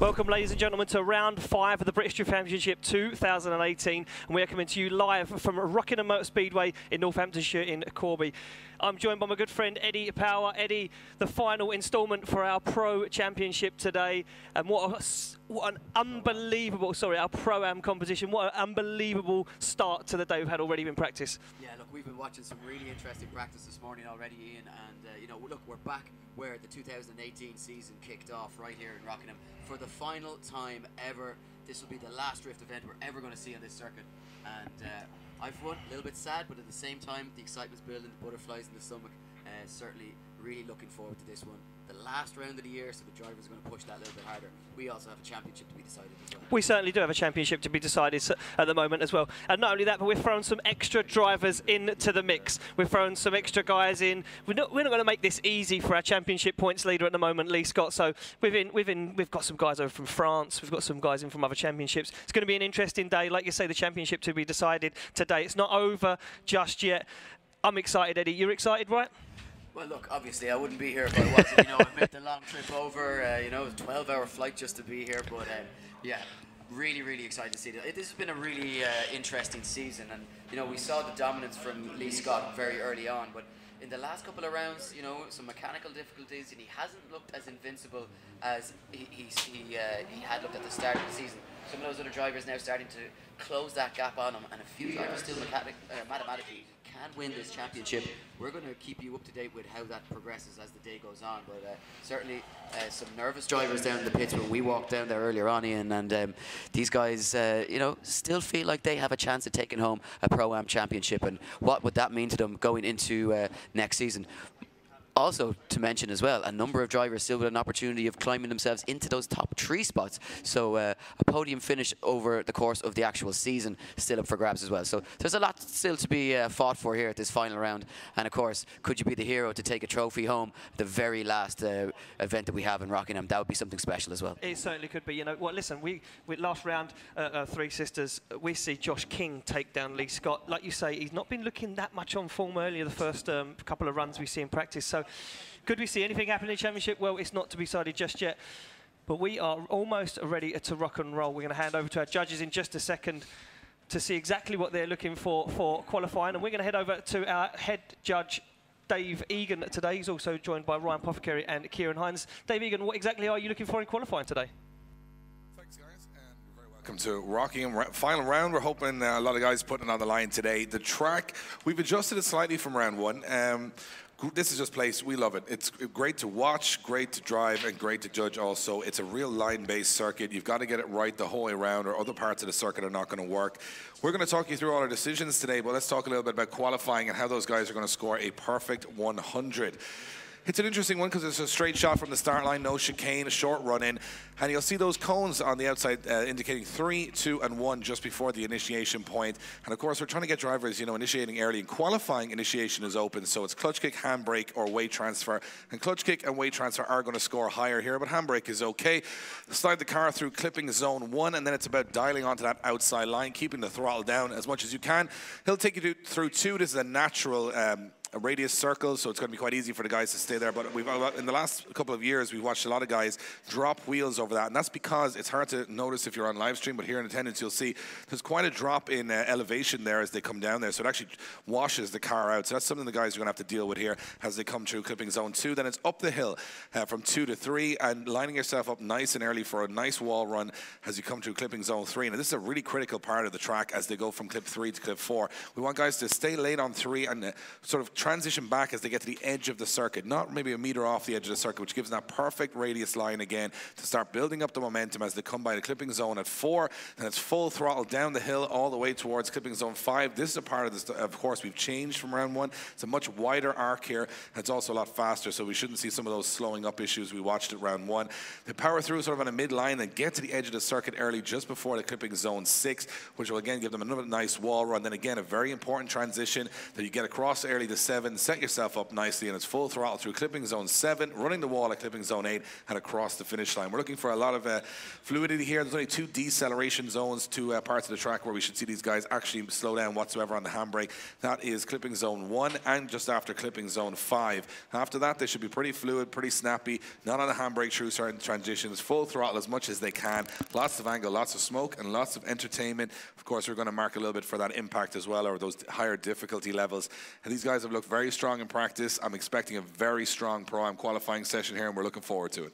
Welcome, ladies and gentlemen, to round 5 of the British Drift Championship 2018. And we are coming to you live from Rockingham Motor Speedway in Northamptonshire in Corby. I'm joined by my good friend Eddie Power. Eddie, the final instalment for our Pro Championship today. And what an unbelievable, our Pro-Am competition. What an unbelievable start to the day we've had already in practice. Yeah, look, we've been watching some really interesting practice this morning already, Ian. And, you know, look, we're back where the 2018 season kicked off right here in Rockingham. For the final time ever, this will be the last drift event we're ever going to see on this circuit. And I've won, a little bit sad, but at the same time, the excitement's building, the butterflies in the stomach. Certainly really looking forward to this one. The last round of the year, so the drivers are going to push that a little bit harder. We also have a championship to be decided as well. We certainly do have a championship to be decided at the moment as well. And not only that, but we're throwing some extra drivers into the mix. We're throwing some extra guys in. We're not going to make this easy for our championship points leader at the moment, Lee Scott. So we've got some guys over from France. We've got some guys in from other championships. It's going to be an interesting day. Like you say, the championship to be decided today. It's not over just yet. I'm excited, Eddie. You're excited, right? Well, look, obviously I wouldn't be here if I wasn't. You know, I've made the long trip over, you know, a 12-hour flight just to be here. But, yeah, really, really excited to see this. This has been a really interesting season. And, you know, we saw the dominance from Lee Scott very early on. But in the last couple of rounds, you know, some mechanical difficulties. And he hasn't looked as invincible as he had looked at the start of the season. Some of those other drivers now starting to close that gap on him. And a few drivers still mathematically can win this championship. We're going to keep you up to date with how that progresses as the day goes on. But certainly some nervous drivers down in the pits when we walked down there earlier on, Ian. And these guys, you know, still feel like they have a chance of taking home a Pro-Am championship. And what would that mean to them going into next season? Also, to mention as well, a number of drivers still with an opportunity of climbing themselves into those top 3 spots. So a podium finish over the course of the actual season still up for grabs as well. So there's a lot still to be fought for here at this final round. And of course, could you be the hero to take a trophy home, the very last event that we have in Rockingham? That would be something special as well. It certainly could be. You know, well, listen, we last round, Three Sisters, we see Josh King take down Lee Scott. Like you say, he's not been looking that much on form earlier the first couple of runs we see in practice. So could we see anything happen in the championship? Well, it's not to be decided just yet, but we are almost ready to rock and roll. We're going to hand over to our judges in just a second to see exactly what they're looking for qualifying, and we're going to head over to our head judge, Dave Egan, today. He's also joined by Ryan Pothecary and Kieran Hines. Dave Egan, what exactly are you looking for in qualifying today? Thanks, guys, and you're very welcome to Rockingham. Final round, we're hoping a lot of guys putting it on the line today. The track, we've adjusted it slightly from round 1. This is just place, we love it. It's great to watch, great to drive, and great to judge also. It's a real line-based circuit. You've got to get it right the whole way around, or other parts of the circuit are not going to work. We're going to talk you through all our decisions today, but let's talk a little bit about qualifying and how those guys are going to score a perfect 100. It's an interesting one because it's a straight shot from the start line, no chicane, a short run in, and you'll see those cones on the outside indicating 3, 2, and 1 just before the initiation point. And of course, we're trying to get drivers, you know, initiating early. And qualifying initiation is open, so it's clutch kick, handbrake, or weight transfer. And clutch kick and weight transfer are going to score higher here, but handbrake is okay. Slide the car through clipping zone 1, and then it's about dialing onto that outside line, keeping the throttle down as much as you can. He'll take you through 2. This is a natural a radius circle, so it's going to be quite easy for the guys to stay there. But we've in the last couple of years, we've watched a lot of guys drop wheels over that, and that's because it's hard to notice if you're on live stream, but here in attendance you'll see there's quite a drop in elevation there as they come down there, so it actually washes the car out. So that's something the guys are going to have to deal with here as they come through clipping zone 2. Then it's up the hill from 2 to 3, and lining yourself up nice and early for a nice wall run as you come through clipping zone 3. And this is a really critical part of the track as they go from clip 3 to clip 4. We want guys to stay late on 3 and sort of transition back as they get to the edge of the circuit, not maybe a meter off the edge of the circuit, which gives them that perfect radius line again to start building up the momentum as they come by the clipping zone at 4. And it's full throttle down the hill all the way towards clipping zone 5. This is a part of this, of course, we've changed from round 1. It's a much wider arc here, and it's also a lot faster, so we shouldn't see some of those slowing up issues we watched at round 1. They power through sort of on a mid-line and get to the edge of the circuit early just before the clipping zone 6, which will again give them another nice wall run. Then again, a very important transition that you get across early. The 7, set yourself up nicely, and it's full throttle through clipping zone 7, running the wall at clipping zone 8, and across the finish line. We're looking for a lot of fluidity here. There's only 2 deceleration zones, 2 parts of the track where we should see these guys actually slow down whatsoever on the handbrake. That is clipping zone 1 and just after clipping zone 5. After that, they should be pretty fluid, pretty snappy, not on the handbrake through certain transitions, full throttle as much as they can. Lots of angle, lots of smoke, and lots of entertainment. Of course, we're going to mark a little bit for that impact as well, or those higher difficulty levels. And these guys have looked very strong in practice. I'm expecting a very strong Pro-Am qualifying session here, and we're looking forward to it.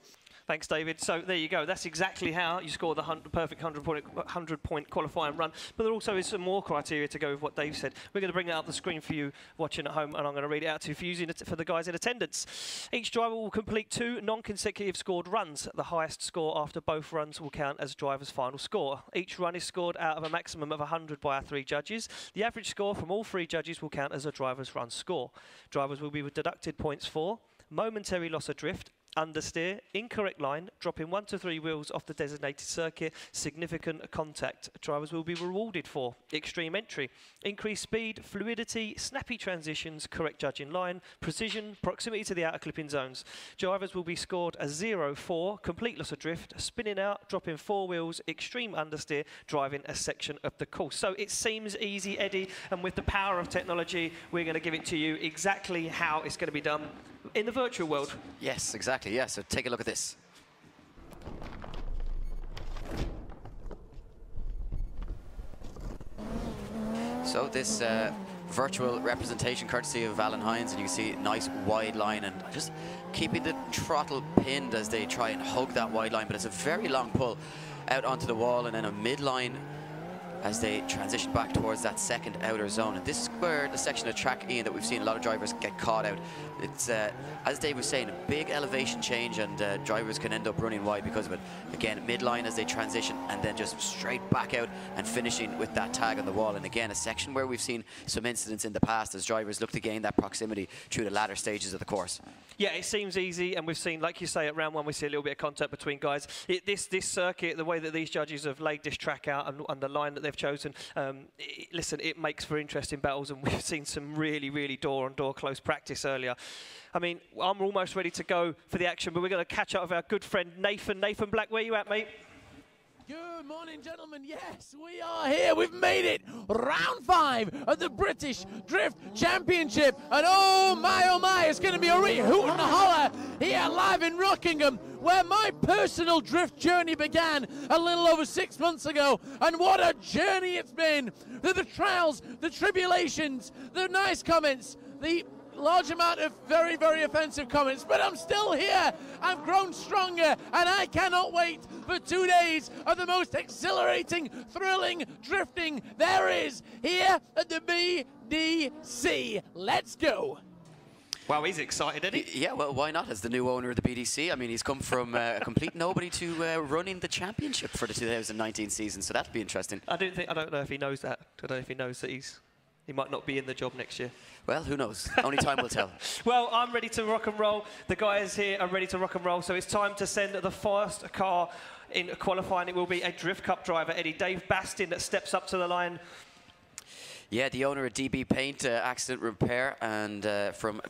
Thanks, David. So there you go. That's exactly how you score the perfect 100-point qualifying run. But there also is some more criteria to go with what Dave said. We're going to bring it up the screen for you watching at home, and I'm going to read it out to you for the guys in attendance. Each driver will complete 2 non-consecutive scored runs. The highest score after both runs will count as driver's final score. Each run is scored out of a maximum of 100 by our 3 judges. The average score from all 3 judges will count as a driver's run score. Drivers will be deducted points for momentary loss of drift, understeer, incorrect line, dropping 1 to 3 wheels off the designated circuit, significant contact. Drivers will be rewarded for extreme entry, increased speed, fluidity, snappy transitions, correct judging line, precision, proximity to the outer clipping zones. Drivers will be scored a 0 for complete loss of drift, spinning out, dropping 4 wheels, extreme understeer, driving a section of the course. So it seems easy, Eddie, and with the power of technology, we're going to give it to you exactly how it's going to be done in the virtual world. Yes, exactly. Yeah, so take a look at this. So this virtual representation courtesy of Alan Hines, and you can see nice wide line and just keeping the throttle pinned as they try and hug that wide line, but it's a very long pull out onto the wall and then a midline as they transition back towards that second outer zone. And this is where the section of track, Ian, that we've seen a lot of drivers get caught out. It's, as Dave was saying, a big elevation change, and drivers can end up running wide because of it. Again, midline as they transition, and then just straight back out and finishing with that tag on the wall. And again, a section where we've seen some incidents in the past as drivers look to gain that proximity through the latter stages of the course. Yeah, it seems easy, and we've seen, like you say, at round 1, we see a little bit of contact between guys. This circuit, the way that these judges have laid this track out and the line that they've chosen, listen, it makes for interesting battles, and we've seen some really, really door-on-door close practice earlier. I mean, I'm almost ready to go for the action, but we're going to catch up with our good friend Nathan. Nathan Black, where you at, mate? Good morning, gentlemen. Yes, we are here. We've made it. Round 5 of the British Drift Championship. And oh my, it's going to be a real hoot and a holler here live in Rockingham, where my personal drift journey began a little over 6 months ago. And what a journey it's been. The trials, the tribulations, the nice comments, the large amount of very, very offensive comments, but I'm still here. I've grown stronger, and I cannot wait for 2 days of the most exhilarating, thrilling drifting there is here at the BDC. Let's go. Wow, he's excited, isn't he? Yeah, well, why not? As the new owner of the BDC, I mean, he's come from a complete nobody to running the championship for the 2019 season, so that'll be interesting. I don't know if he knows that. I don't know if he knows that he might not be in the job next year. Well, who knows? Only time will tell. Well, I'm ready to rock and roll. The guys here are ready to rock and roll. So it's time to send the first car in qualifying. It will be a Drift Cup driver, Eddie. Dave Bastin, that steps up to the line. Yeah, the owner of DB Paint Accident Repair, and from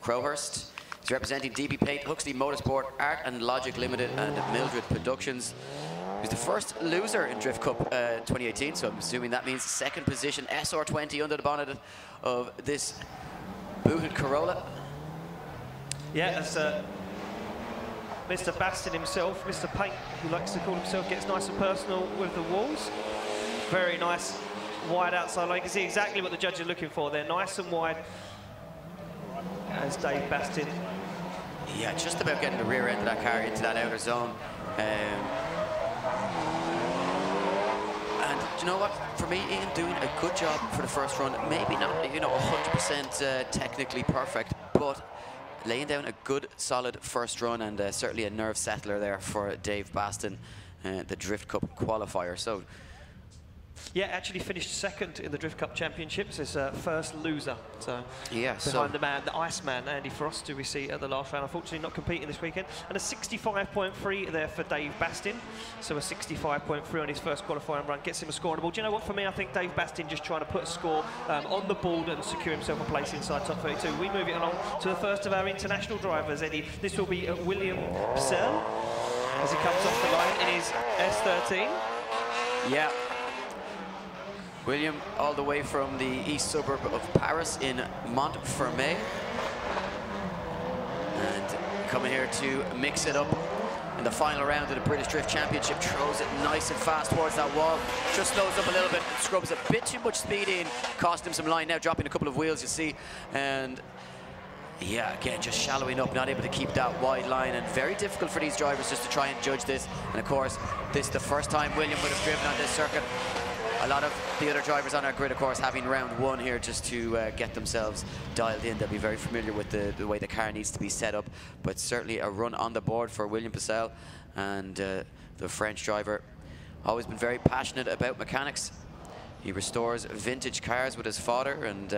Crowhurst. He's representing DB Paint, Huxley Motorsport, Art and Logic Limited, and Mildred Productions. He's the first loser in Drift Cup 2018, so I'm assuming that means second position, SR20 under the bonnet of this booted Corolla. Yeah, that's Mr. Bastin himself, Mr. Paint, who likes to call himself, gets nice and personal with the walls. Very nice, wide outside line. You can see exactly what the judge is looking for. They're nice and wide. As Dave Bastin. Yeah, just about getting the rear end of that car into that outer zone. And you know what? For me, Ian doing a good job for the first run. Maybe not, 100% technically perfect, but laying down a good, solid first run, and certainly a nerve settler there for Dave Bastin, the Drift Cup qualifier. So Yeah, actually finished second in the Drift Cup Championships as first loser. So yeah, behind the Iceman, Andy Frost, who we see at the last round. Unfortunately not competing this weekend. And a 65.3 there for Dave Bastin. So a 65.3 on his first qualifying run gets him a score on the board. Do you know what, for me, I think Dave Bastin just trying to put a score on the board and secure himself a place inside top 32. We move it along to the first of our international drivers, Eddie. This will be William Purcell as he comes off the line in his S13. Yeah. William, all the way from the east suburb of Paris in Montfermeil. And coming here to mix it up in the final round of the British Drift Championship. Throws it nice and fast towards that wall. Just slows up a little bit, scrubs a bit too much speed in, cost him some line now, dropping a couple of wheels, you see. And yeah, again, just shallowing up, not able to keep that wide line, and very difficult for these drivers just to try and judge this. And of course, this is the first time William would have driven on this circuit. A lot of the other drivers on our grid, of course, having round one here just to get themselves dialed in. They'll be very familiar with the way the car needs to be set up, but certainly a run on the board for William Purcell. And the French driver, always been very passionate about mechanics. He restores vintage cars with his father, and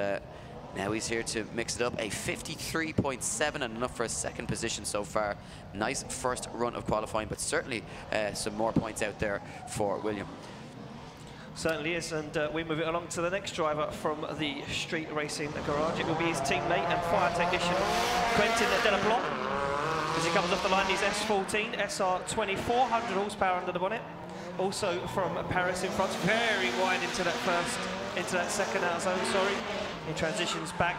now he's here to mix it up. A 53.7 and enough for a second position so far. Nice first run of qualifying, but certainly some more points out there for William. Certainly is, and we move it along to the next driver from the street racing garage. It will be his teammate and fire technician, Quentin Delaplanque. As he comes off the line, he's S14, SR24, 100 horsepower under the bonnet. Also from Paris in front, very wide into that second out zone, sorry. He transitions back.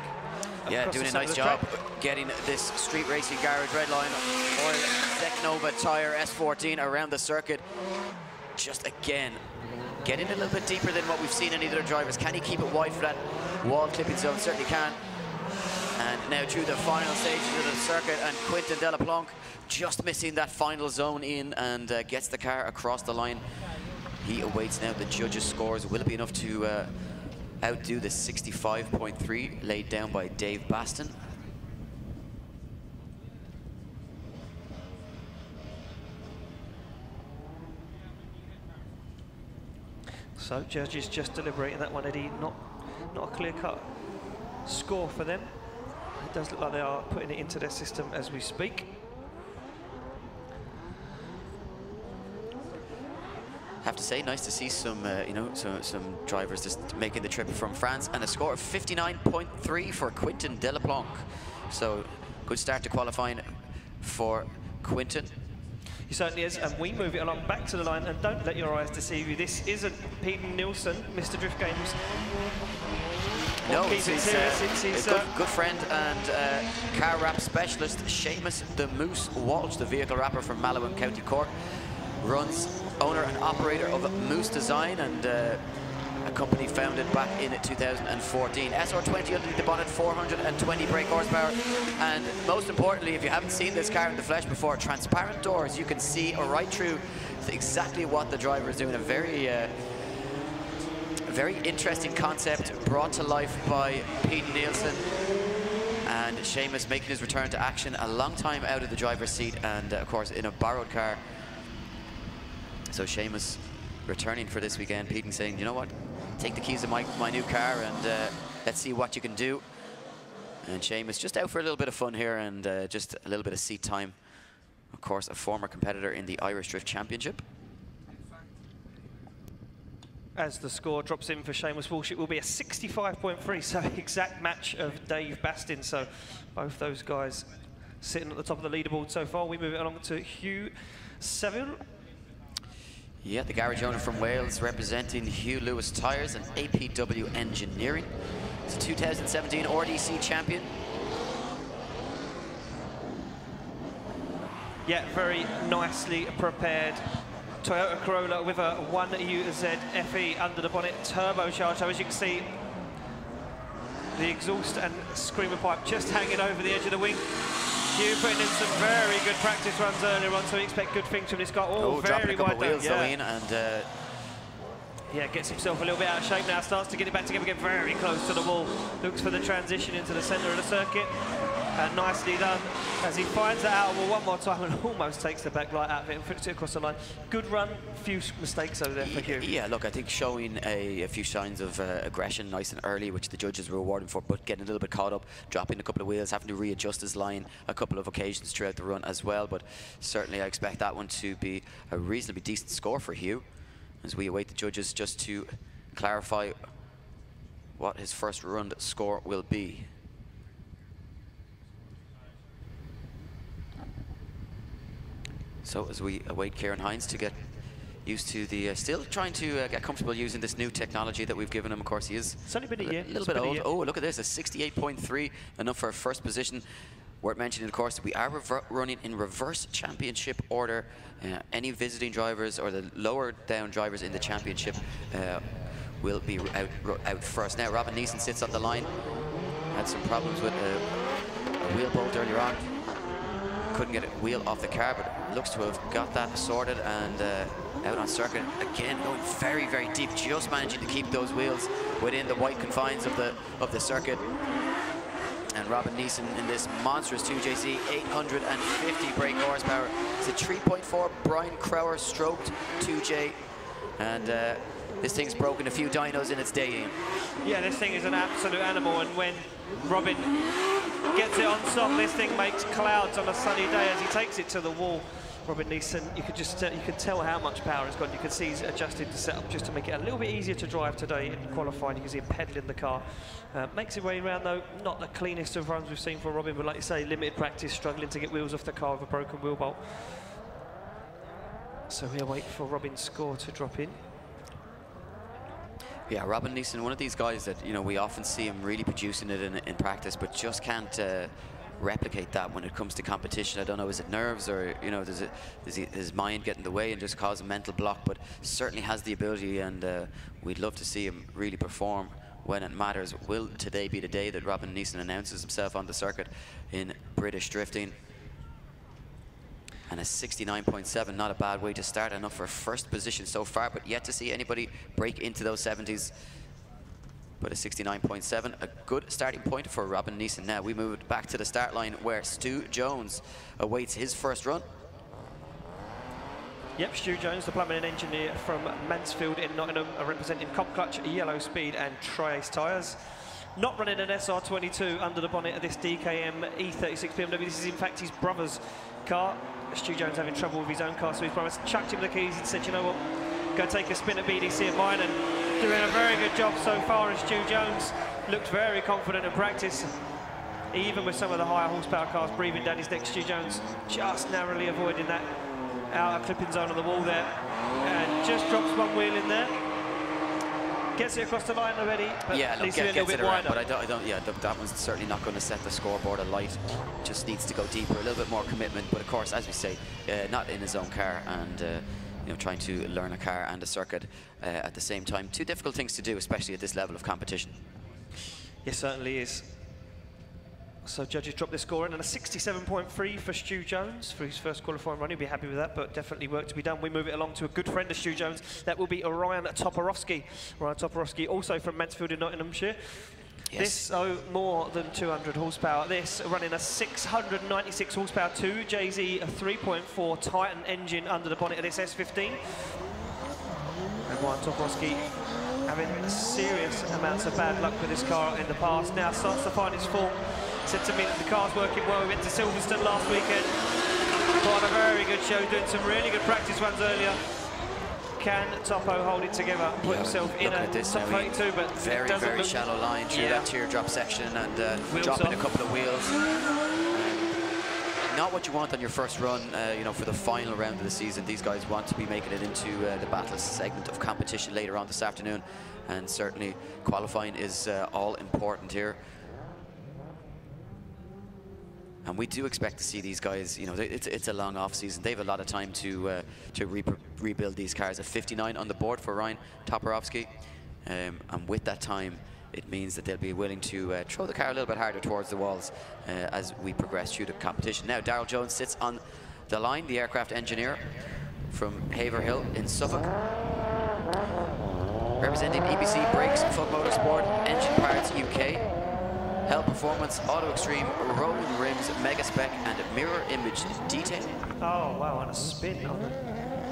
Yeah, doing a nice job getting this street racing garage red line or Zeknova tire S14 around the circuit. Just again, getting a little bit deeper than what we've seen in either drivers. Can he keep it wide for that wall clipping zone? Certainly can. And now through the final stages of the circuit, and Quentin Delaplanque just missing that final zone in, and gets the car across the line. He awaits now the judges' scores. Will it be enough to outdo the 65.3 laid down by Dave Bastin? So judges just deliberating that one, Eddie. Not a clear-cut score for them. It does look like they are putting it into their system as we speak. Have to say, nice to see some, you know, some drivers just making the trip from France, and a score of 59.3 for Quentin Delaplanque. So good start to qualifying for Quentin. He certainly is, and we move it along back to the line, and don't let your eyes deceive you. This isn't Peden Nielsen, Mr. Drift Games. No, he's a good friend and car wrap specialist, Seamus the Moose Walsh, the vehicle wrapper from Mallow in County Cork. Runs, owner and operator of Moose Design, and a company founded back in 2014. SR20 underneath the bonnet, 420 brake horsepower, and most importantly, if you haven't seen this car in the flesh before, transparent doors. You can see right through exactly what the driver is doing. A very interesting concept brought to life by Peden Nielsen, and Seamus making his return to action, a long time out of the driver's seat, and of course in a borrowed car. So Seamus returning for this weekend. Peden saying, you know what, take the keys of my new car, and let's see what you can do. And Seamus just out for a little bit of fun here, and just a little bit of seat time. Of course, a former competitor in the Irish Drift Championship. As the score drops in for Seamus Walsh, it will be a 65.3, so exact match of Dave Bastin. So both those guys sitting at the top of the leaderboard so far. We move it along to Hugh Seville. Yeah, the garage owner from Wales, representing Hugh Lewis Tyres and APW Engineering. He's a 2017 RDC champion. Yeah, very nicely prepared Toyota Corolla with a 1UZ FE under the bonnet, turbocharged. So as you can see, the exhaust and screamer pipe just hanging over the edge of the wing. Hugh putting in some very good practice runs earlier on, so we expect good things from this guy. Oh, very dropping a couple wide of wheels down. in, and yeah, gets himself a little bit out of shape now, starts to get it back together, get very close to the wall, looks for the transition into the centre of the circuit. Nicely done as he finds that out one more time and almost takes the back light out of it and puts it across the line. Good run, few mistakes over there for Hugh. Yeah, look, I think showing a few signs of aggression nice and early, which the judges were rewarding for, but getting a little bit caught up, dropping a couple of wheels, having to readjust his line a couple of occasions throughout the run as well. But certainly I expect that one to be a reasonably decent score for Hugh as we await the judges just to clarify what his first run score will be. So as we await Kieran Hines to get used to the, still trying to get comfortable using this new technology that we've given him. Of course, he is it's only been a year. A little bit old. Oh, look at this, a 68.3, enough for a first position. Worth mentioning, of course, we are running in reverse championship order. Any visiting drivers or the lower down drivers in the championship will be out first. Now, Robin Neeson sits on the line. Had some problems with a wheel bolt earlier on. Couldn't get a wheel off the car, but looks to have got that sorted and out on circuit again, going very, very deep, just managing to keep those wheels within the white confines of the circuit. And Robin Neeson in this monstrous 2JZ, 850 brake horsepower. It's a 3.4 Brian Crower stroked 2J, and this thing's broken a few dynos in its day, Ian. Yeah, this thing is an absolute animal, and when Robin gets it on stop, this thing makes clouds on a sunny day as he takes it to the wall. Robin Neeson, you could tell how much power it's got. You can see he's adjusted the setup just to make it a little bit easier to drive today in qualifying. You can see him pedaling the car. Makes it way around though, not the cleanest of runs we've seen from Robin, but like you say, limited practice, struggling to get wheels off the car with a broken wheel bolt. So we'll wait for Robin's score to drop in. Yeah, Robin Neeson, one of these guys that, you know, we often see him really producing it in practice, but just can't replicate that when it comes to competition. I don't know, is it nerves or, you know, does his mind get in the way and just cause a mental block? But certainly has the ability, and we'd love to see him really perform when it matters. Will today be the day that Robin Neeson announces himself on the circuit in British drifting? And a 69.7, not a bad way to start, enough for first position so far, but yet to see anybody break into those 70s. But a 69.7, a good starting point for Robin Neeson. Now we move it back to the start line where Stu Jones awaits his first run. Yep, Stu Jones, the plumbing and engineer from Mansfield in Nottingham, representing Comp Clutch, Yellow Speed and Tri-Ace tyres. Not running an SR22 under the bonnet of this DKM E36 BMW. This is in fact his brother's car. Stu Jones having trouble with his own car, so his brother chucked him the keys and said, you know what, go take a spin at BDC at mine, and doing a very good job so far. And Stu Jones looked very confident in practice, even with some of the higher horsepower cars breathing down his neck. Stu Jones just narrowly avoiding that outer clipping zone on the wall there, and just drops one wheel in there. Gets it across the line already, but yeah, needs to be a little bit wider. But I don't, yeah, that one's certainly not going to set the scoreboard alight. Just needs to go deeper, a little bit more commitment. But of course, as we say, not in his own car, and you know, trying to learn a car and a circuit at the same time. Two difficult things to do, especially at this level of competition. It certainly is. So judges drop their score in, and a 67.3 for Stu Jones for his first qualifying run. He'll be happy with that, but definitely work to be done. We move it along to a good friend of Stu Jones. That will be Ryan Toporowski. Ryan Toporowski, also from Mansfield in Nottinghamshire. Yes. This, oh, more than 200 horsepower. This running a 696 horsepower 2JZ, a 3.4 Titan engine under the bonnet of this S15. And Ryan Toporowski having serious amounts of bad luck with this car in the past. Now starts to find its form. Said to me that the car's working well. We went to Silverstone last weekend. Put on a very good show, doing some really good practice runs earlier. Can Topo hold it together, put himself in a top 32, but very, very shallow line through that teardrop section, and dropping a couple of wheels. Not what you want on your first run, you know, for the final round of the season. These guys want to be making it into the battle segment of competition later on this afternoon, and certainly qualifying is all important here. And we do expect to see these guys, you know, it's a long off season. They have a lot of time to rebuild these cars. A 59 on the board for Ryan Toporowski. And with that time, it means that they'll be willing to throw the car a little bit harder towards the walls as we progress through the competition. Now, Darryl Jones sits on the line, the aircraft engineer from Haverhill in Suffolk. Representing EBC Brakes, Fug Motorsport, Engine Parts UK. Hell Performance, Auto Extreme, Rolling Rims, Mega Spec, and Mirror Image Detail. Oh, wow, and a spin on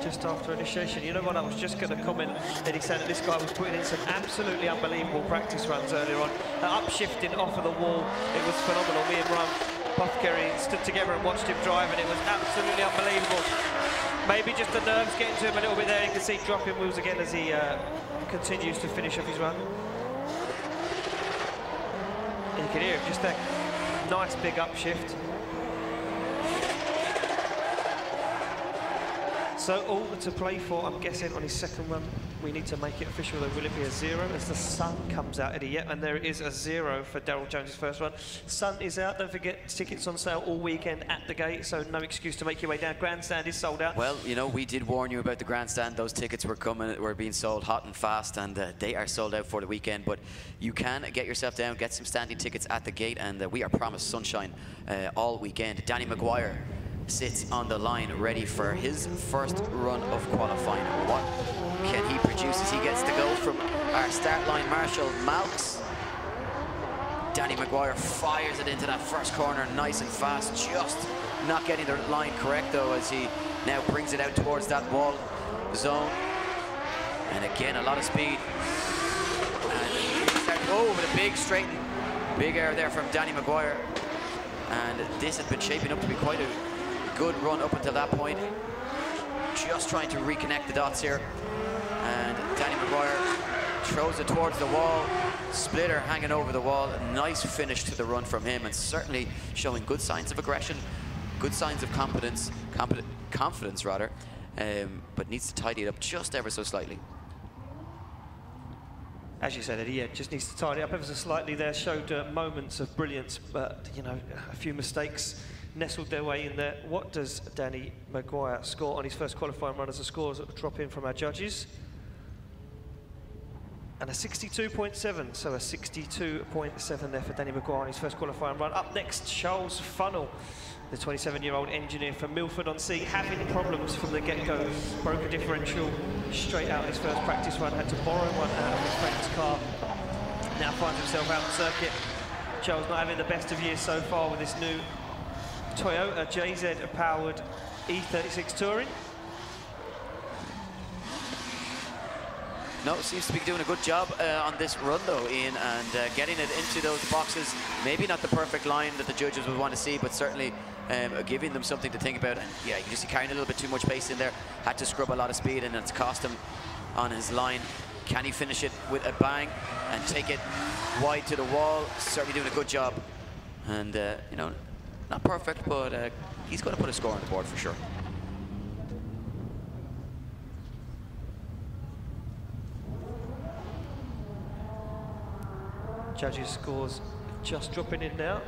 just after initiation. You know what, I was just going to comment that he said that this guy was putting in some absolutely unbelievable practice runs earlier on. Upshifting off of the wall, it was phenomenal. Me and Ron Puffkerry stood together and watched him drive, and it was absolutely unbelievable. Maybe just the nerves getting to him a little bit there. You can see dropping wheels again as he continues to finish off his run. And you can hear it, just that nice big upshift. So all to play for, I'm guessing, on his second run. We need to make it official, though. Will it be a 0 as the sun comes out, Eddie? Yep, and there it is, a 0 for Daryl Jones' first run. Sun is out. Don't forget, tickets on sale all weekend at the gate, so no excuse to make your way down. Grandstand is sold out. Well, you know, we did warn you about the grandstand. Those tickets were being sold hot and fast, and they are sold out for the weekend. But you can get yourself down, get some standing tickets at the gate, and we are promised sunshine all weekend. Danny Maguire sits on the line ready for his first run of qualifying. What can he produce as he gets to go from our start line marshal Malks? Danny Maguire fires it into that first corner nice and fast, just not getting the line correct though as he now brings it out towards that wall zone. And again, a lot of speed. And with a big straighten, big air there from Danny Maguire. And this has been shaping up to be quite a good run up until that point. Just trying to reconnect the dots here. And Danny Maguire throws it towards the wall. Splitter hanging over the wall. A nice finish to the run from him, and certainly showing good signs of aggression, good signs of confidence rather, but needs to tidy it up just ever so slightly. As you said, Eddie, yeah, just needs to tidy up ever so slightly there. Showed moments of brilliance, but, you know, a few mistakes nestled their way in there. What does Danny Maguire score on his first qualifying run as the scores that drop in from our judges? And a 62.7, so a 62.7 there for Danny Maguire on his first qualifying run. Up next, Charles Funnell, the 27-year-old engineer from Milford on Sea, having problems from the get-go. Broke a differential straight out his first practice run, had to borrow one out of his friend's car. Now finds himself out on circuit. Charles not having the best of years so far with this new Toyota JZ-powered E36 Touring. No, seems to be doing a good job on this run though, Ian, and getting it into those boxes. Maybe not the perfect line that the judges would want to see, but certainly giving them something to think about. And yeah, you just carrying a little bit too much pace in there. Had to scrub a lot of speed, and it's cost him on his line. Can he finish it with a bang and take it wide to the wall? Certainly doing a good job. And you know, not perfect, but he's going to put a score on the board for sure. Judges' scores just dropping in now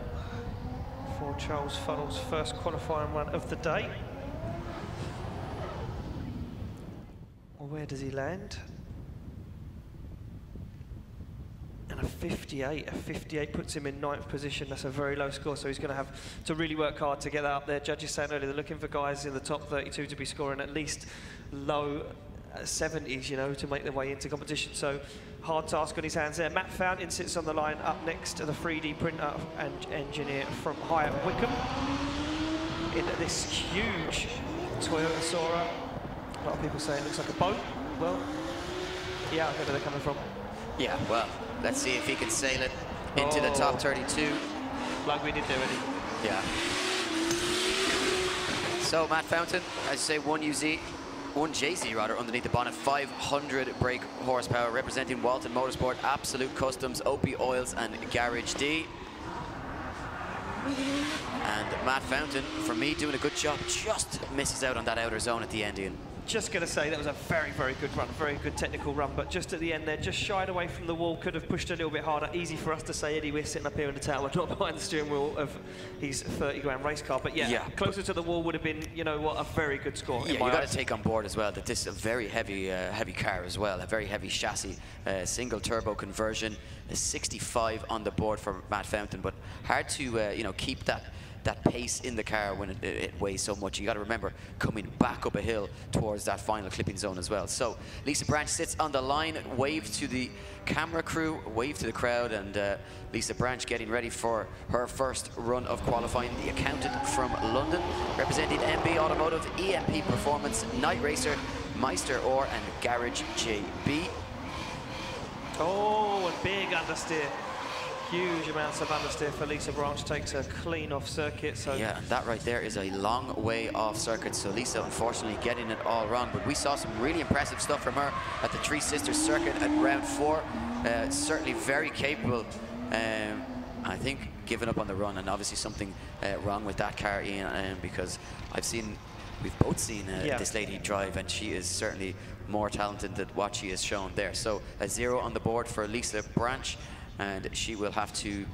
for Charles Funnell's first qualifying run of the day. Well, where does he land? And a 58. A 58 puts him in 9th position. That's a very low score, so he's going to have to really work hard to get that up there. Judges saying earlier they're looking for guys in the top 32 to be scoring at least low 70s, you know, to make their way into competition. So hard task on his hands there. Matt Fountain sits on the line up next to the 3D printer and engineer from Hyatt Wickham in this huge Toyota Sora. A lot of people say it looks like a boat. Well, yeah, I know where they're coming from. Yeah, well, let's see if he can sail it into the top 32. Like we did there, Eddie. Yeah. So Matt Fountain, I say one JZ rather, underneath the bonnet, 500 brake horsepower, representing Walton Motorsport, Absolute Customs, OP Oils, and Garage D. And Matt Fountain, for me, doing a good job, just misses out on that outer zone at the end, Ian. Just going to say that was a very, very good run, very good technical run, but just at the end there, just shied away from the wall, could have pushed a little bit harder. Easy for us to say, Eddie, we're sitting up here in the tower, not behind the steering wheel of his 30-grand race car, but yeah, closer to the wall would have been, you know what, a very good score. Yeah, you got to take on board as well that this is a very heavy, heavy car as well, a very heavy chassis, single turbo conversion, a 65 on the board for Matt Fountain, but hard to, you know, keep that that pace in the car when it weighs so much. You got to remember coming back up a hill towards that final clipping zone as well. So Lisa Branch sits on the line, wave to the camera crew, wave to the crowd, and Lisa Branch getting ready for her first run of qualifying. The accountant from London, representing MB Automotive, EMP Performance, Night Racer, Meister Orr, and Garage JB. Oh, and big understeer. Huge amounts of understeer for Lisa Branch. Takes her clean off circuit. So yeah, and that right there is a long way off circuit. So Lisa, unfortunately, getting it all wrong. But we saw some really impressive stuff from her at the Three Sisters circuit at round 4. Certainly very capable. I think giving up on the run, and obviously something wrong with that car, Ian, because we've both seen this lady drive, and she is certainly more talented than what she has shown there. So a 0 on the board for Lisa Branch, and she will have to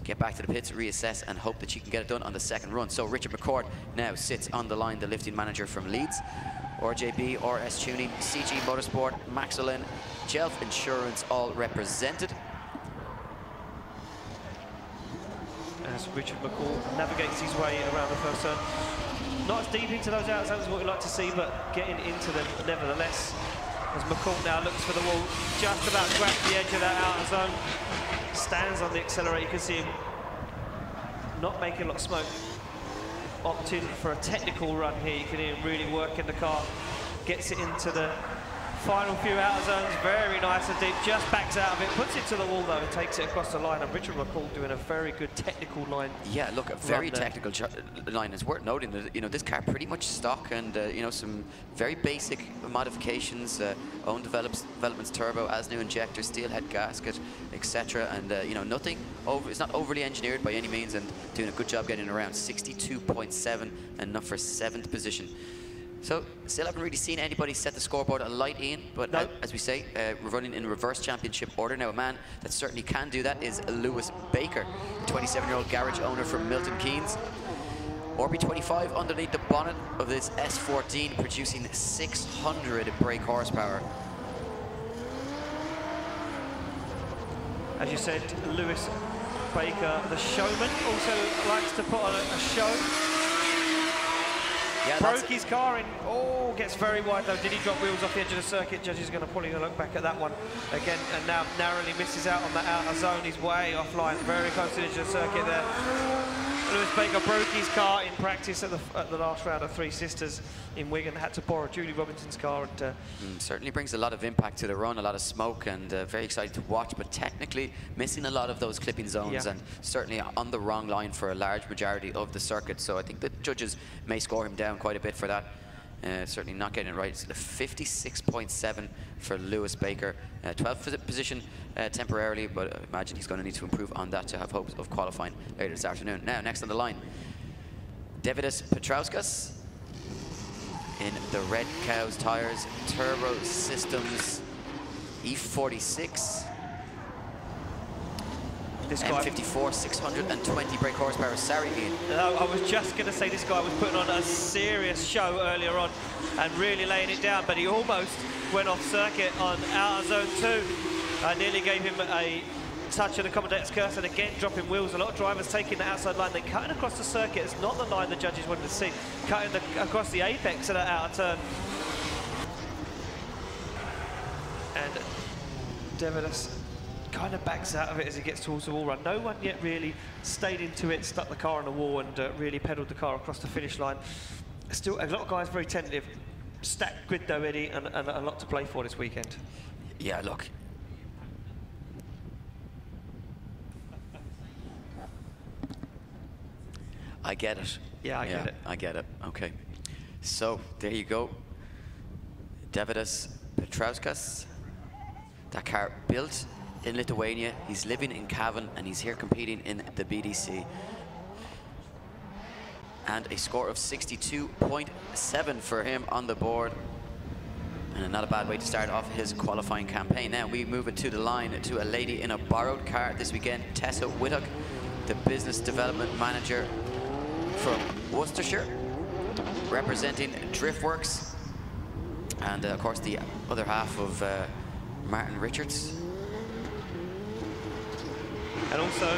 get back to the pits, reassess, and hope that she can get it done on the second run. So Richard McCord now sits on the line, the lifting manager from Leeds. RJB, RS Tuning, CG Motorsport, Maxolin, Jelf Insurance, all represented. As Richard McCall navigates his way around the first turn. Not as deep into those out zones as what we'd like to see, but getting into them nevertheless. As McCall now looks for the wall, just about to grab the edge of that outer zone. Stands on the accelerator, you can see him not making a lot of smoke. Opting for a technical run here, you can hear him really working the car. Gets it into the final few outer zones, very nice and deep, just backs out of it, puts it to the wall though, and takes it across the line. And Richard McCall doing a very good technical line. Yeah, look, a very technical line. It's worth noting that, you know, this car pretty much stock, and you know, some very basic modifications, own developments, turbo, as new injector, steel head gasket, etc. And you know, nothing over, it's not overly engineered by any means, and doing a good job getting around. 62.7, enough for 7th position. So, still haven't really seen anybody set the scoreboard alight, Ian, but no. As we say, we're running in reverse championship order. Now, a man that certainly can do that is Lewis Baker, 27-year-old garage owner from Milton Keynes. RB25 underneath the bonnet of this S14, producing 600 brake horsepower. As you said, Lewis Baker, the showman, also likes to put on a show. Yeah, broke his car in. Oh, gets very wide though. Did he drop wheels off the edge of the circuit? Judges are going to pull him a look back at that one again, and now narrowly misses out on that outer zone. He's way offline, very close to the edge of the circuit there. Lewis Baker broke his car in practice at the last round of Three Sisters in Wigan. Had to borrow Julie Robinson's car. And certainly brings a lot of impact to the run, a lot of smoke, and very excited to watch, but technically missing a lot of those clipping zones, and certainly on the wrong line for a large majority of the circuit. So I think the judges may score him down quite a bit for that. Certainly not getting it right. It's the 56.7 for Lewis Baker. 12th position temporarily, but I imagine he's going to need to improve on that to have hopes of qualifying later this afternoon. Now, next on the line, Davidas Petrauskas in the Red Cows tires, Turbo Systems E46. This guy, M54, 620 brake horsepower. Sorry, Ian. I was just going to say this guy was putting on a serious show earlier on and really laying it down, but he almost went off circuit on outer zone 2. I nearly gave him a touch of the commentator's curse, and again dropping wheels. A lot of drivers taking the outside line. They're cutting across the circuit. It's not the line the judges wanted to see. Cutting across the apex of that outer turn. And Davidas kind of backs out of it as he gets towards the wall run. No one yet really stayed into it, stuck the car on the wall, and really pedalled the car across the finish line. Still, a lot of guys very tentative. Stacked grid though, Eddie, and a lot to play for this weekend. Yeah, look. I get it. Yeah, I get it. I get it. Okay. So, there you go. Davidas Petrauskas. That car built in Lithuania. He's living in Cavan, and he's here competing in the BDC. And a score of 62.7 for him on the board. And not a bad way to start off his qualifying campaign. Now we move it to the line to a lady in a borrowed car this weekend, Tessa Whittock, the business development manager from Worcestershire, representing Driftworks. And of course the other half of Martin Richards. And also,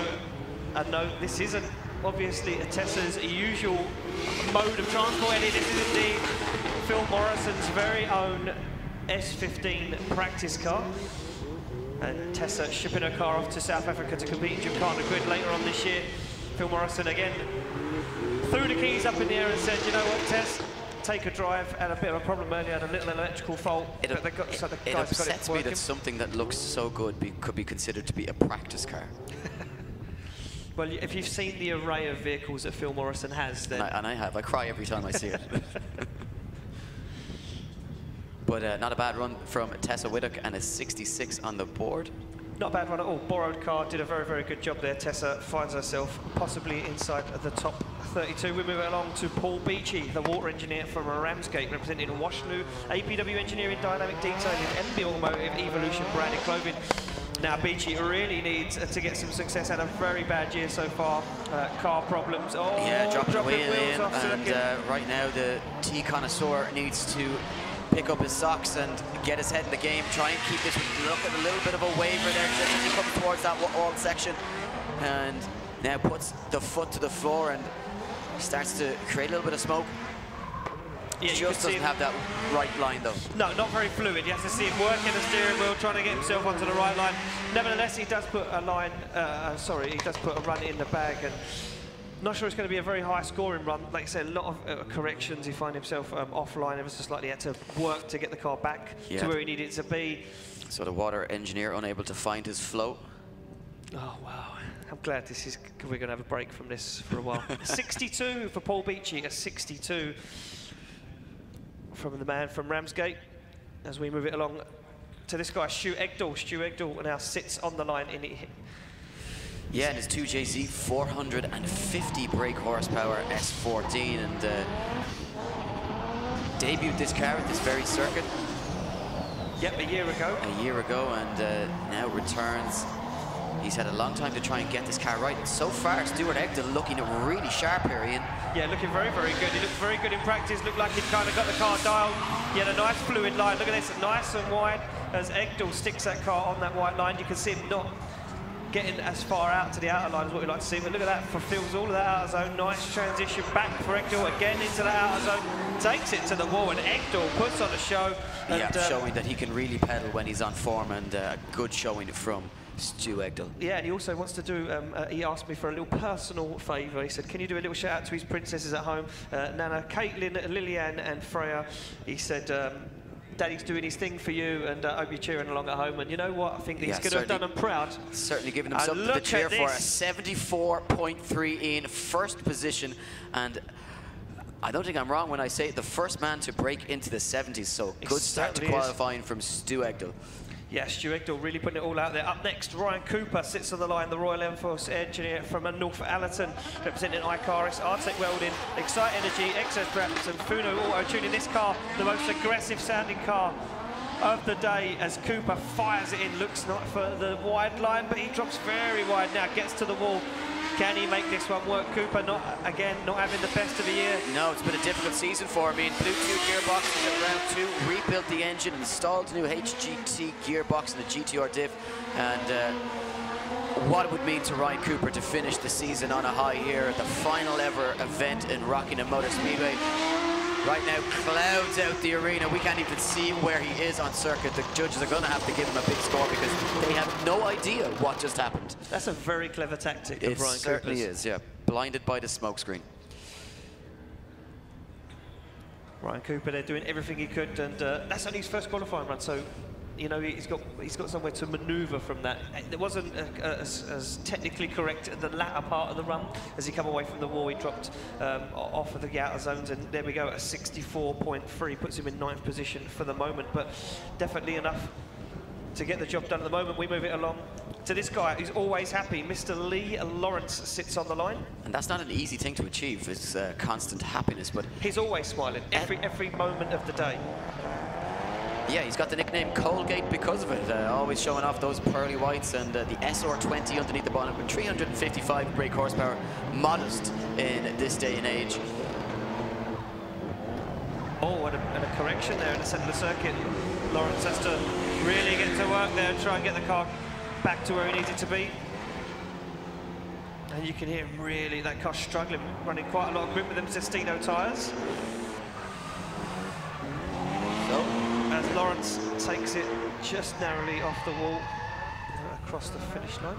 a note, this isn't obviously Tessa's usual mode of transport, and this is indeed Phil Morrison's very own S15 practice car. And Tessa shipping her car off to South Africa to compete in Gymkhana Grid later on this year. Phil Morrison again threw the keys up in the air and said, you know what, Tess, take a drive. Had a bit of a problem earlier, had a little electrical fault. It upsets me that something that looks so good could be considered to be a practice car. Well, if you've seen the array of vehicles that Phil Morrison has, then... And I have. I cry every time I see it. But not a bad run from Tessa Widdock, and a 66 on the board. Not a bad run at all. Borrowed car, did a very, very good job there. Tessa finds herself possibly inside the top 32. We move along to Paul Beachy, the water engineer from Ramsgate, representing Washloo, APW Engineering, Dynamic Detailing, MB Automotive, Evolution branded clothing. Now Beachy really needs to get some success. Had a very bad year so far. Car problems. Oh, yeah, dropping the wheel wheels in, off and right now the tea connoisseur needs to pick up his socks and get his head in the game, try and keep this. Look at a little bit of a waver there just as he comes towards that wall section, and now puts the foot to the floor and starts to create a little bit of smoke. Yeah, he just doesn't have that right line though. No, not very fluid. You have to see him working the steering wheel, trying to get himself onto the right line. Nevertheless, he does put a line, he does put a run in the bag, and not sure it's going to be a very high scoring run. Like I said, a lot of corrections. He found himself offline ever so slightly. He had to work to get the car back to where he needed it to be. So the water engineer unable to find his flow. Oh, wow. I'm glad we're going to have a break from this for a while. 62 for Paul Beachy, a 62 from the man from Ramsgate. As we move it along to this guy, Stu Egdahl. Stu Egdahl now sits on the line in it. Yeah, and his 2JZ 450 brake horsepower S14, and debuted this car at this very circuit. Yep, a year ago. A year ago, and now returns. He's had a long time to try and get this car right. So far, Stuart Egdahl looking really sharp here, Ian. Yeah, looking very, very good. He looked very good in practice. Looked like he'd kind of got the car dialed. He had a nice fluid line. Look at this, nice and wide. As Egdahl sticks that car on that white line, you can see him not getting as far out to the outer line as what we like to see. But look at that, fulfills all of that outer zone. Nice transition back for Egdahl again into the outer zone. Takes it to the wall, and Egdahl puts on a show. And, yeah, showing that he can really pedal when he's on form, and a good showing from Stu Egdahl. Yeah, and he also wants to do, he asked me for a little personal favour. He said, can you do a little shout out to his princesses at home? Nana, Caitlin, Lillian and Freya. He said, Daddy's doing his thing for you, and I hope you're cheering along at home. And you know what? I think he's going to have done them proud. Certainly giving him something to cheer for. A 74.3 in first position, and I don't think I'm wrong when I say the first man to break into the 70s. So good start to qualifying from Stu Egdahl. Yeah, Stu Egdahl really putting it all out there. Up next, Ryan Cooper sits on the line, the Royal Air Force engineer from North Allerton, representing Icaris, Artec Welding, Excite Energy, XS Wraps and Funo Auto Tuning. This car, the most aggressive sounding car of the day, as Cooper fires it in. Looks not for the wide line, but he drops very wide now, gets to the wall. Can he make this one work? Cooper, not having the best of the year. No, it's been a difficult season for him. Bluetooth gearbox at round 2, rebuilt the engine, installed a new HGT gearbox and a GTR diff, and what it would mean to Ryan Cooper to finish the season on a high here at the final ever event in Rockingham Motor Speedway. Right now, clouds out the arena. We can't even see where he is on circuit. The judges are going to have to give him a big score because they have no idea what just happened. That's a very clever tactic of Ryan Cooper's. It certainly is, yeah. Blinded by the smokescreen. Ryan Cooper, they're doing everything he could, and that's only his first qualifying run, so you know he's got somewhere to manoeuvre from that. It wasn't as technically correct at the latter part of the run. As he come away from the wall, he dropped off of the outer zones, and there we go, a 64.3 puts him in 9th position for the moment, but definitely enough to get the job done at the moment. We move it along to this guy who's always happy. Mr. Lee Lawrence sits on the line. And that's not an easy thing to achieve, is constant happiness, but he's always smiling every moment of the day. Yeah, he's got the nickname Colgate because of it, always showing off those pearly whites, and the SR20 underneath the bonnet with 355 brake horsepower, modest in this day and age. Oh, and a correction there in the centre of the circuit. Lawrence has to really get to work there and try and get the car back to where he needs it to be. And you can hear him really, that car struggling, running quite a lot of grip with them Zestino tyres. So, as Lawrence takes it just narrowly off the wall, across the finish line.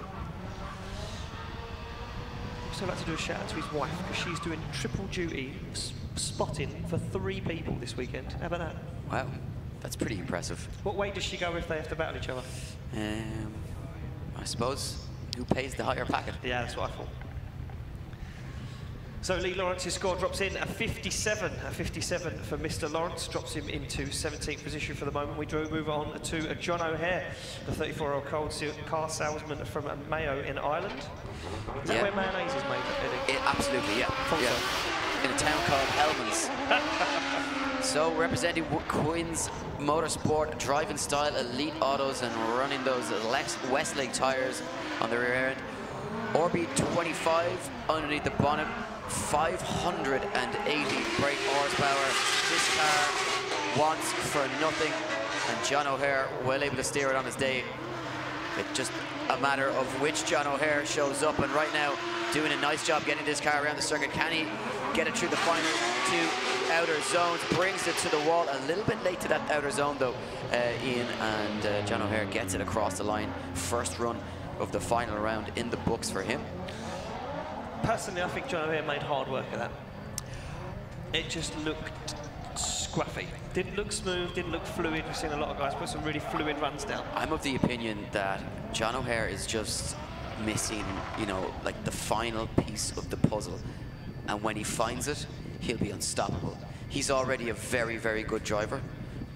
Also like to do a shout out to his wife, because she's doing triple duty spotting for 3 people this weekend. How about that? Wow, that's pretty impressive. What way does she go if they have to battle each other? I suppose, who pays the higher packet? Yeah, that's what I thought. So Lee Lawrence's score drops in a 57. A 57 for Mr. Lawrence, drops him into 17th position for the moment. We move on to John O'Hare, the 34-year-old car salesman from Mayo in Ireland. Is that where mayonnaise is made, Eddie? Absolutely, yeah. In a town called Helmans. So representing Queen's Motorsport, driving style, elite autos, and running those Westlake tyres on the rear end. RB25 underneath the bonnet, 580 brake horsepower. This car wants for nothing, and John O'Hare well able to steer it on his day. It's just a matter of which John O'Hare shows up, and right now doing a nice job getting this car around the circuit. Can he get it through the final 2 outer zones? Brings it to the wall, a little bit late to that outer zone though, Ian, and John O'Hare gets it across the line. First run of the final round in the books for him. Personally, I think John O'Hare made hard work of that. It just looked scruffy. Didn't look smooth, didn't look fluid. We've seen a lot of guys put some really fluid runs down. I'm of the opinion that John O'Hare is just missing, you know, like the final piece of the puzzle. And when he finds it, he'll be unstoppable. He's already a very, very good driver,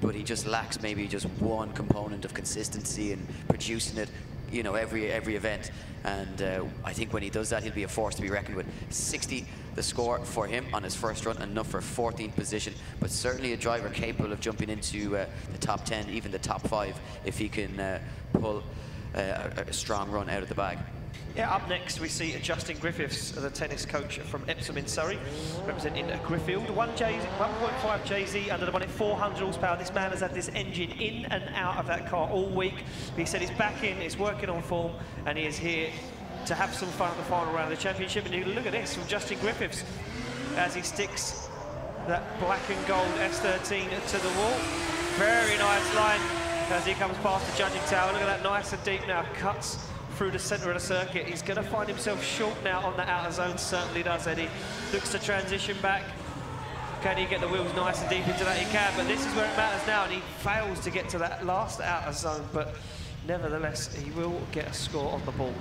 but he just lacks maybe just one component of consistency and producing it, you know, every event. And I think when he does that, he'll be a force to be reckoned with. 60 the score for him on his first run, enough for 14th position, but certainly a driver capable of jumping into the top 10, even the top 5, if he can pull a strong run out of the bag. Yeah, up next we see Justin Griffiths, the tennis coach from Epsom in Surrey, representing Griffield. 1.5 JZ under the bonnet, 400 horsepower. This man has had this engine in and out of that car all week. He said he's back in, he's working on form, and he is here to have some fun at the final round of the championship. And you look at this from Justin Griffiths as he sticks that black and gold S13 to the wall. Very nice line as he comes past the judging tower. Look at that, nice and deep now, cuts through the centre of the circuit. He's going to find himself short now on the outer zone, certainly does, Eddie. Looks to transition back. Can he get the wheels nice and deep into that? He can, but this is where it matters now, and he fails to get to that last outer zone, but nevertheless, he will get a score on the board.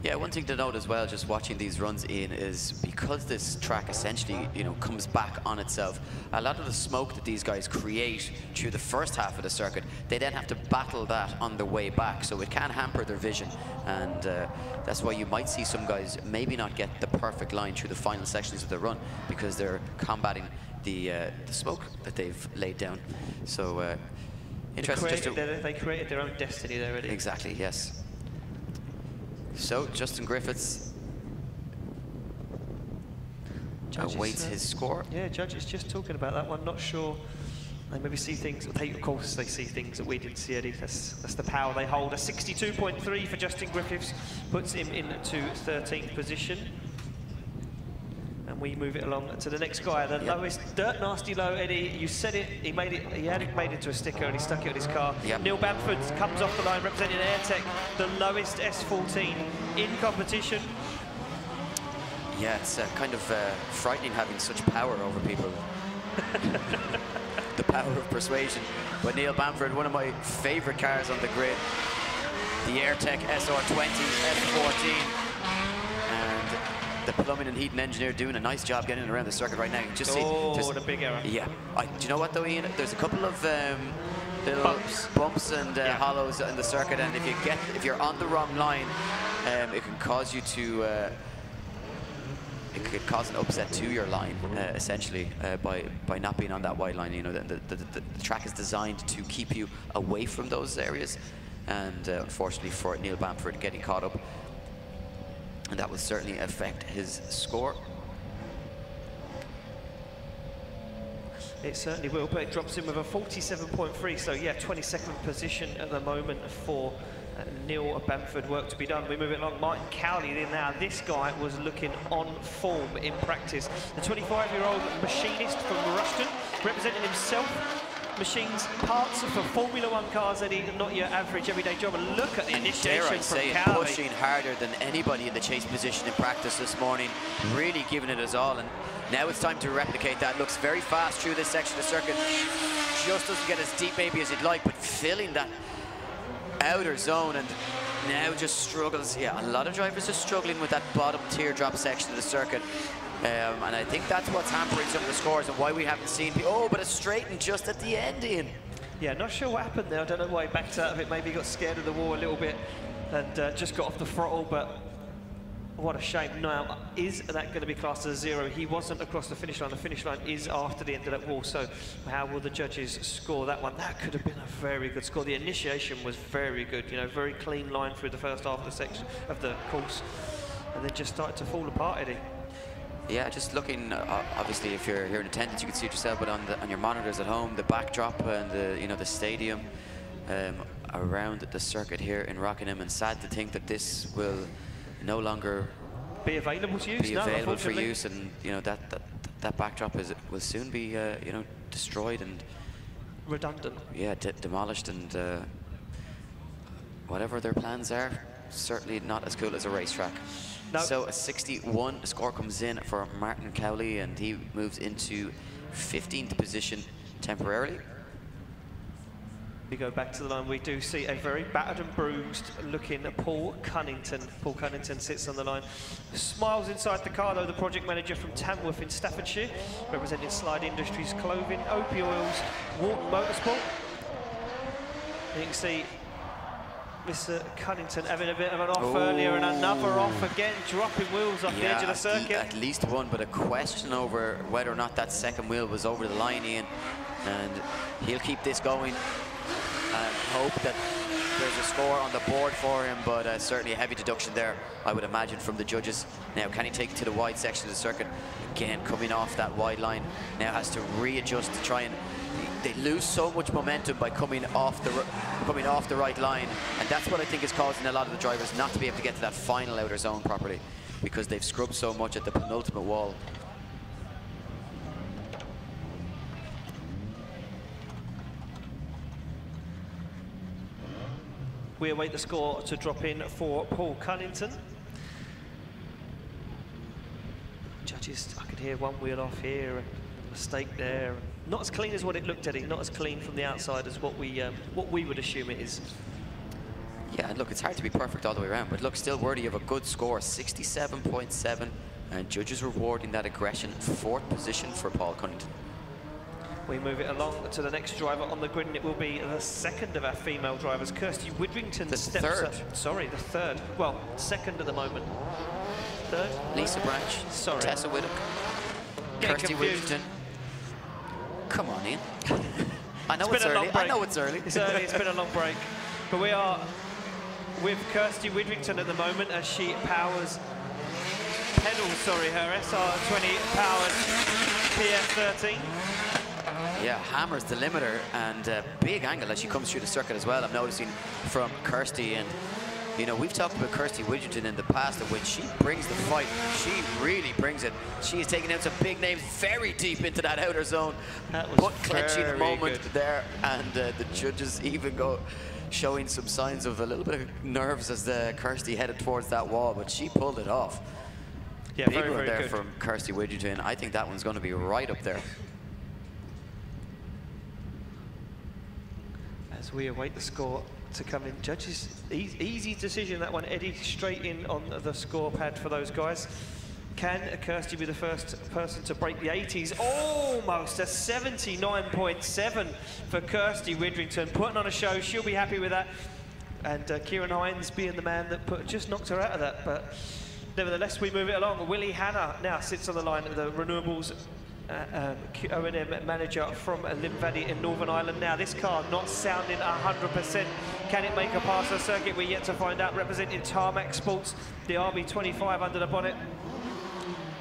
Yeah, one thing to note as well, just watching these runs in, is because this track essentially, you know, comes back on itself, a lot of the smoke that these guys create through the first half of the circuit, they then have to battle that on their way back, so it can hamper their vision, and that's why you might see some guys maybe not get the perfect line through the final sections of the run, because they're combating the smoke that they've laid down. So interesting. They created their own destiny there, already. Exactly, yes. So Justin Griffiths awaits his score. Yeah, judges just talking about that one. Not sure. They maybe see things. Of course, they see things that we didn't see, Eddie. That's the power they hold. A 62.3 for Justin Griffiths puts him into 13th position. And we move it along to the next guy, the lowest, dirt nasty low, Eddie. You said it. He made it. He had it made into a sticker, and he stuck it on his car. Yep. Neil Bamford comes off the line, representing AirTech, the lowest S14 in competition. Yeah, it's kind of frightening having such power over people. The power of persuasion. But Neil Bamford, one of my favourite cars on the grid, the AirTech SR20 S14. The plumbing and heating engineer doing a nice job getting around the circuit right now. You just see, the big error. Yeah. Do you know what though, Ian? There's a couple of little bumps and hollows in the circuit, and if you're on the wrong line, it can cause you to it could cause an upset to your line, essentially, by not being on that wide line. You know, the track is designed to keep you away from those areas, and unfortunately for Neil Bamford, getting caught up, and that will certainly affect his score. It certainly will, but it drops in with a 47.3, so yeah, 22nd position at the moment for Neil Bamford. Work to be done. We move it along. Martin Cowley in now. This guy was looking on form in practice. The 25-year-old machinist from Rushton, representing himself. Machines parts for Formula 1 cars, Eddie, not your average everyday job. And look at the initiation Dare I from say it, Cowley. pushing harder than anybody in the chase position in practice this morning, really giving it his all. And now it's time to replicate that. Looks very fast through this section of the circuit. Just doesn't get as deep maybe as he'd like, but filling that outer zone, and now just struggles. Yeah, a lot of drivers are struggling with that bottom teardrop section of the circuit. And I think that's what's hampering some of the scores and why we haven't seen... Oh, but it's straightened just at the end, Ian. Yeah, not sure what happened there. I don't know why he backed out of it. Maybe he got scared of the wall a little bit and just got off the throttle, but what a shame. Now, is that going to be classed as a 0? He wasn't across the finish line. The finish line is after the end of that wall, so how will the judges score that one? That could have been a very good score. The initiation was very good, you know, very clean line through the first half of the section of the course, and then just started to fall apart, Eddie. Yeah, just looking, obviously if you're here in attendance you can see it yourself, but on your monitors at home, the backdrop and the stadium around the circuit here in Rockingham, and sad to think that this will no longer be available to use. Be available for use, and that backdrop will soon be destroyed and redundant. Yeah, demolished, and whatever their plans are, certainly not as cool as a racetrack. No. So a 61 score comes in for Martin Cowley, and he moves into 15th position temporarily. We go back to the line. We do see a very battered and bruised looking Paul Cunnington. Paul Cunnington sits on the line. Smiles inside the car though, the project manager from Tamworth in Staffordshire, representing Slide Industries Clothing, OP Oils, Wharton Motorsport. And you can see Mr. Cunnington having a bit of an off earlier, and another off again, dropping wheels off the edge of the circuit. At least one, but a question over whether or not that second wheel was over the line, Ian. And he'll keep this going and hope that there's a score on the board for him, but certainly a heavy deduction there, I would imagine, from the judges. Now, can he take it to the wide section of the circuit? Again, coming off that wide line, now has to readjust to try and... They lose so much momentum by coming off the right line, and that's what I think is causing a lot of the drivers not to be able to get to that final outer zone properly, because they've scrubbed so much at the penultimate wall. We await the score to drop in for Paul Cunnington. Judges, I could hear one wheel off here, a mistake there. Not as clean as what it looked, Eddie. Not as clean from the outside as what we would assume it is. Yeah, and look, it's hard to be perfect all the way around, but look, still worthy of a good score, 67.7, and judges rewarding that aggression. 4th position for Paul Cunnington. We move it along to the next driver on the grid, and it will be the second of our female drivers, Kirsty Widrington. The third. Sorry, the third. Well, second at the moment. Third? Lisa Branch. Sorry. Tessa Whittock. Kirsty Widrington. Come on, Ian. I know it's early. I know it's early. It's early. It's been a long break. But we are with Kirsty Widrington at the moment as she pedals, her SR20 powered PF13. Yeah, hammers the limiter, and big angle as she comes through the circuit as well, I'm noticing from Kirsty. And you know, we've talked about Kirsty Widrington in the past, and when she brings the fight, she really brings it. She is taking out some big names very deep into that outer zone. That was clenching the moment good there, and the judges even showing some signs of a little bit of nerves as Kirsty headed towards that wall, but she pulled it off. Yeah, big very, one very there good from Kirsty Widrington. I think that one's going to be right up there. As we await the score to come in. Judges, easy decision that one, Eddie, straight in on the score pad for those guys. Can Kirsty be the first person to break the 80s? Almost a 79.7 for Kirsty Widrington, putting on a show. She'll be happy with that. And Kieran Hines being the man that just knocked her out of that. But nevertheless, we move it along. Willie Hanna now sits on the line of the Renewables O&M manager from Lim Valley in Northern Ireland. Now, this car not sounding 100%. Can it make a pass on circuit? We're yet to find out. Representing Tarmac Sports, the RB25 under the bonnet.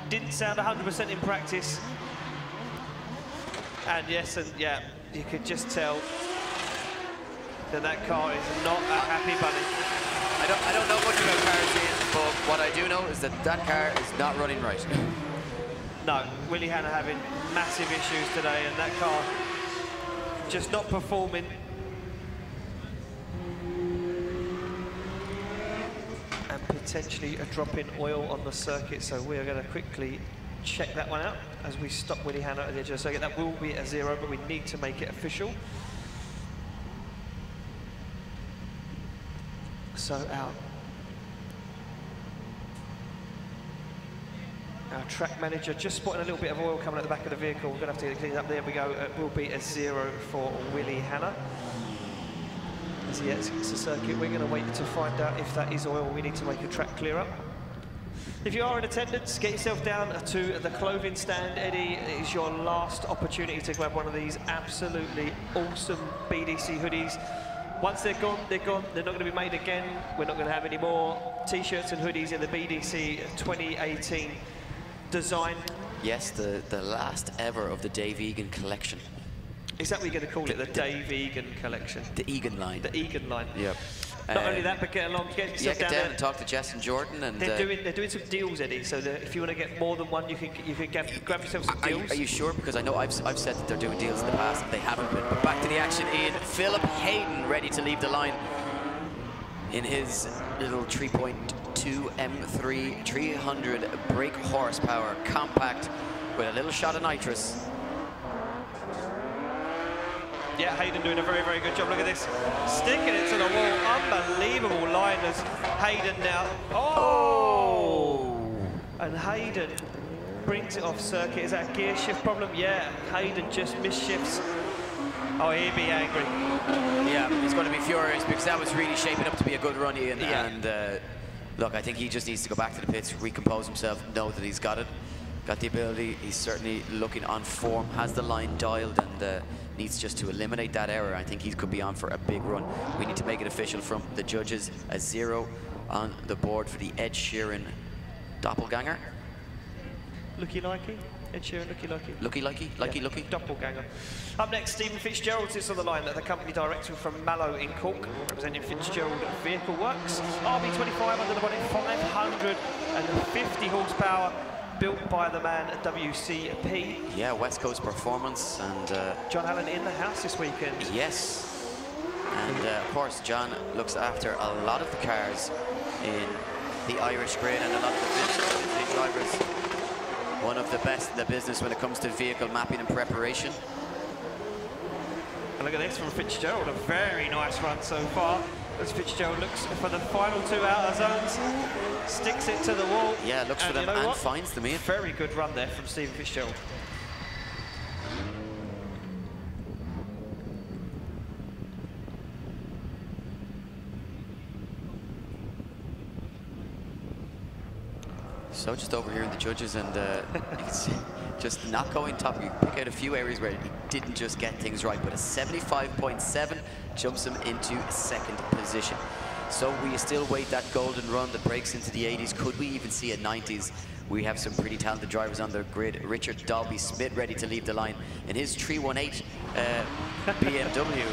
Didn't sound 100% in practice. And yes, and yeah, you could just tell that that car is not a happy bunny. I don't know much about cars, Ian, but what I do know is that that car is not running right. No, Willie Hanna having massive issues today, and that car just not performing. And potentially a drop in oil on the circuit, so we are going to quickly check that one out as we stop Willie Hanna at the edge of the circuit. That will be a 0, but we need to make it official. So our track manager just spotting a little bit of oil coming at the back of the vehicle. We're going to have to get it cleaned up. There we go. It will be a 0 for Willie Hanna. As he exits the circuit, we're going to wait to find out if that is oil. We need to make a track clear up. If you are in attendance, get yourself down to the clothing stand. Eddie, it is your last opportunity to grab one of these absolutely awesome BDC hoodies. Once they're gone, they're gone. They're not going to be made again. We're not going to have any more T-shirts and hoodies in the BDC 2018 design. Yes, the last ever of the Dave Egan collection. Is that what you're going to call it, the Dave Egan collection? The Egan line. The Egan line. Yep. Not only that, but get along, get yourself get down there. and talk to Jess and Jordan. And they're doing some deals, Eddie. So that if you want to get more than one, you can grab yourself some deals. Are you sure? Because I know I've said that they're doing deals in the past, and they haven't been. But back to the action, Ian. Philip Hayden ready to leave the line in his little 3.2 M3 300 brake horsepower compact with a little shot of nitrous. Yeah, Hayden doing a very, very good job. Look at this. Sticking it to the wall. Unbelievable line as Hayden now. Oh! And Hayden brings it off circuit. Is that a gear shift problem? Yeah, Hayden just misshifts. Oh, he'd be angry. Yeah, he's going to be furious because that was really shaping up to be a good run, Ian. Yeah. And look, I think he just needs to go back to the pits, recompose himself, know that he's got it. Got the ability. He's certainly looking on form, has the line dialed, and needs just to eliminate that error. I think he could be on for a big run. We need to make it official from the judges. A 0 on the board for the Ed Sheeran doppelganger. Looky-likey? Ed Sheeran, looky-likey? Looky-likey? Looky? Doppelganger. Up next, Stephen Fitzgerald sits on the line, the company director from Mallow in Cork, representing Fitzgerald Vehicle Works. RB25 under the bonnet, 550 horsepower. Built by the man at WCP. Yeah, West Coast Performance, and John Allen in the house this weekend. Yes, and of course John looks after a lot of the cars in the Irish grid and a lot of the visiting drivers. One of the best in the business when it comes to vehicle mapping and preparation. And look at this from Fitzgerald, a very nice run so far. As Fitzgerald looks for the final 2 outer zones, sticks it to the wall. Yeah, looks for them and finds them in. Very good run there from Stephen Fitzgerald. So just over here in the judges, and it's just not going top. You pick out a few areas where he didn't just get things right, but a 75.7 jumps him into 2nd position. So we still wait that golden run that breaks into the 80s. Could we even see a 90s? We have some pretty talented drivers on the grid. Richard Dalby-Smith ready to leave the line in his 318 BMW.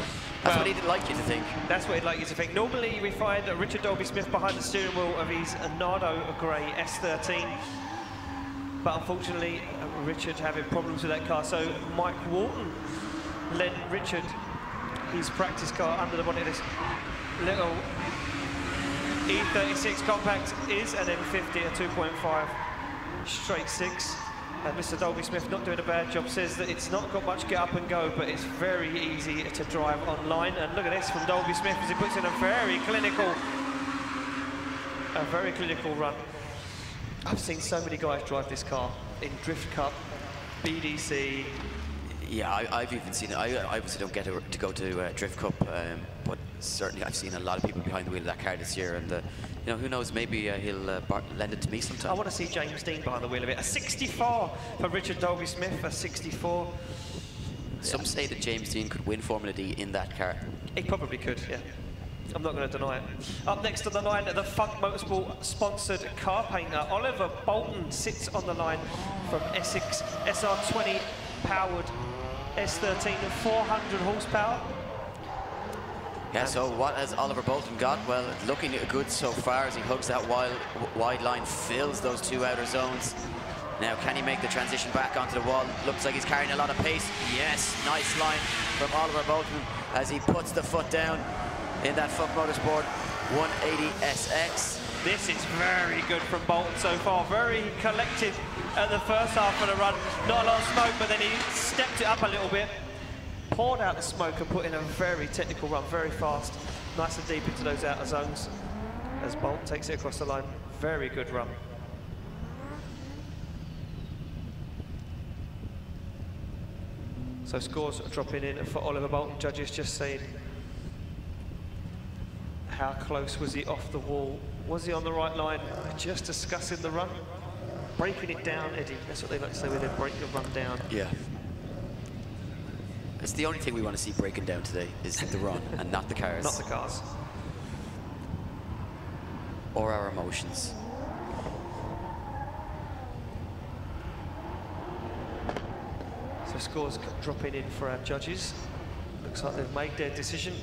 That's what he'd like you to think. That's what he'd like you to think. Normally we find Richard Dalby-Smith behind the steering wheel of his Nardo Grey S13. But unfortunately, Richard having problems with that car. So Mike Walton lent Richard his practice car under the bonnet of this little E36 compact. Is an M50, a 2.5 straight 6. And Mr. Dalby-Smith, not doing a bad job, says that it's not got much get up and go, but it's very easy to drive online. And look at this from Dalby-Smith as he puts in a very clinical run. I've seen so many guys drive this car in Drift Cup, BDC. Yeah, I've even seen it. I obviously don't get to go to Drift Cup, but certainly I've seen a lot of people behind the wheel of that car this year, and you know, who knows, maybe he'll lend it to me sometime. I want to see James Dean behind the wheel of it. A 64 for Richard Dalby-Smith, a 64. Some say that James Dean could win Formula D in that car. He probably could, yeah. I'm not going to deny it. Up next on the line, the Funk Motorsport sponsored car painter Oliver Bolton sits on the line from Essex, SR20 powered S13 at 400 horsepower. Yeah, so what has Oliver Bolton got? Well, looking good so far as he hugs that wide line, fills those two outer zones. Now, can he make the transition back onto the wall? Looks like he's carrying a lot of pace. Yes, nice line from Oliver Bolton as he puts the foot down in that Funk Motorsport 180 SX. This is very good from Bolton so far. Very collected at the first half of the run. Not a lot of smoke, but then he stepped it up a little bit. Poured out the smoke and put in a very technical run, very fast. Nice and deep into those outer zones as Bolton takes it across the line. Very good run. So scores dropping in for Oliver Bolton. Judges just saying, how close was he off the wall? Was he on the right line? Just discussing the run. Breaking it down, Eddie. That's what they like to say when they break the run down. Yeah. It's the only thing we want to see breaking down today is the run and not the cars. Not the cars. Or our emotions. So scores dropping in for our judges. Looks like they've made their decision.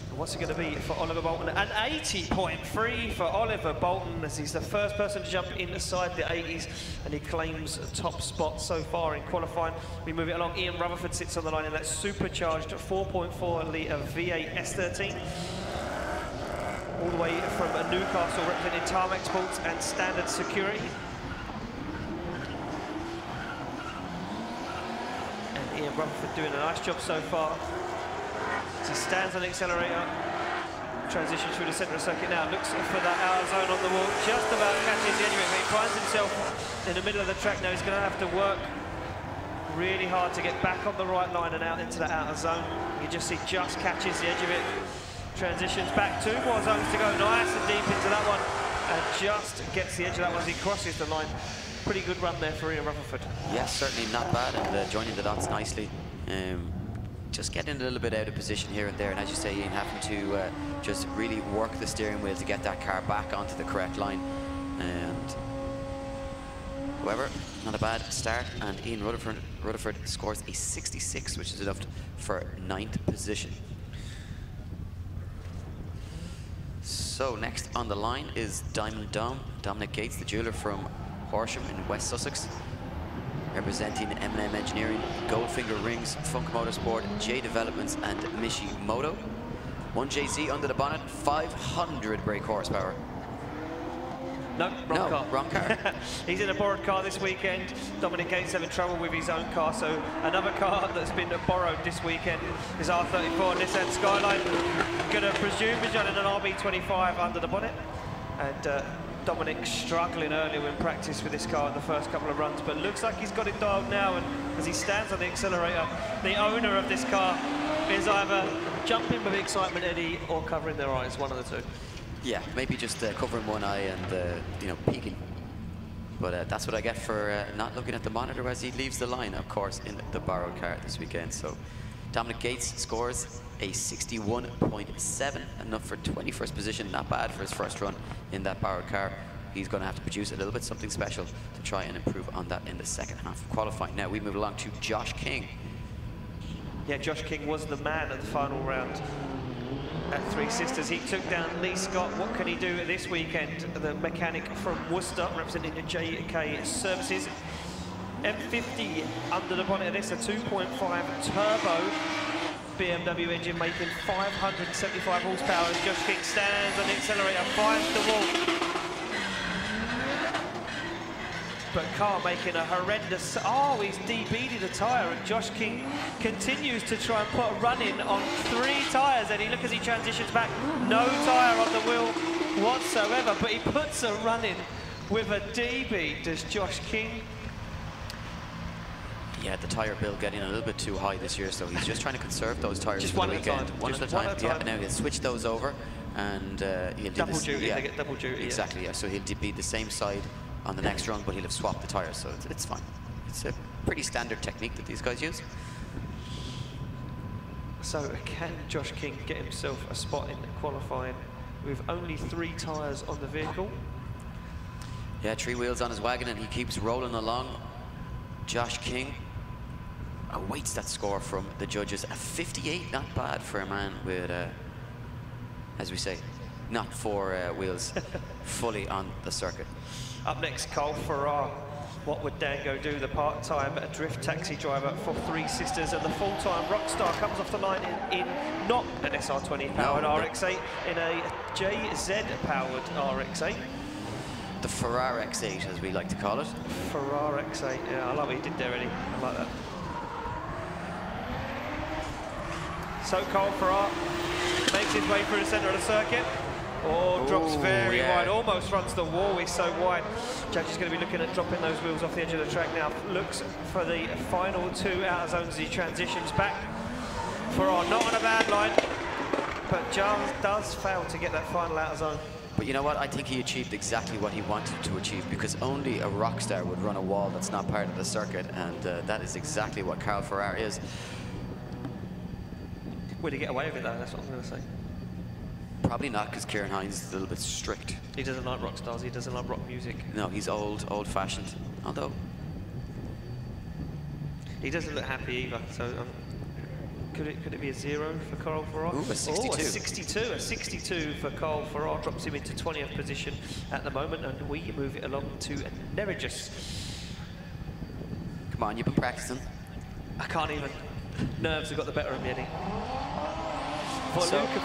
And what's it going to be for Oliver Bolton? An 80.3 for Oliver Bolton, as he's the first person to jump inside the 80s, and he claims a top spot so far in qualifying. We move it along. Ian Rutherford sits on the line in that supercharged 4.4 litre V8 S13. All the way from Newcastle, representing Tarmac Sports and Standard Security. Ian Rutherford doing a nice job so far. As he stands on the accelerator, transitions through the centre of the circuit now, looks for that outer zone on the wall, just about catches the edge of it, but he finds himself in the middle of the track now. He's going to have to work really hard to get back on the right line and out into that outer zone. You just see just catches the edge of it, transitions back, two more zones to go, nice and deep into that one, and just gets the edge of that one as he crosses the line. Pretty good run there for Ian Rutherford. Yes, certainly not bad, and joining the dots nicely. Just getting a little bit out of position here and there, and as you say, Ian having to just really work the steering wheel to get that car back onto the correct line. And however, not a bad start, and Ian Rutherford scores a 66, which is enough for 9th position. So next on the line is Diamond Dome, Dominic Gates, the jeweler from Horsham in West Sussex, representing M&M Engineering, Goldfinger Rings, Funk Motorsport, J Developments and Mishi Moto. 1JZ under the bonnet, 500 brake horsepower. No, wrong car. Wrong car. He's in a borrowed car this weekend. Dominic Gates having trouble with his own car, so another car that's been borrowed this weekend is R34 Nissan Skyline. Going to presume he's running an RB25 under the bonnet. And Dominic struggling earlier in practice with this car in the first couple of runs, but looks like he's got it dialed now, and as he stands on the accelerator, the owner of this car is either jumping with excitement, Eddie, or covering their eyes, one of the two. Yeah, maybe just covering one eye and, you know, peeking. But that's what I get for not looking at the monitor as he leaves the line, of course, in the borrowed car this weekend. So Dominic Gates scores a 61.7, enough for 21st position. Not bad for his first run in that borrowed car. He's going to have to produce a little bit something special to try and improve on that in the second half of qualifying. Now we move along to Josh King. Yeah, Josh King was the man at the final round at Three Sisters. He took down Lee Scott. What can he do this weekend? The mechanic from Worcester, representing the JK Services. M50 under the bonnet of this, a 2.5 turbo BMW engine making 575 horsepower as Josh King stands on the accelerator, finds the wall. But car making a horrendous, oh, he's DB'd the tyre, and Josh King continues to try and put a run in on 3 tyres, and look as he transitions back, no tyre on the wheel whatsoever, but he puts a run in with a DB, does Josh King. Yeah, the tyre bill getting a little bit too high this year, so he's just trying to conserve those tyres for the weekend. One at a time. Yeah, now he'll switch those over, and he'll do double duty. Yeah. They get double duty. Exactly. Yeah. So he'll be the same side on the next run, but he'll have swapped the tyres, so it's fine. It's a pretty standard technique that these guys use. So can Josh King get himself a spot in qualifying with only 3 tyres on the vehicle? Yeah, 3 wheels on his wagon, and he keeps rolling along. Josh King. awaits that score from the judges. A 58, not bad for a man with, as we say, not 4 wheels fully on the circuit. Up next, Cole Farrar. What would Dango do? The part-time drift taxi driver for Three Sisters, and the full-time rock star comes off the line in not an SR20 powered RX-8, in a JZ powered RX-8. The Ferrari X8, as we like to call it. Ferrari X8, yeah, I like what he did there, Eddie. I like that. So Cole Farrar makes his way through the centre of the circuit. Oh, drops very wide, almost runs the wall, he's so wide. Judge is going to be looking at dropping those wheels off the edge of the track now. Looks for the final 2 outer zones as he transitions back. Farrar not on a bad line, but Giles does fail to get that final outer zone. But you know what? I think he achieved exactly what he wanted to achieve, because only a rock star would run a wall that's not part of the circuit, and that is exactly what Carl Farrar is. Would he get away with it though? That's what I'm going to say. Probably not, because Kieran Hines is a little bit strict. He doesn't like rock stars, he doesn't like rock music. No, he's old-fashioned, although... He doesn't look happy either, so could it be a 0 for Carl Farrar? Ooh, a 62. Oh, a 62 for Carl Farrar, drops him into 20th position at the moment, and we move it along to Neregis. Come on, you've been practicing. I can't even. Nerves have got the better of me, Eddie. For Luca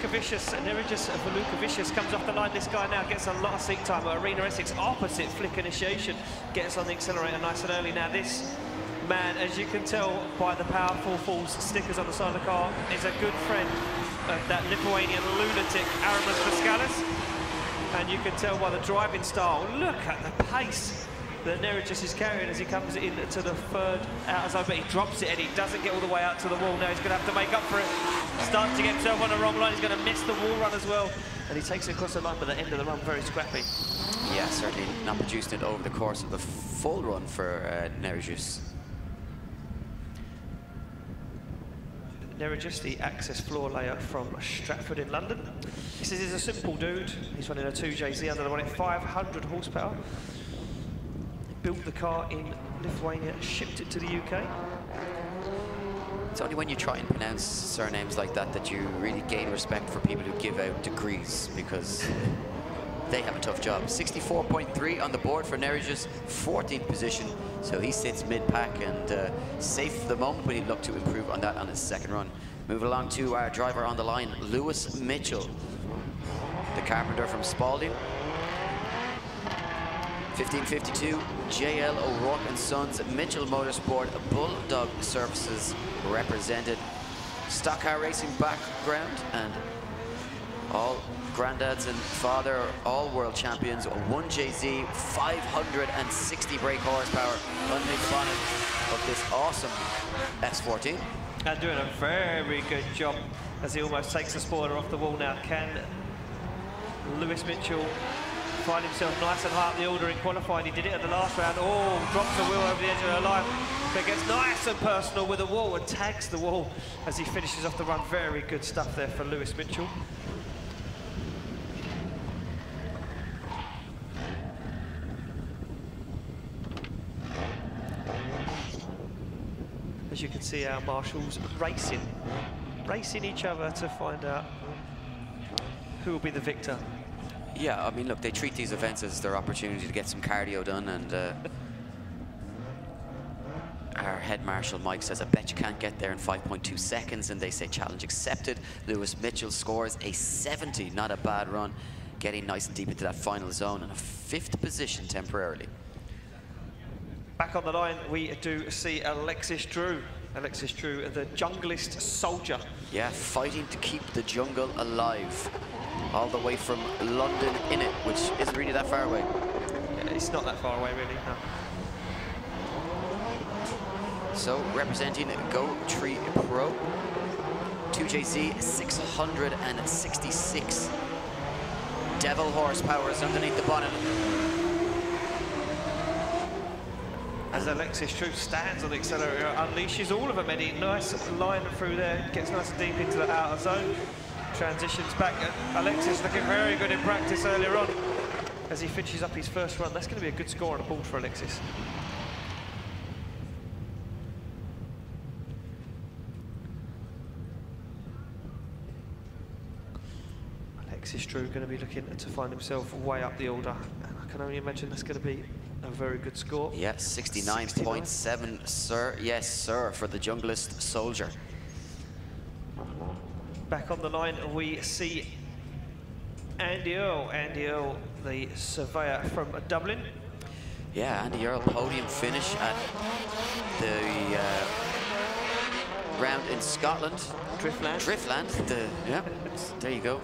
Vicious, Neregis for Luca Vicious comes off the line. This guy now gets a lot of seat time at Arena Essex, opposite flick initiation, gets on the accelerator nice and early. Now this man, as you can tell by the Powerful Falls stickers on the side of the car, is a good friend of that Lithuanian lunatic Aramis Pascalis, and you can tell by the driving style. Look at the pace that Neregis is carrying as he comes into the 3rd outer zone, but he drops it and he doesn't get all the way out to the wall. Now he's going to have to make up for it. Starts to get himself on the wrong line. He's going to miss the wall run as well, and he takes it across the line, but the end of the run very scrappy. Yeah, certainly not produced it over the course of the full run for Neregis. Neregis, the access floor layer from Stratford in London. He says he's a simple dude. He's running a 2JZ under the bonnet, 500 horsepower. Built the car in Lithuania, shipped it to the UK. It's only when you try and pronounce surnames like that that you really gain respect for people who give out degrees, because they have a tough job. 64.3 on the board for Neregis, 14th position, so he sits mid-pack and safe for the moment, but he'd look to improve on that on his 2nd run. Move along to our driver on the line, Lewis Mitchell, the carpenter from Spalding. 1552, JL O'Rourke and Sons, Mitchell Motorsport, Bulldog Services represented. Stock car racing background, and all granddads and father are all world champions. 1JZ, 560 brake horsepower underneath the bonnet of this awesome S14. And doing a very good job as he almost takes the spoiler off the wall now. Can Lewis Mitchell find himself nice and high up the order in qualifying? He did it at the last round. Oh, drops the wheel over the edge of the line, but gets nice and personal with the wall and tags the wall as he finishes off the run. Very good stuff there for Lewis Mitchell. As you can see, our marshals racing each other to find out who will be the victor. Yeah, I mean, look, they treat these events as their opportunity to get some cardio done, and our head marshal, Mike, says, I bet you can't get there in 5.2 seconds, and they say challenge accepted. Lewis Mitchell scores a 70, not a bad run, getting nice and deep into that final zone, and a 5th position temporarily. Back on the line, we do see Alexis Drew. Alexis Drew, the junglist soldier. Yeah, fighting to keep the jungle alive. All the way from London in it, which isn't really that far away. Yeah, it's not that far away, really, no. So, representing Go Tree Pro, 2JZ 666 devil horsepower is underneath the bonnet. As Alexis Drew stands on the accelerator, unleashes all of them, Eddie. Nice line through there, gets nice and deep into the outer zone. Transitions back. Alexis looking very good in practice earlier on as he finishes up his 1st run. That's going to be a good score on the board for Alexis. Alexis Drew going to be looking to find himself way up the order. And I can only imagine that's going to be a very good score. Yeah, 69.7, sir. Yes, sir, for the junglist soldier. Back on the line, we see Andy Earl. Andy Earl, the surveyor from Dublin. Yeah, Andy Earl, podium finish at the round in Scotland. Driftland. Driftland, yeah, there you go.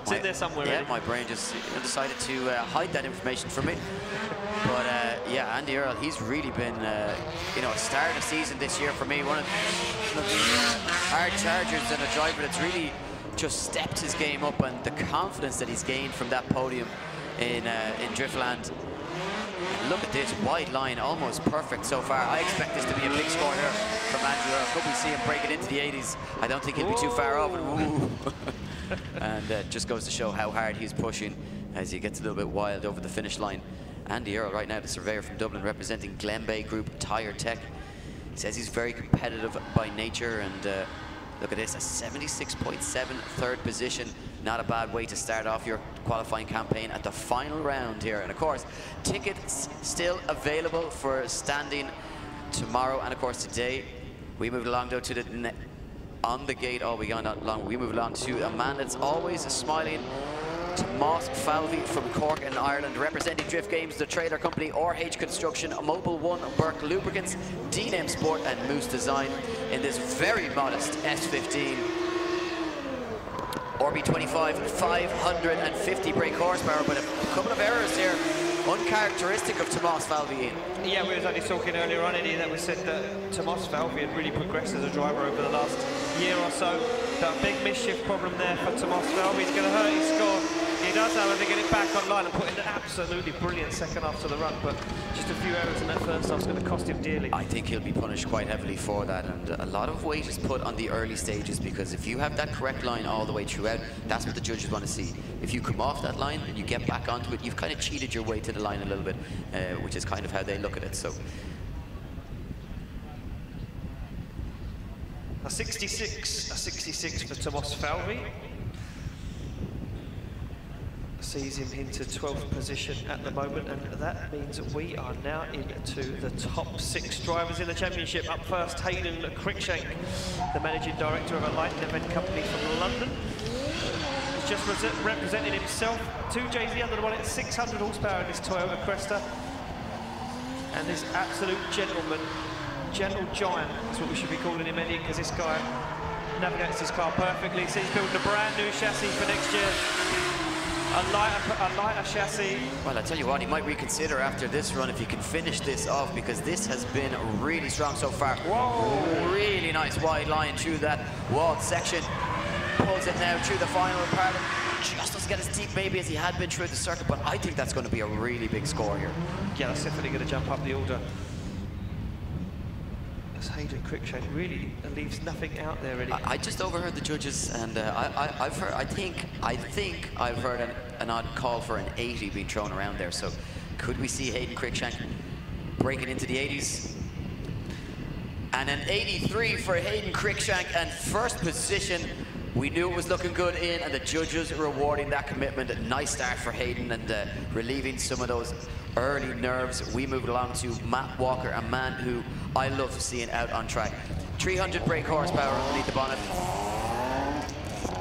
It's in there somewhere, Yeah, really. my brain just decided to hide that information from me. But yeah, Andy Earl, he's really been, you know, a star of the season this year for me. One of the hard chargers and a driver that's really just stepped his game up, and the confidence that he's gained from that podium in Driftland. Look at this wide line, almost perfect so far. I expect this to be a big score here from Andy Earl. Hope we see him break it into the 80s. I don't think he'll be too far off. And just goes to show how hard he's pushing as he gets a little bit wild over the finish line. Andy Earl, right now, the surveyor from Dublin, representing Glenbeigh Group Tyre Tech. He says he's very competitive by nature, and look at this, a 76.7 third position. Not a bad way to start off your qualifying campaign at the final round here. And of course, tickets still available for standing tomorrow and of course today. We move along though to the on the gate. Oh, we got not long. We move along to a man that's always smiling. Tomás Falvey from Cork in Ireland, representing Drift Games, the trailer company, RH Construction, Mobile One, Burke Lubricants, D&M Sport and Moose Design in this very modest S15. RB25, 550 brake horsepower, but a couple of errors here, uncharacteristic of Tomás Falvey. Yeah, we was only talking earlier on, Eddie, that we said that Tomás Falvey had really progressed as a driver over the last year or so. That big mischief problem there for Tomás Falvey. He's going to hurt his score. He does, however, get it back online and put in an absolutely brilliant second half to the run, but just a few errors in that first half is going to cost him dearly. I think he'll be punished quite heavily for that, and a lot of weight is put on the early stages, because if you have that correct line all the way throughout, that's what the judges want to see. If you come off that line and you get back onto it, you've kind of cheated your way to the line a little bit, which is kind of how they look at it. So a 66 for Tomás Falvey. Sees him into 12th position at the moment, and that means we are now into the top 6 drivers in the championship. Up first, Hayden Cruikshank, the managing director of a light event company from London. He's just represented himself. 2JZ under the bonnet, 600 horsepower in this Toyota Cresta. And this absolute gentleman, gentle giant, that's what we should be calling him, Eddie, because this guy navigates his car perfectly. So he's building a brand new chassis for next year. A lighter chassis. Well, I tell you what, he might reconsider after this run if he can finish this off, because this has been really strong so far. Whoa! Really nice wide line through that walled section. Pulls it now through the final part. Just doesn't get as deep maybe as he had been through the circuit, but I think that's going to be a really big score here. Yeah, that's definitely going to jump up the order. As Hayden Cruikshank really leaves nothing out there, really. I just overheard the judges, and I've heard. I think I've heard an odd call for an 80 being thrown around there. So, could we see Hayden Cruikshank breaking into the 80s? And an 83 for Hayden Cruikshank, and first position. We knew it was looking good in, and the judges rewarding that commitment. A nice start for Hayden, and relieving some of those early nerves. We moved along to Matt Walker, a man who I love seeing out on track. 300 brake horsepower underneath the bonnet.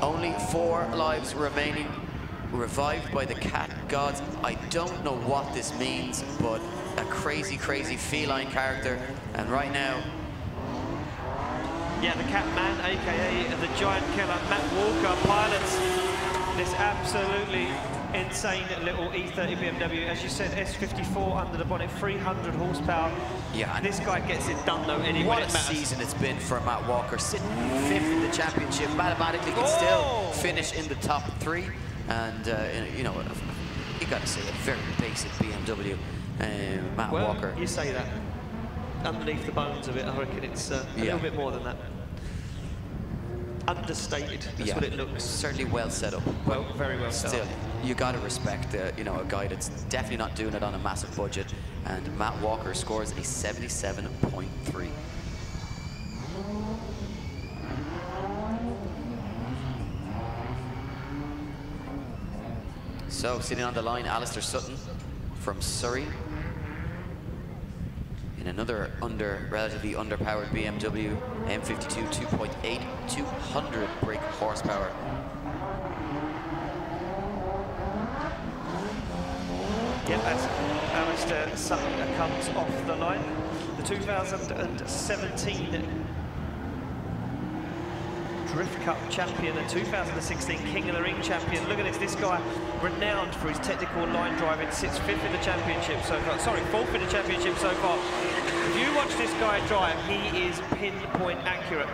Only 4 lives remaining. Revived by the cat gods. I don't know what this means, but a crazy, crazy feline character. And right now, yeah, the Cat Man, aka the Giant Killer, Matt Walker, pilots this absolutely insane little E30 BMW. As you said, S54 under the bonnet, 300 horsepower. Yeah, this guy gets it done though. Anyway, what a season it's been for Matt Walker, sitting 5th in the championship. Mathematically, can still finish in the top 3, and you know, you got to say a very basic BMW. Matt Walker. You say that. Underneath the bones of it, I reckon it's a little bit more than that. Understated, that's what it looks. Certainly well set up. Well, very well set up. Still, you got to respect, you know, a guy that's definitely not doing it on a massive budget. And Matt Walker scores a 77.3. So sitting on the line, Alistair Sutton from Surrey. In another relatively underpowered BMW M52 2.8, 200 brake horsepower. Yeah, as Alistair Sutton comes off the line, the 2017 Drift Cup champion and 2016 King of the Ring champion. Look at this guy, renowned for his technical line driving, sits 5th in the championship so far. Sorry, 4th in the championship so far. If you watch this guy drive, he is pinpoint accurate.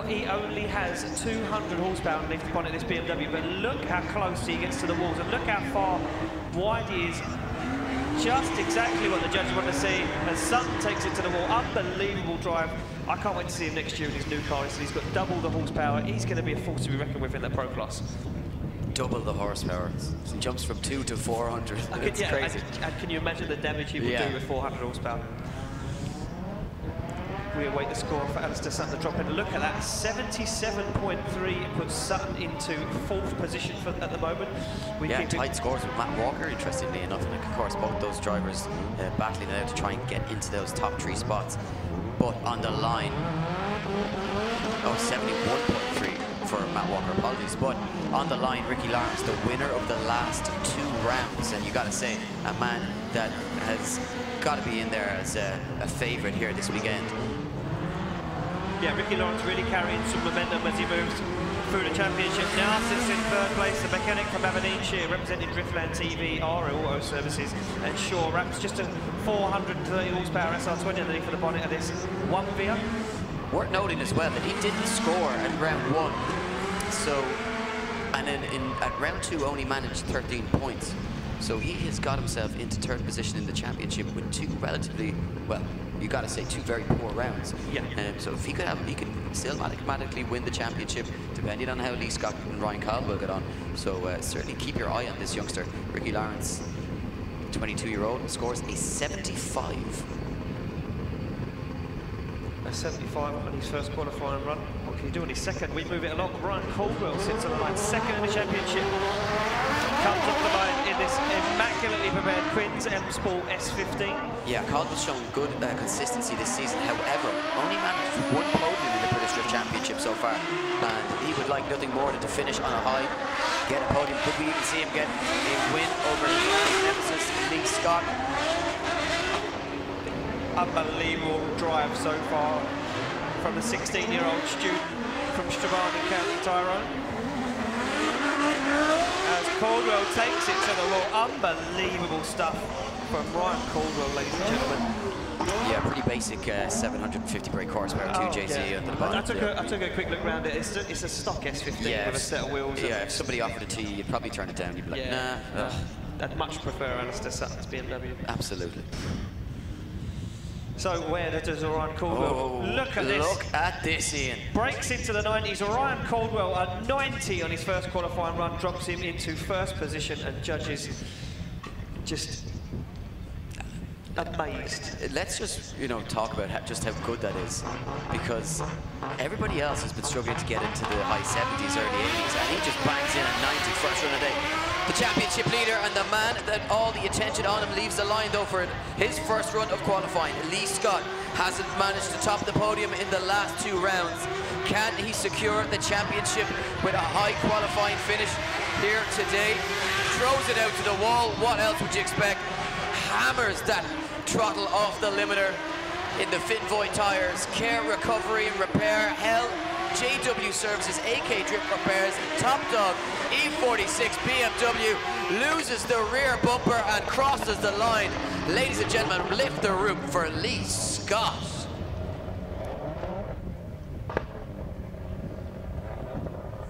He only has 200 horsepower underneath the bonnet of this BMW, but look how close he gets to the walls and look how far wide he is. Just exactly what the judges want to see, and Sutton takes it to the wall. Unbelievable drive. I can't wait to see him next year in his new car. He's got double the horsepower. He's going to be a force to be reckoned with in the Pro class. Double the horsepower. He jumps from 2 to 400. It's crazy. And can you imagine the damage he will do with 400 horsepower? We await the score for Alistair Sutton to drop in. Look at that, 77.3 puts Sutton into 4th position at the moment. Tight scores with Matt Walker, interestingly enough, and of course both those drivers battling it out to try and get into those top 3 spots. But on the line, 71.3 for Matt Walker, apologies. But on the line, Ricky Lawrence, the winner of the last 2 rounds, and you got to say, a man that has got to be in there as a favourite here this weekend. Yeah, Ricky Lawrence really carrying some momentum as he moves through the championship. Now sits in 3rd place, the mechanic from Aberdeenshire, representing Driftland TV, RA Auto Services, and Shaw wraps just a 430 horsepower SR20 underneath for the bonnet of this 1V. Worth noting as well that he didn't score at round 1, so, and then at round 2 only managed 13 points. So he has got himself into 3rd position in the championship with 2 relatively, well, you got to say 2 very poor rounds. Yeah. So if he could still mathematically win the championship, depending on how Lee Scott and Ryan Caldwell get on. So certainly keep your eye on this youngster, Ricky Lawrence, 22-year-old, scores a 75. A 75 on his first qualifying run. What can he do on his second? We move it along. Ryan Caldwell sits on the line, 2nd in the championship. Comes off the line in this immaculately prepared Quinn's M Sport S15. Yeah, Caldwell's shown good consistency this season. However, only managed 1 podium in the British Drift Championship so far, and he would like nothing more than to finish on a high, get a podium. Could we even see him get a win over his last nemesis, Lee Scott? Unbelievable drive so far from the 16-year-old student from Strabane in County Tyrone. As Caldwell takes it to the wall, unbelievable stuff from Ryan Caldwell, ladies and gentlemen. Yeah, pretty basic 750 brake horsepower, 2JZ under the bonnet. I took a quick look around it. It's a stock S15 with a set of wheels. Yeah, if somebody offered it to you, you'd probably turn it down. You'd be like, nah. I'd much prefer Alistair Sutton's BMW. Absolutely. So where does Ryan Caldwell? Look at this. Look at this, Ian. Breaks into the 90s. Ryan Caldwell, a 90 on his first qualifying run, drops him into 1st position, and judges just amazed. Let's just, talk about just how good that is, because everybody else has been struggling to get into the high 70s, early 80s, and he just bangs in a 90 first run of the day. The championship leader and the man that all the attention on him leaves the line though for his first run of qualifying. Lee Scott hasn't managed to top the podium in the last 2 rounds. Can he secure the championship with a high qualifying finish here today? Throws it out to the wall. What else would you expect? Hammers that throttle off the limiter in the Finvoy tyres. Care, recovery and repair. Hell, JW Services, AK Drift Repairs, Top Dog, E46 BMW loses the rear bumper and crosses the line. Ladies and gentlemen, lift the roof for Lee Scott.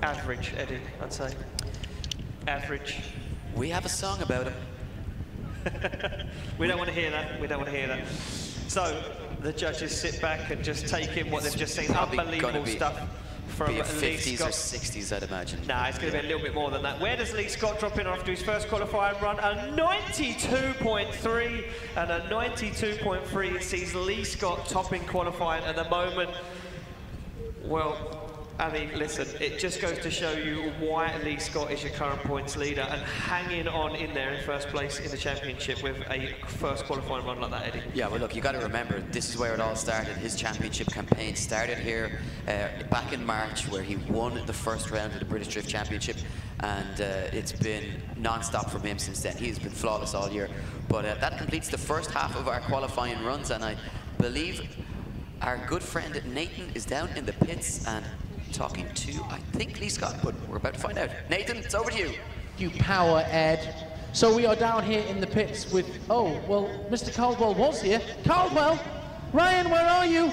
Average, Eddie, I'd say. Average. We have a song about him. We don't want to hear that. We don't want to hear that. So the judges sit back and just take in what they've just seen. Unbelievable stuff from Lee 50s Scott. or 60s, I'd imagine. Nah, it's going to be a little bit more than that. Where does Lee Scott drop in after his first qualifying run? A 92.3, and a 92.3 sees Lee Scott topping qualifying at the moment. Well, I mean, listen, it just goes to show you why Lee Scott is your current points leader and hanging on in there in first place in the championship with a first qualifying run like that, Eddie. Yeah, well, look, you got to remember, this is where it all started. His championship campaign started here back in March, where he won the first round of the British Drift Championship, and it's been non-stop from him since then. He's been flawless all year. But that completes the first half of our qualifying runs, and I believe our good friend Nathan is down in the pits and talking to, I think, Lee Scott, but we're about to find out. Nathan, it's over to you. You power, Ed. So we are down here in the pits with, oh, well, Mr. Caldwell was here. Caldwell! Ryan, where are you?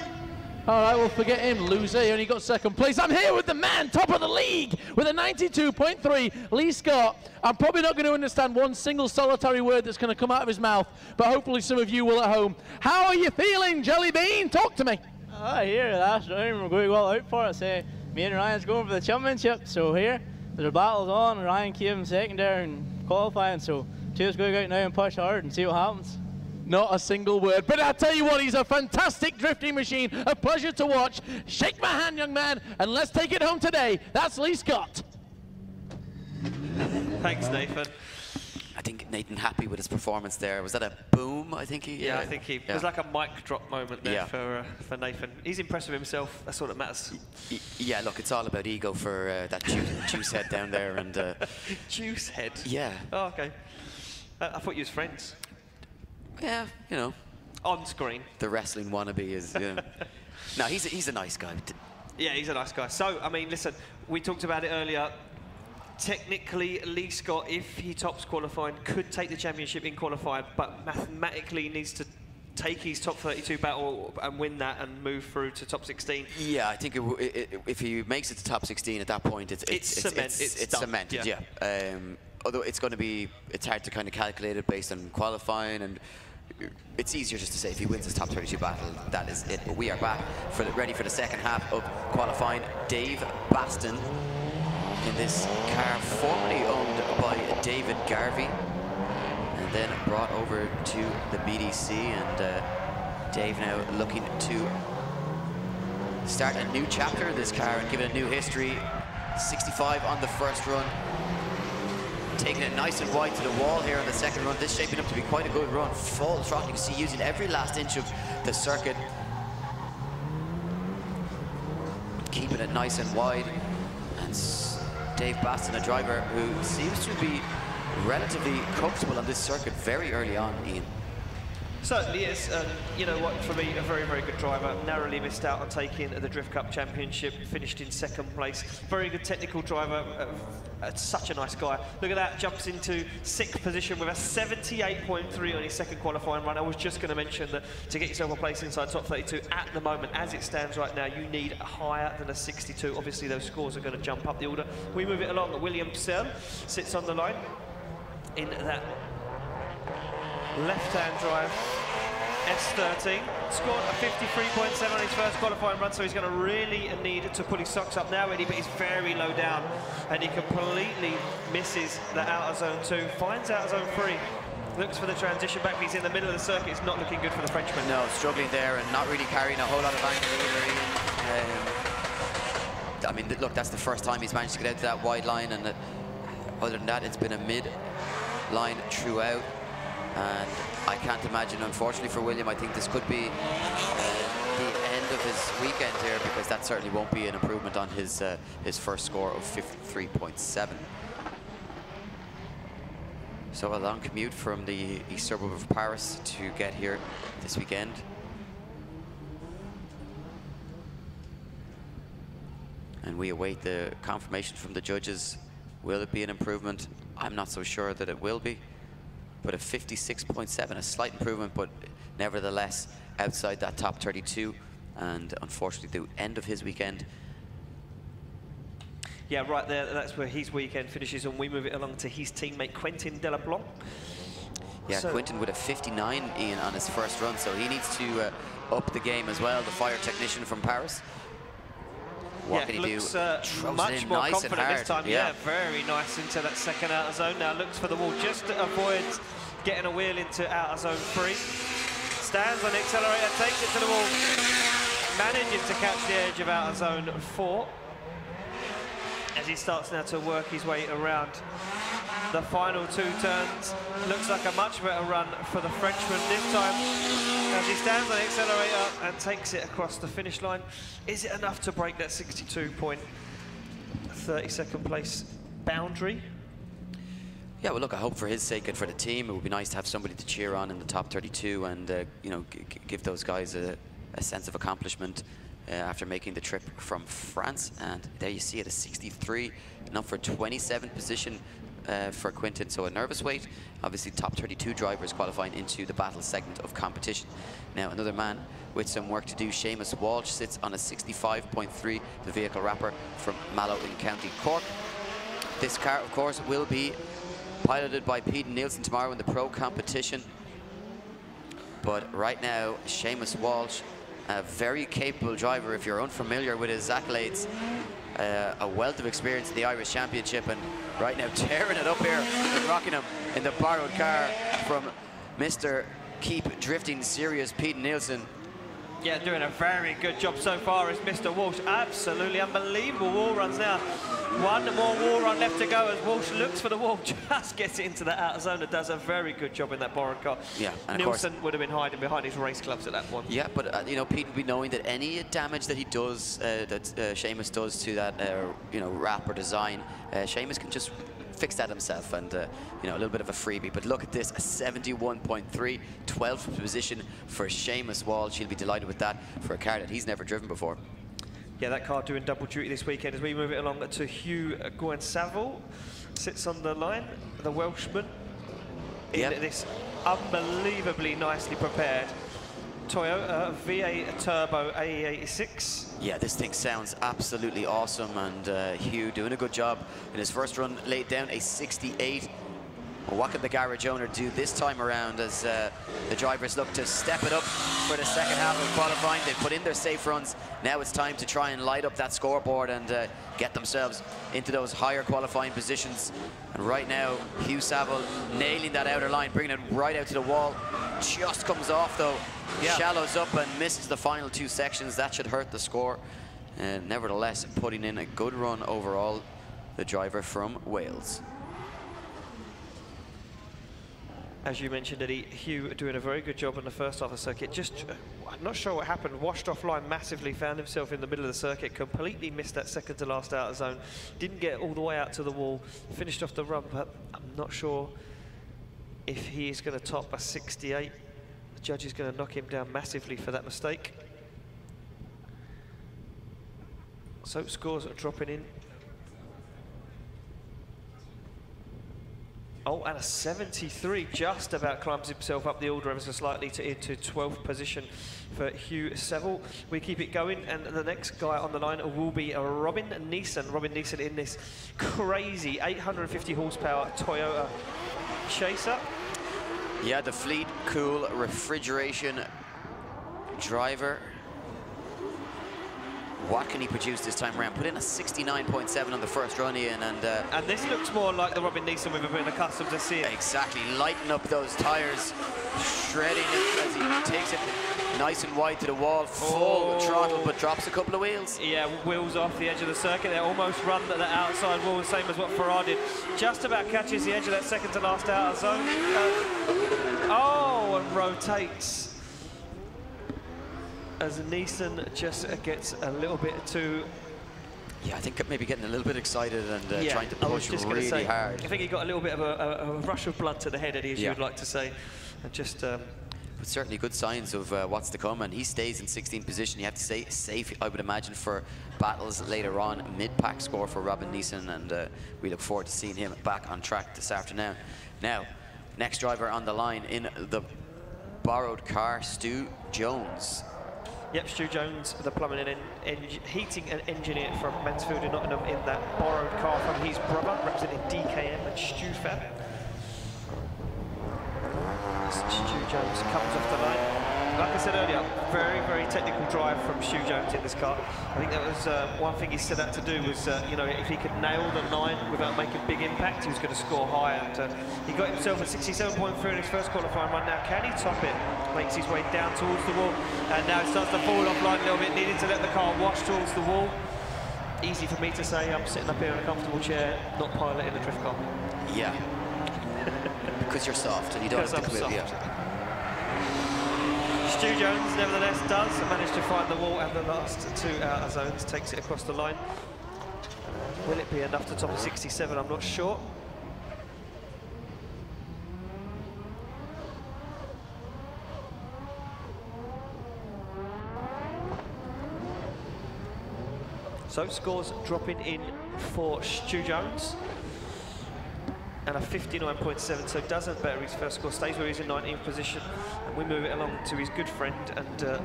All right, well, forget him, loser. He only got second place. I'm here with the man, top of the league, with a 92.3, Lee Scott. I'm probably not going to understand one single solitary word that's going to come out of his mouth, but hopefully some of you will at home. How are you feeling, Jelly Bean? Talk to me. Here, last round, we're going well out for it. Say, me and Ryan's going for the championship, so here, the battle's on. Ryan came second there in qualifying, so two's going out now and push hard and see what happens. Not a single word, but I'll tell you what, he's a fantastic drifting machine, a pleasure to watch. Shake my hand, young man, and let's take it home today. That's Lee Scott. Thanks, Nathan. I think Nathan happy with his performance there. Was that a boom? I think he. Yeah, I think he. It was like a mic drop moment there for Nathan. He's impressed with himself. That's all that matters. Yeah, look, it's all about ego for that juice head down there and. Juice head. Yeah. Oh, okay. I thought you was friends. Yeah, you know. On screen. The wrestling wannabe is. No, he's a nice guy. Yeah, he's a nice guy. So, I mean, listen, we talked about it earlier. Technically, Lee Scott, if he tops qualifying, could take the championship in qualifying, but mathematically needs to take his top 32 battle and win that and move through to top 16. Yeah, I think if he makes it to top 16 at that point, it's cemented. Yeah. Although it's hard to kind of calculate it based on qualifying, and it's easier just to say if he wins his top 32 battle, that is it. But we are back ready for the second half of qualifying. Dave Baston in this car formerly owned by David Garvey and then brought over to the BDC, and Dave now looking to start a new chapter in this car and give it a new history. 65 on the first run, taking it nice and wide to the wall here on the second run. This shaping up to be quite a good run. Full throttle, you can see using every last inch of the circuit, keeping it nice and wide. And Dave Baston, a driver who seems to be relatively comfortable on this circuit very early on, Ian. Certainly is. You know what, for me, a very, very good driver. Narrowly missed out on taking the Drift Cup Championship, finished in second place. Very good technical driver, such a nice guy. Look at that, jumps into 6th position with a 78.3 on his second qualifying run. I was just going to mention that to get yourself a place inside top 32 at the moment, as it stands right now, you need higher than a 62. Obviously, those scores are going to jump up the order. We move it along. William Searle sits on the line in that left-hand drive, S13, scored a 53.7 on his first qualifying run, so he's going to really need to pull his socks up now, Eddie, but he's very low down, and he completely misses the outer zone 2, finds outer zone 3, looks for the transition back, but he's in the middle of the circuit. It's not looking good for the Frenchman. No, struggling there and not really carrying a whole lot of angle either. I mean, look, that's the first time he's managed to get out to that wide line, and other than that, it's been a mid-line throughout. And I can't imagine, unfortunately for William, I think this could be the end of his weekend here, because that certainly won't be an improvement on his first score of 53.7. So a long commute from the east suburb of Paris to get here this weekend. And we await the confirmation from the judges. Will it be an improvement? I'm not so sure that it will be. But a 56.7, a slight improvement, but nevertheless outside that top 32. And unfortunately, the end of his weekend. Yeah, right there, that's where his weekend finishes, and we move it along to his teammate, Quentin Delablanc. Yeah, so Quentin with a 59, Ian, on his first run, so he needs to up the game as well, the fire technician from Paris. What can he looks, do? Much more nice confident this time. Yeah, very nice into that second outer zone. Now looks for the wall just to avoid getting a wheel into outer zone 3. Stands on the accelerator, takes it to the wall, manages to catch the edge of outer zone 4. as he starts now to work his way around the final 2 turns. Looks like a much better run for the Frenchman this time, as he stands on the accelerator and takes it across the finish line. Is it enough to break that 62.32nd place boundary? Yeah, well, look, I hope for his sake and for the team, it would be nice to have somebody to cheer on in the top 32 and, you know, give those guys a sense of accomplishment after making the trip from France. And there you see it, a 63, enough for 27th position for Quinton. So a nervous wait. Obviously, top 32 drivers qualifying into the battle segment of competition. Now, another man with some work to do, Seamus Walsh, sits on a 65.3, the vehicle wrapper from Mallow in County Cork. This car, of course, will be piloted by Pete Nielsen tomorrow in the pro competition. But right now, Seamus Walsh, a very capable driver. If you're unfamiliar with his accolades, a wealth of experience in the Irish Championship, and right now tearing it up here in Rockingham in the borrowed car from Mr. Keep Drifting Serious Pete Nielsen. Yeah, doing a very good job so far is Mr. Walsh. Absolutely unbelievable wall runs now. One more wall run left to go as Walsh looks for the wall, just gets it into the outer zone and does a very good job in that borrowed car. Yeah, and Nielsen would have been hiding behind his race gloves at that point. Yeah, but you know, Pete will be knowing that any damage that he does, that Seamus does to that, you know, wrap or design, Seamus can just fix that himself, and you know, a little bit of a freebie. But look at this, a 71.3, 12th position for Seamus Walsh. He'll be delighted with that for a car that he's never driven before. Yeah, that car doing double duty this weekend as we move it along to Hugh Gouen-Saville. Sits on the line, the Welshman, in this unbelievably nicely prepared Toyota V8 Turbo AE86. Yeah, this thing sounds absolutely awesome, and Hugh doing a good job in his first run, laid down a 68. Well, what can the garage owner do this time around as the drivers look to step it up for the second half of qualifying? They put in their safe runs. Now it's time to try and light up that scoreboard and get themselves into those higher qualifying positions. And right now, Hugh Saville nailing that outer line, bringing it right out to the wall. Just comes off though, shallows up and misses the final 2 sections. That should hurt the score. Nevertheless, putting in a good run overall, the driver from Wales. As you mentioned, Eddie, Hugh doing a very good job in the first half of the circuit. Just, I'm not sure what happened, washed offline massively, found himself in the middle of the circuit, completely missed that second to last outer zone, didn't get all the way out to the wall, finished off the run, but I'm not sure if he is going to top a 68. The judge is going to knock him down massively for that mistake. So scores are dropping in. Oh, and a 73 just about climbs himself up the order ever so slightly into 12th position for Hugh Saville. We keep it going, and the next guy on the line will be Robin Neeson. Robin Neeson in this crazy 850 horsepower Toyota Chaser. Yeah, the Fleet Cool refrigeration driver. What can he produce this time around? Put in a 69.7 on the first run, Ian, and this looks more like the Robin Neeson we've been accustomed to seeing. Exactly, lighten up those tires, shredding it as he takes it nice and wide to the wall, full throttle, but drops a couple of wheels. Yeah, wheels off the edge of the circuit. They almost run at the outside wall, the same as what Farrar did. Just about catches the edge of that second to last outer zone. And rotates. As Neeson just gets a little bit too... Yeah, I think maybe getting a little bit excited and trying to push really hard. I think he got a little bit of a rush of blood to the head, Eddie, as you would like to say. And just... But certainly good signs of what's to come, and he stays in 16th position. You have to say safe, I would imagine, for battles later on. Mid-pack score for Robin Neeson, and we look forward to seeing him back on track this afternoon. Now, next driver on the line in the borrowed car, Stu Jones. Yep, Stu Jones, the plumbing and heating and engineer from Mansfield in Nottingham, in that borrowed car from his brother, representing DKM and StuFab. Stu Jones comes off the line. Like I said earlier, very, very technical drive from Stu Jones in this car. I think that was one thing he set out to do was, you know, if he could nail the line without making big impact, he was going to score high. And he got himself a 67.3 in his first qualifying run. Now, can he top it? Makes his way down towards the wall. And now it starts to fall offline a little bit. Needed to let the car wash towards the wall. easy for me to say. I'm sitting up here in a comfortable chair, not piloting a drift car. Yeah. Because you're soft and you don't have to commit. Yeah. Stu Jones, nevertheless, does manage to find the wall and the last 2 outer zones, takes it across the line. Will it be enough to top of 67? I'm not sure. So scores dropping in for Stu Jones. And a 59.7, so doesn't better his first score, stays where he's in 19th position. And we move it along to his good friend and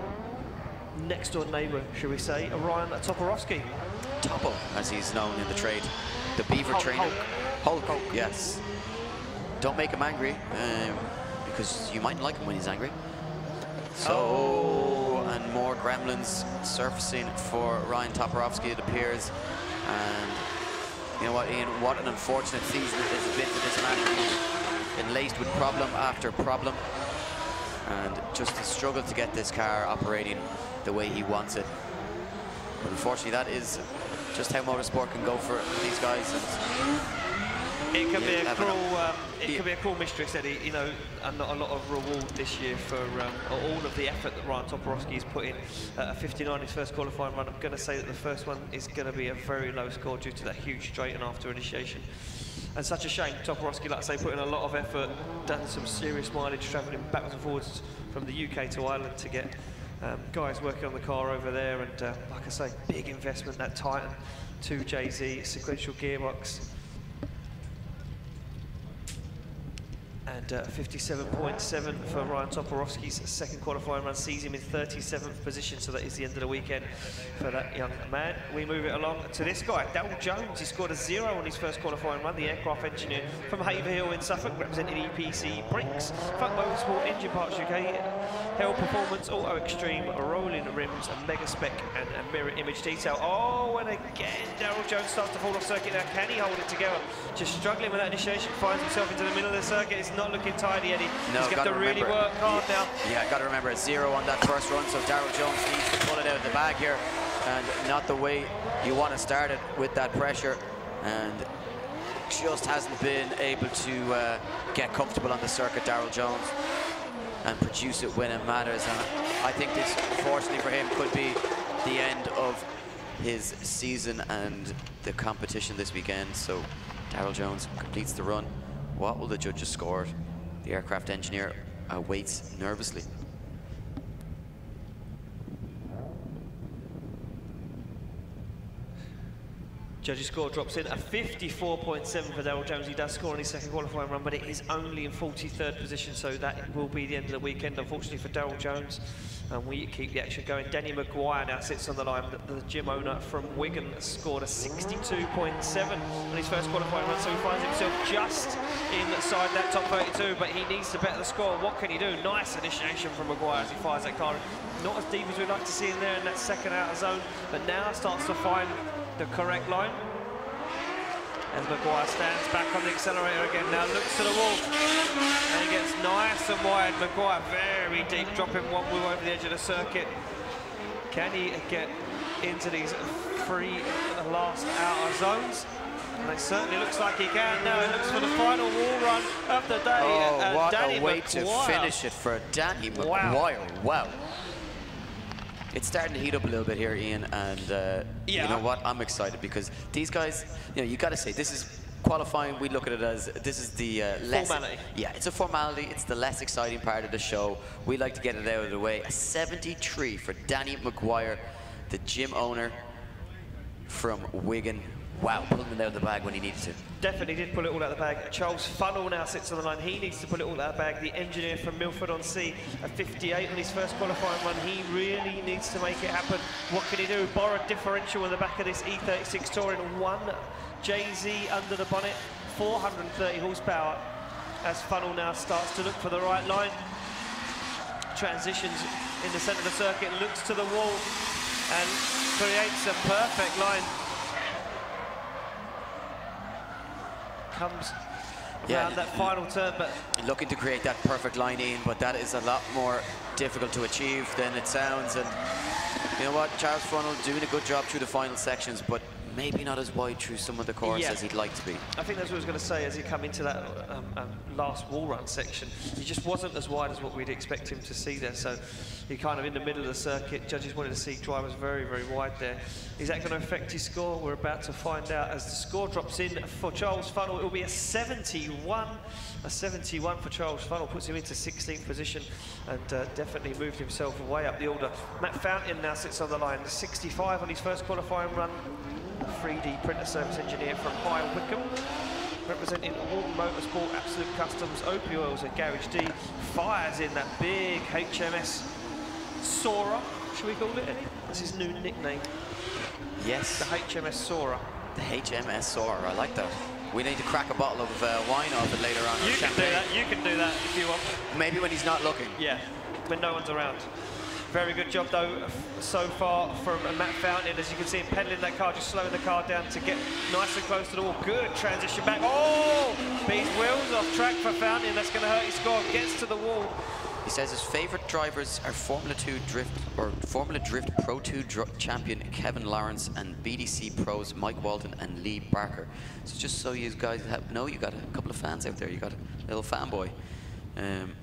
next door neighbour, shall we say, Ryan Toporowski. Topo, as he's known in the trade. The Beaver trainer. Hulk, yes. Don't make him angry, because you might like him when he's angry. So, and more gremlins surfacing for Ryan Toporowski, it appears. And you know what, Ian, what an unfortunate season it has been for this man. He's been laced with problem after problem. And just to struggle to get this car operating the way he wants it. But unfortunately, that is just how motorsport can go for these guys. And it can be a cruel, it can be a cruel mistress, Eddie. You know, and not a lot of reward this year for all of the effort that Ryan Toporowski has put in. 59 his first qualifying run. I'm going to say that the first one is going to be a very low score due to that huge straighten after initiation. And such a shame. Toporowski, like I say, put in a lot of effort, done some serious mileage, travelling backwards and forwards from the UK to Ireland to get guys working on the car over there. And like I say, big investment, that Titan 2JZ sequential gearbox. And 57.7 for Ryan Toporowski's second qualifying run, sees him in 37th position, so that is the end of the weekend for that young man. We move it along to this guy, Daryl Jones. He scored a 0 on his first qualifying run, the aircraft engineer from Haverhill in Suffolk, representing EPC Brinks, Funk Motorsport, Engine Parts UK, Hell Performance, Auto Extreme, Rolling Rims, a Mega Spec, and a Mirror Image Detail. Oh, and again, Daryl Jones starts to fall off circuit now. Can he hold it together? Just struggling with that initiation, finds himself into the middle of the circuit. It's not looking tidy, Eddie. No, he's got to really work hard now. Yeah, got to remember a 0 on that first run, so Daryl Jones needs to pull it out of the bag here, and not the way you want to start it with that pressure, and just hasn't been able to get comfortable on the circuit, Daryl Jones, and produce it when it matters. And I think this, unfortunately for him, could be the end of his season and the competition this weekend. So Daryl Jones completes the run. What will the judges score? The aircraft engineer waits nervously. Judges' score drops in a 54.7 for Daryl Jones. He does score on his second qualifying run, but it is only in 43rd position, so that will be the end of the weekend, unfortunately, for Daryl Jones. And we keep the action going. Danny Maguire now sits on the line. The gym owner from Wigan scored a 62.7 on his first qualifying run, so he finds himself just inside that top 32, but he needs to better the score. What can he do? Nice initiation from Maguire as he fires that car. Not as deep as we'd like to see in there in that second outer zone, but now starts to find the correct line. As Maguire stands back on the accelerator again, now looks to the wall, and he gets nice and wide. Maguire very deep, dropping one wheel over the edge of the circuit. Can he get into these three last outer zones? And it certainly looks like he can now. It looks for the final wall run of the day. Oh, what Danny a way Maguire. to finish it for Danny Maguire. Wow. It's starting to heat up a little bit here, Ian, and you know what? I'm excited because these guys, you know, you got to say, this is qualifying. We look at it as this is the less formality. Yeah, it's a formality. It's the less exciting part of the show. We like to get it out of the way. A 73 for Danny Maguire, the gym owner from Wigan. Wow, pulling it out of the bag when he needed to. Definitely did pull it all out of the bag. Charles Funnell now sits on the line. He needs to pull it all out of the bag. The engineer from Milford-on-Sea, a 58 on his first qualifying run. He really needs to make it happen. What can he do? Borrow differential in the back of this E36 Touring. 1 JZ under the bonnet, 430 horsepower. As Funnell now starts to look for the right line. Transitions in the centre of the circuit, looks to the wall and creates a perfect line. Comes around that final turn, but looking to create that perfect line in, but that is a lot more difficult to achieve than it sounds. And you know what, Charles Funnell doing a good job through the final sections, but maybe not as wide through some of the course as he'd like to be. I think that's what I was going to say as he come into that last wall run section. He just wasn't as wide as what we'd expect him to see there. So he kind of in the middle of the circuit. Judges wanted to see drivers very, very wide there. Is that going to affect his score? We're about to find out as the score drops in for Charles Funnell. It will be a 71. A 71 for Charles Funnell puts him into 16th position and definitely moved himself way up the order. Matt Fountain now sits on the line, 65 on his first qualifying run. 3D printer service engineer from High Wycombe, representing Walton Motorsport, Absolute Customs, Opie Oils and Garage D. Fires in that big HMS Sora, should we call it, Eddie? That's his new nickname. Yes. The HMS Sora. The HMS Sora, I like that. We need to crack a bottle of wine off it later on. You can do that, you can do that if you want. Maybe when he's not looking. Yeah, when no one's around. Very good job though so far from Matt Fountain. As you can see him pedaling that car, just slowing the car down to get nice and close to the wall. Good transition back. Oh! Beats wheels off track for Fountain. That's going to hurt his score. Gets to the wall. He says his favourite drivers are Formula Drift Pro 2 champion Kevin Lawrence and BDC pros Mike Walton and Lee Barker. So just so you guys know, you got a couple of fans out there. You got a little fanboy.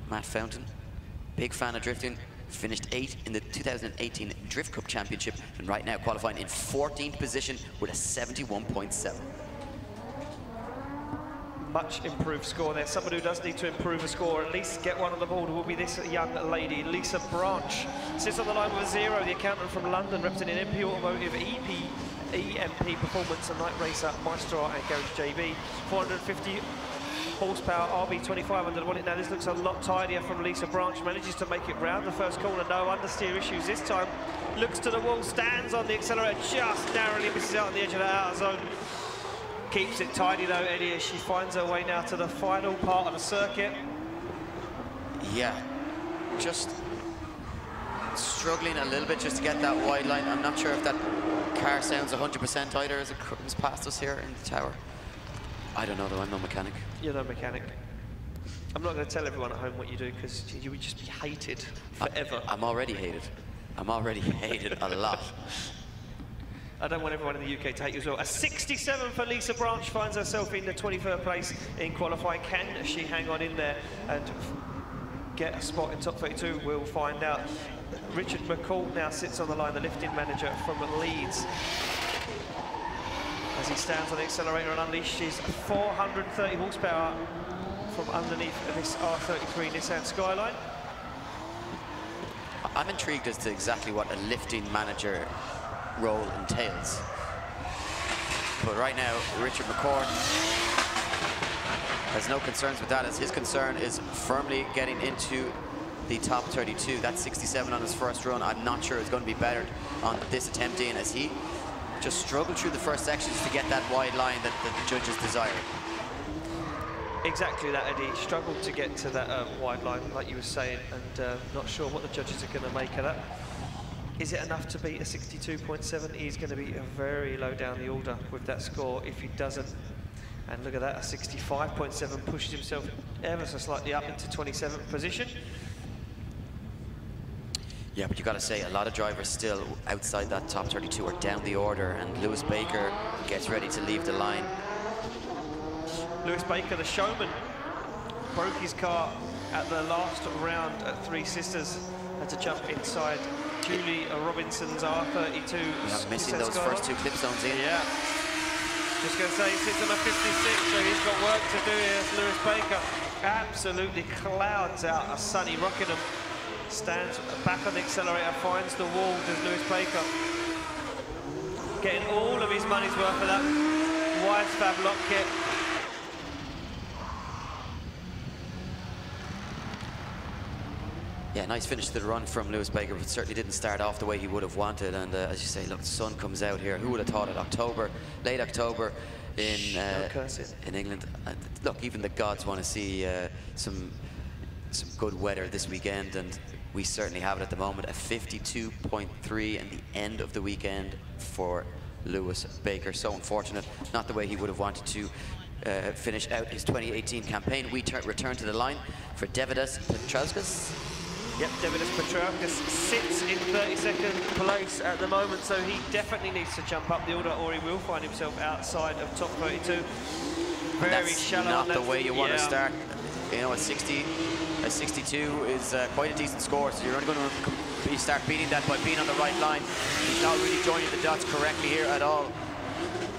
Matt Fountain, big fan of drifting. Finished 8th in the 2018 Drift Cup Championship and right now qualifying in 14th position with a 71.7. Much improved score there. Someone who does need to improve a score, at least get one on the board, will be this young lady, Lisa Branch. Sits on the line with a 0, the accountant from London, representing MP Automotive, EMP Performance and Night Racer, Maestro and Garage JB. 450 horsepower, RB25 under the bonnet. Now this looks a lot tidier from Lisa Branch. Manages to make it round the first corner. No understeer issues this time. Looks to the wall, stands on the accelerator, just narrowly misses out on the edge of the outer zone. Keeps it tidy though, Eddie, as she finds her way now to the final part of the circuit. Yeah, just struggling a little bit just to get that wide line. I'm not sure if that car sounds 100% either as it comes past us here in the tower. I don't know though, I'm no mechanic. You're no mechanic. I'm not going to tell everyone at home what you do because you would just be hated forever. I'm already hated. I'm already hated a lot. I don't want everyone in the UK to hate you as well. A 67 for Lisa Branch, finds herself in the 23rd place in qualifying. Can she hang on in there and get a spot in top 32? We'll find out. Richard McCall now sits on the line, the lifting manager from Leeds. As he stands on the accelerator and unleashes 430 horsepower from underneath this R33 Nissan Skyline. I'm intrigued as to exactly what a lifting manager role entails. But right now, Richard McCord has no concerns with that, as his concern is firmly getting into the top 32. That's 67 on his first run. I'm not sure it's going to be better on this attempt in, as he just struggled through the first sections to get that wide line that the judges desired. Exactly that, Eddie. Struggled to get to that wide line, like you were saying, and not sure what the judges are going to make of that. Is it enough to beat a 62.7? He's going to be very low down the order with that score if he doesn't. And look at that, a 65.7 pushes himself ever so slightly up into 27th position. Yeah, but you got to say, a lot of drivers still outside that top 32 are down the order, and Lewis Baker gets ready to leave the line. Lewis Baker, the showman, broke his car at the last round at Three Sisters. Had to jump inside Julie Robinson's R32. You're missing those first two clip zones in. Yeah. Just going to say, he sits on a 56, so he's got work to do here. Lewis Baker absolutely clouds out a sunny Rockingham. Stands back on the accelerator, finds the wall, does Lewis Baker. Getting all of his money's worth of that wide fab lock kit. Yeah, nice finish to the run from Lewis Baker, but certainly didn't start off the way he would have wanted. And as you say, look, the sun comes out here. Who would have thought it? October, late October in England. Look, even the gods want to see some good weather this weekend, and we certainly have it at the moment. A 52.3 in the end of the weekend for Lewis Baker. So unfortunate, not the way he would have wanted to finish out his 2018 campaign. We return to the line for Davidas Petrauskas. Yep, Devilis Petrarcus sits in 32nd place at the moment, so he definitely needs to jump up the order or he will find himself outside of top 32. Very shallow. That's not the way you want to start. You know, a 62 is quite a decent score, so you're only going to start beating that by being on the right line. He's not really joining the dots correctly here at all.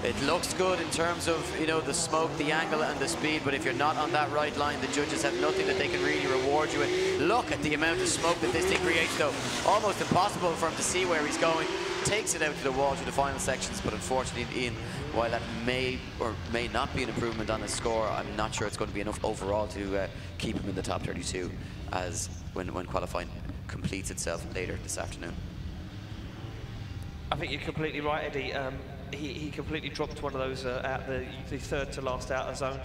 It looks good in terms of, you know, the smoke, the angle and the speed, but if you're not on that right line, the judges have nothing that they can really reward you with. Look at the amount of smoke that this thing creates, though. Almost impossible for him to see where he's going. Takes it out to the wall to the final sections, but unfortunately, Ian, while that may or may not be an improvement on his score, I'm not sure it's going to be enough overall to keep him in the top 32 as when qualifying completes itself later this afternoon. I think you're completely right, Eddie. He completely dropped one of those out the third to last outer zone.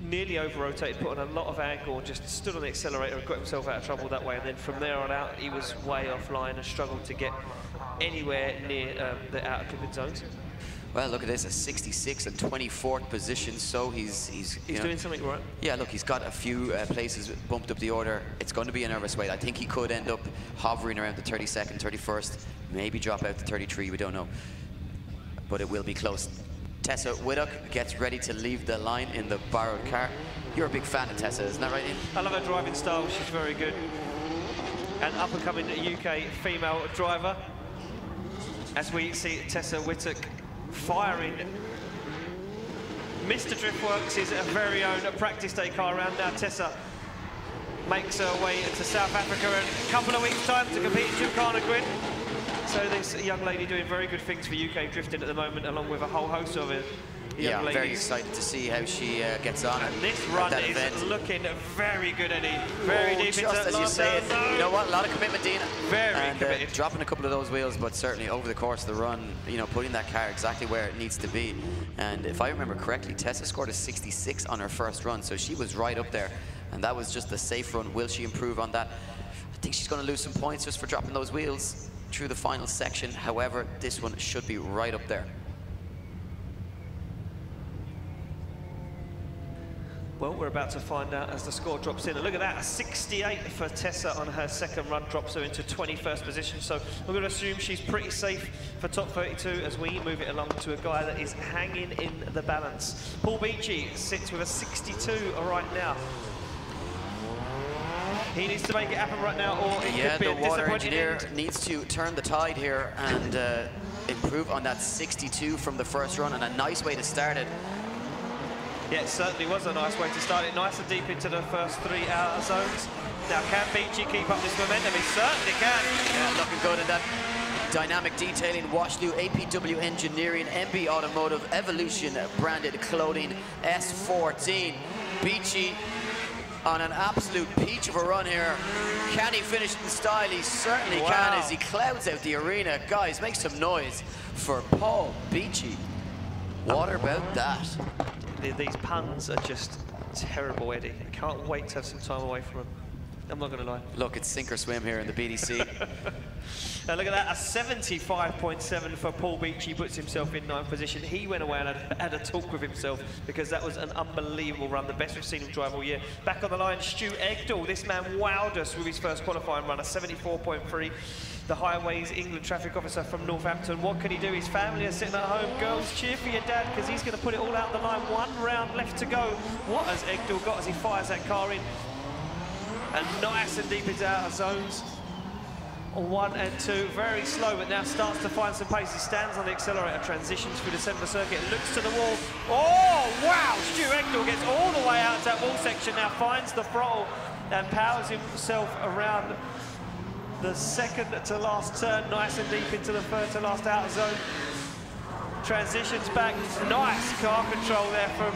Nearly over-rotated, put on a lot of angle, and just stood on the accelerator and got himself out of trouble that way. And then from there on out, he was way offline and struggled to get anywhere near the outer clipping zones. Well, look at this, a 66 and 24th position, so he's doing something right. Yeah, look, he's got a few places bumped up the order. It's going to be a nervous wait. I think he could end up hovering around the 32nd, 31st, maybe drop out to 33, we don't know. But it will be close. Tessa Widdock gets ready to leave the line in the borrowed car. You're a big fan of Tessa, isn't that right, Ian? I love her driving style, she's very good. An up-and-coming UK female driver. As we see Tessa Widdock firing. Mr. Driftworks is a very own practice day car round. Now Tessa makes her way to South Africa in a couple of weeks' time to compete in Gymkhana Grid. So this young lady doing very good things for UK drifting at the moment, along with a whole host of it. Yeah, I'm very excited to see how she gets on. And this run is event. Looking very good, Eddie. Very deep just into as you say it. You know what? A lot of commitment, Dina. Very committed. Dropping a couple of those wheels, but certainly over the course of the run, you know, putting that car exactly where it needs to be. And if I remember correctly, Tessa scored a 66 on her first run, so she was right up there. And that was just a safe run. Will she improve on that? I think she's going to lose some points just for dropping those wheels through the final section. However, this one should be right up there. Well, we're about to find out as the score drops in. And look at that, a 68 for Tessa on her second run, drops her into 21st position. So we're going to assume she's pretty safe for top 32 as we move it along to a guy that is hanging in the balance. Paul Beachy sits with a 62 right now. He needs to make it happen right now, or it could be a disappointing end. The water engineer needs to turn the tide here and improve on that 62 from the first run, and a nice way to start it. Yeah, it certainly was a nice way to start it. Nice and deep into the first three outer zones. Now, can Beachy keep up this momentum? He certainly can. Yeah, looking good in that dynamic detailing, Washloo, APW Engineering, MB Automotive, Evolution branded clothing, S14. Beachy on an absolute peach of a run here. Can he finish in style? He certainly can as he clouds out the arena. Guys, make some noise for Paul Beachy. What about that? These puns are just terrible, Eddie. I can't wait to have some time away from them. I'm not going to lie. Look, it's sink or swim here in the BDC. Now look at that, a 75.7 for Paul Beachy, puts himself in 9th position. He went away and had a talk with himself because that was an unbelievable run, the best we've seen him drive all year. Back on the line, Stu Egdahl. This man wowed us with his first qualifying run, a 74.3. The Highways England traffic officer from Northampton. What can he do? His family are sitting at home. Girls, cheer for your dad because he's going to put it all out the line. One round left to go. What has Egdahl got as he fires that car in? And nice and deep into outer zones. 1 and 2, very slow, but now starts to find some pace. He stands on the accelerator, transitions through the centre circuit, looks to the wall. Oh, wow! Stu Egdahl gets all the way out to that wall section, now finds the throttle and powers himself around the second to last turn, nice and deep into the third to last outer zone. Transitions back, nice car control there from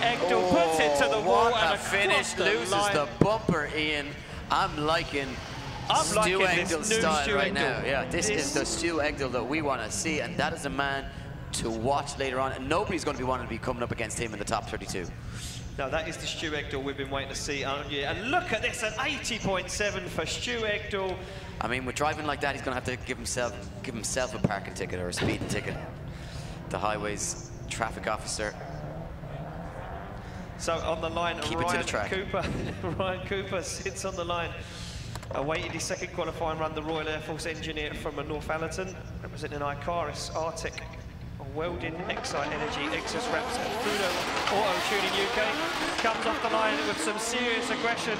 Egdahl, puts it to the wall and a finish, loses the bumper, Ian. I'm liking Stu Egdahl's style right now. Yeah, this is the Stu Egdahl that we want to see, and that is a man to watch later on, and nobody's going to be wanting to be coming up against him in the top 32. No, that is the Stu Egdahl we've been waiting to see, aren't you? And look at this, an 80.7 for Stu Egdahl. I mean, with driving like that, he's going to have to give himself a parking ticket or a speeding ticket. The Highways traffic officer. So on the line, Keep it to the track. Ryan Cooper sits on the line. Awaited his second qualifying run, the Royal Air Force engineer from Northallerton, representing Icaris, Arctic, Welding, Excite Energy, Exos Wraps and Fudo Auto Tuning UK. Comes off the line with some serious aggression,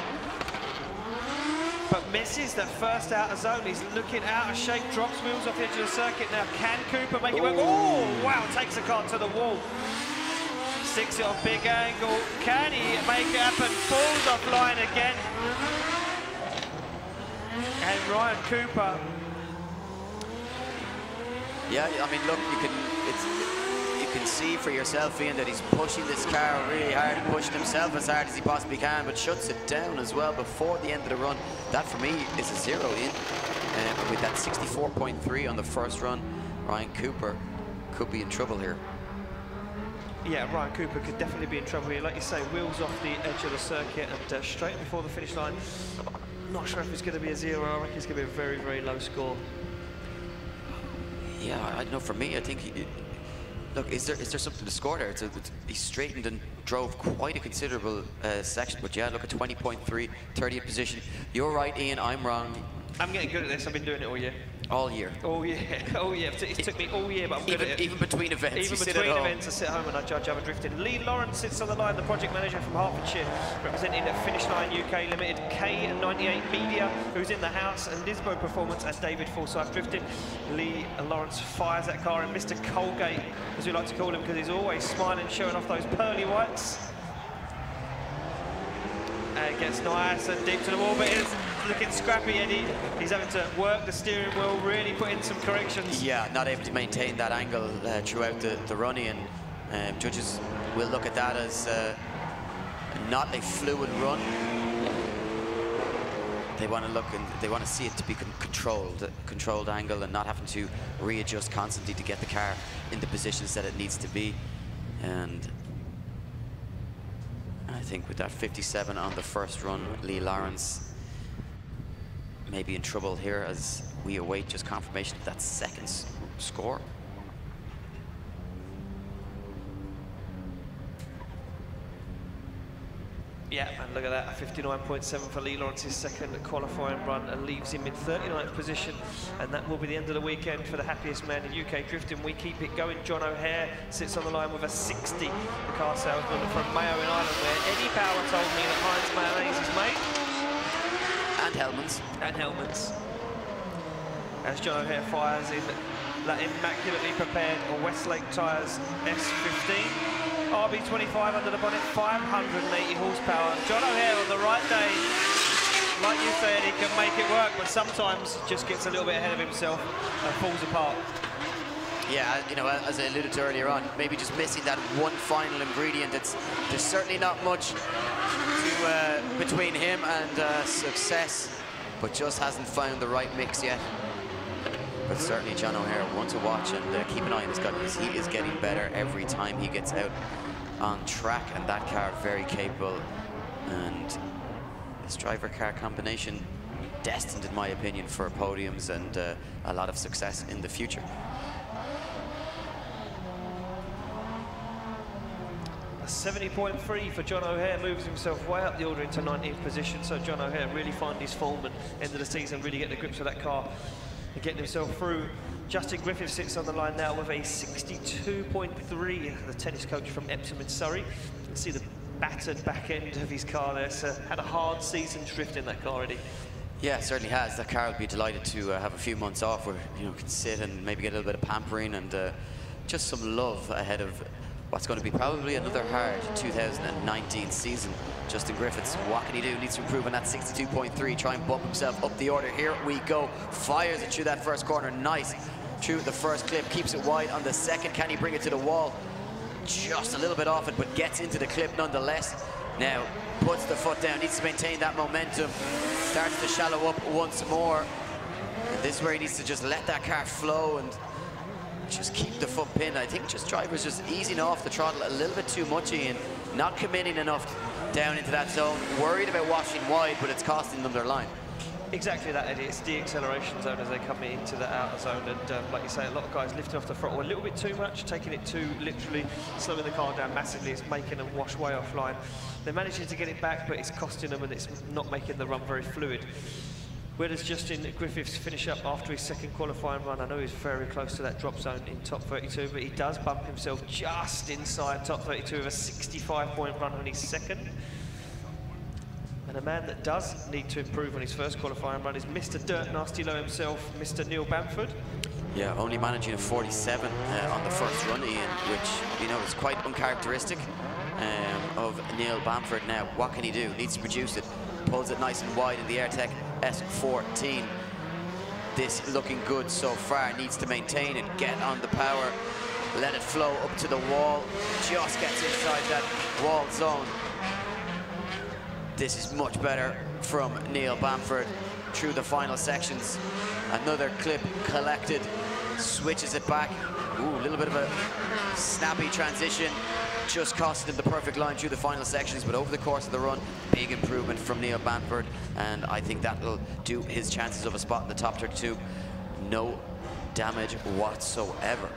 but misses that first outer zone. He's looking out of shape, drops wheels off the edge of the circuit. Now can Cooper make it work? Oh, wow, takes the car to the wall. Sticks it on big angle. Can he make it happen? Falls offline again. And Ryan Cooper. Yeah, I mean, look, you can see for yourself, Ian, that he's pushing this car really hard, pushing himself as hard as he possibly can, but shuts it down as well before the end of the run. That, for me, is a 0 in. With that 64.3 on the first run, Ryan Cooper could be in trouble here. Yeah, Ryan Cooper could definitely be in trouble here. Like you say, wheels off the edge of the circuit and straight before the finish line. Not sure if it's going to be a 0. I reckon it's going to be a very, very low score. Yeah, I know. For me, I think look, is there something to score there? He straightened and drove quite a considerable section, but yeah, look at 20.3, 30th position. You're right, Ian. I'm wrong. I'm getting good at this. I've been doing it all year. All year. Oh yeah, oh yeah. It took me all year, but I'm good at it. Even between events. Even between events, I sit home and I judge other drifting. Lee Lawrence sits on the line, the project manager from Hertfordshire, representing Finish Line UK Limited, K98 Media, who's in the house, and Lisbo Performance and David Forsyth Drifting. Lee Lawrence fires that car, and Mr. Colgate, as we like to call him, because he's always smiling, showing off those pearly whites. And gets nice and deep to the wall, but it's looking scrappy, Eddie. He's having to work the steering wheel, really put in some corrections. Yeah, not able to maintain that angle throughout the run, and judges will look at that as not a fluid run. They want to look and they want to see it to be controlled angle, and not having to readjust constantly to get the car in the positions that it needs to be. And I think with that 57 on the first run, Lee Lawrence may be in trouble here as we await just confirmation of that second score. Yeah, and look at that, 59.7 for Lee Lawrence's second qualifying run, and leaves him in 39th position, and that will be the end of the weekend for the happiest man in UK drifting. We keep it going. John O'Hare sits on the line with a 60, the car salesman from Mayo in Ireland, where Eddie Power told me that Heinz mayonnaise is made. And Hellman's. And Hellman's. As John O'Hare fires in that immaculately prepared Westlake tyres S15. RB25 under the bonnet, 580 horsepower. John O'Hare on the right day, like you said, he can make it work, but sometimes just gets a little bit ahead of himself and falls apart. Yeah, you know, as I alluded to earlier on, maybe just missing that one final ingredient. There's certainly not much between him and success, but just hasn't found the right mix yet. But certainly John O'Hare, one to watch, and keep an eye on this guy, because he is getting better every time he gets out on track, and that car very capable. And this driver-car combination destined, in my opinion, for podiums and a lot of success in the future. A 70.3 for John O'Hare, moves himself way up the order into 19th position. So John O'Hare really find his form and end of the season, really get the grips of that car and getting himself through. Justin Griffith sits on the line now with a 62.3, the tennis coach from Epsom in Surrey. You can see the battered back end of his car there. So had a hard season drifting that car already. Yeah, it certainly has. That car will be delighted to have a few months off where, you know, can sit and maybe get a little bit of pampering and just some love ahead of what's going to be probably another hard 2019 season. Justin Griffiths, what can he do? Needs to improve on that 62.3, try and bump himself up the order. Here we go. Fires it through that first corner. Nice. Through the first clip, keeps it wide on the second. Can he bring it to the wall? Just a little bit off it, but gets into the clip nonetheless. Now, puts the foot down, needs to maintain that momentum. Starts to shallow up once more. And this is where he needs to just let that car flow and just keep the foot pinned. I think just drivers just easing off the throttle a little bit too much, Ian, not committing enough down into that zone, worried about washing wide, but it's costing them their line. Exactly that, Eddie. It's the acceleration zone as they come into the outer zone, and like you say, a lot of guys lifting off the throttle a little bit too much, taking it too literally, slowing the car down massively. It's making them wash way offline. They're managing to get it back, but it's costing them, and it's not making the run very fluid. Where does Justin Griffiths finish up after his second qualifying run? I know he's very close to that drop zone in top 32, but he does bump himself just inside top 32 with a 65-point run on his second. And a man that does need to improve on his first qualifying run is Mr. Dirt Nasty Low himself, Mr. Neil Bamford. Yeah, only managing a 47 on the first run, Ian, which, you know, is quite uncharacteristic of Neil Bamford. Now, what can he do? Needs to produce it. Pulls it nice and wide in the AirTech S14. This looking good so far. Needs to maintain it, get on the power, let it flow up to the wall. Just gets inside that wall zone. This is much better from Neil Bamford through the final sections. Another clip collected, switches it back. Ooh, a little bit of a snappy transition. Just costed him the perfect line through the final sections, but over the course of the run, big improvement from Neil Bamford, and I think that will do his chances of a spot in the top 32 no damage whatsoever.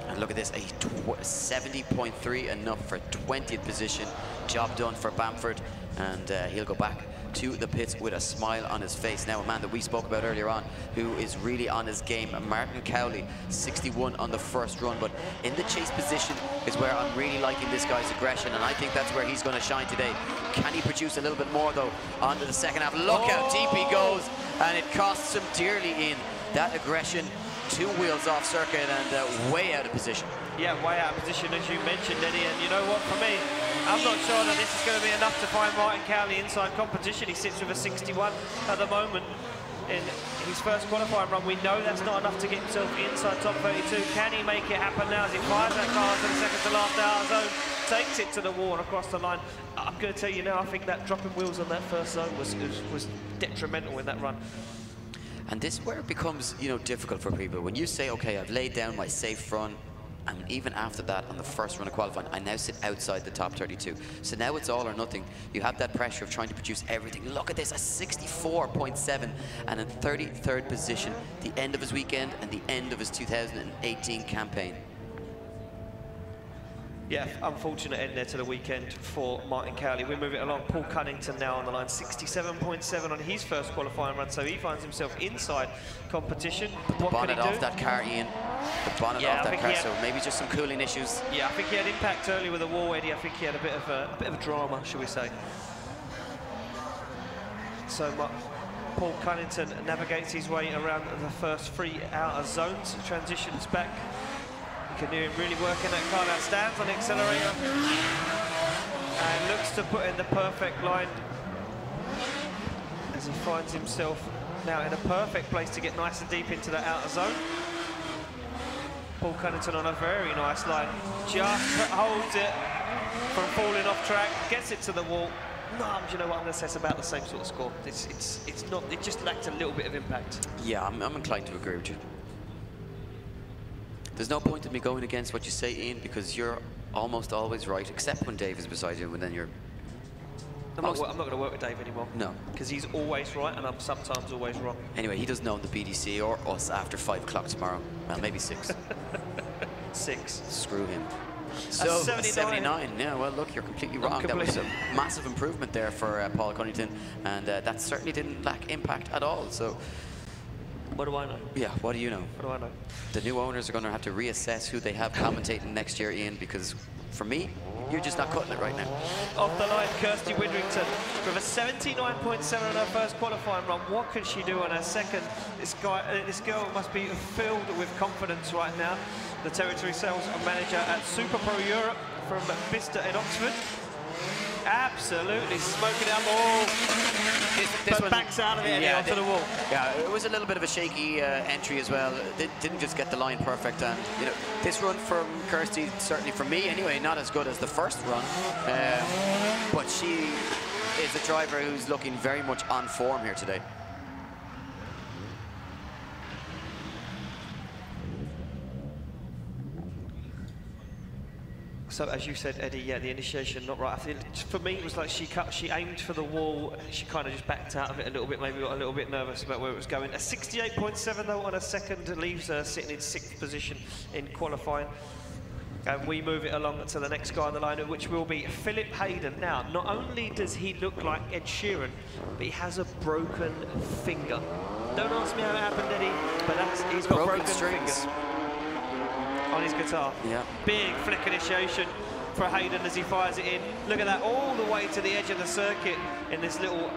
And look at this, a 70.3, enough for 20th position. Job done for Bamford, and he'll go back to the pits with a smile on his face. Now, a man that we spoke about earlier on, who is really on his game, Martin Cowley, 61 on the first run, but in the chase position is where I'm really liking this guy's aggression, and I think that's where he's going to shine today. Can he produce a little bit more, though, onto the second half? Look how deep he goes, and it costs him dearly in that aggression. 2 wheels off circuit and way out of position. Yeah, way out of position, as you mentioned, Eddie, and you know what, for me, I'm not sure that this is going to be enough to find Martin Cowley inside competition. He sits with a 61 at the moment in his first qualifying run. We know that's not enough to get himself inside top 32. Can he make it happen now as he fires that car to the second to last outer zone, takes it to the wall and across the line? I'm going to tell you now, I think that dropping wheels on that first zone was detrimental in that run. And this is where it becomes, you know, difficult for people. When you say, okay, I've laid down my safe run, and even after that, on the first run of qualifying, I now sit outside the top 32. So now it's all or nothing. You have that pressure of trying to produce everything. Look at this, a 64.7 and in 33rd position, the end of his weekend and the end of his 2018 campaign. Yeah, unfortunate end there to the weekend for Martin Cowley. We move it along. Paul Cunnington now on the line, 67.7 on his first qualifying run, so he finds himself inside competition. But the bonnet off that car, Ian. The bonnet off that car, so maybe just some cooling issues. Yeah, I think he had impact early with the wall, Eddie. I think he had a bit of a drama, shall we say. So Paul Cunnington navigates his way around the first 3 outer zones, transitions back. You can hear him really working that car that stands on the accelerator and looks to put in the perfect line as he finds himself now in a perfect place to get nice and deep into the outer zone. Paul Cunnington on a very nice line, just holds it from falling off track, gets it to the wall. No, do you know what, I'm going to say it's about the same sort of score. It's not, it just lacked a little bit of impact. Yeah, I'm inclined to agree with you. There's no point in me going against what you say, Ian, because you're almost always right, except when Dave is beside you, and then you're... I'm not going to work with Dave anymore. No. Because he's always right, and I'm sometimes always wrong. Anyway, he doesn't own the BDC or us after 5 o'clock tomorrow. Well, maybe 6. 6. Screw him. So, 79. Yeah, well, look, you're completely wrong. That was a massive improvement there for Paul Cunnington, and that certainly didn't lack impact at all. So... What do I know? Yeah, what do you know? What do I know? The new owners are going to have to reassess who they have commentating next year, Ian, because for me, you're just not cutting it right now. Off the line, Kirsty Widrington with a 79.7 on her first qualifying run. What can she do on her second? This girl must be filled with confidence right now. The territory sales manager at Super Pro Europe from Bicester in Oxford. Absolutely smoking it up. This one backs out of it and onto the wall. Yeah, it was a little bit of a shaky entry as well. They didn't just get the line perfect, and you know, this run from Kirsty, certainly for me anyway, not as good as the first run, but she is a driver who's looking very much on form here today. So as you said, Eddie, yeah, the initiation not right. I think for me it was like she aimed for the wall, she kind of just backed out of it a little bit, maybe got a little bit nervous about where it was going. A 68.7 though on a second leaves her sitting in 6th position in qualifying. And we move it along to the next guy on the line, which will be Philip Hayden. Now, not only does he look like Ed Sheeran, but he has a broken finger. Don't ask me how it happened, Eddie, but he's got broken strings on his guitar. Yeah. Big flick initiation for Hayden as he fires it in. Look at that, all the way to the edge of the circuit in this little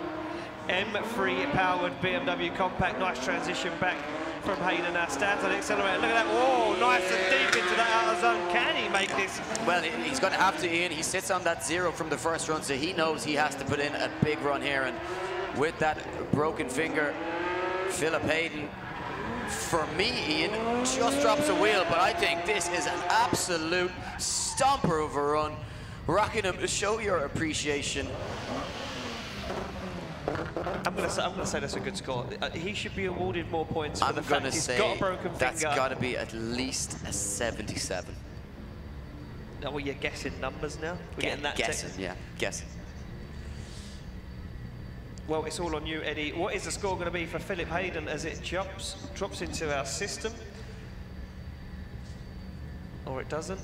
M3 powered BMW compact. Nice transition back from Hayden. Now stands on the accelerator. Look at that. Whoa, nice and deep into that outer zone. Can he make this? Well, he's going to have to, Ian. He sits on that 0 from the first run, so he knows he has to put in a big run here. And with that broken finger, Philip Hayden, for me, Ian, just drops a wheel. But I think this is an absolute stomper of a run. Rockingham, to show your appreciation. I'm going to say that's a good score. He should be awarded more points for the fact he's got a broken finger. That's got to be at least a 77. Oh, well, you're guessing numbers now? We're getting that guessing, yeah, guessing. Well, it's all on you, Eddie. What is the score going to be for Philip Hayden as it drops into our system? Or it doesn't?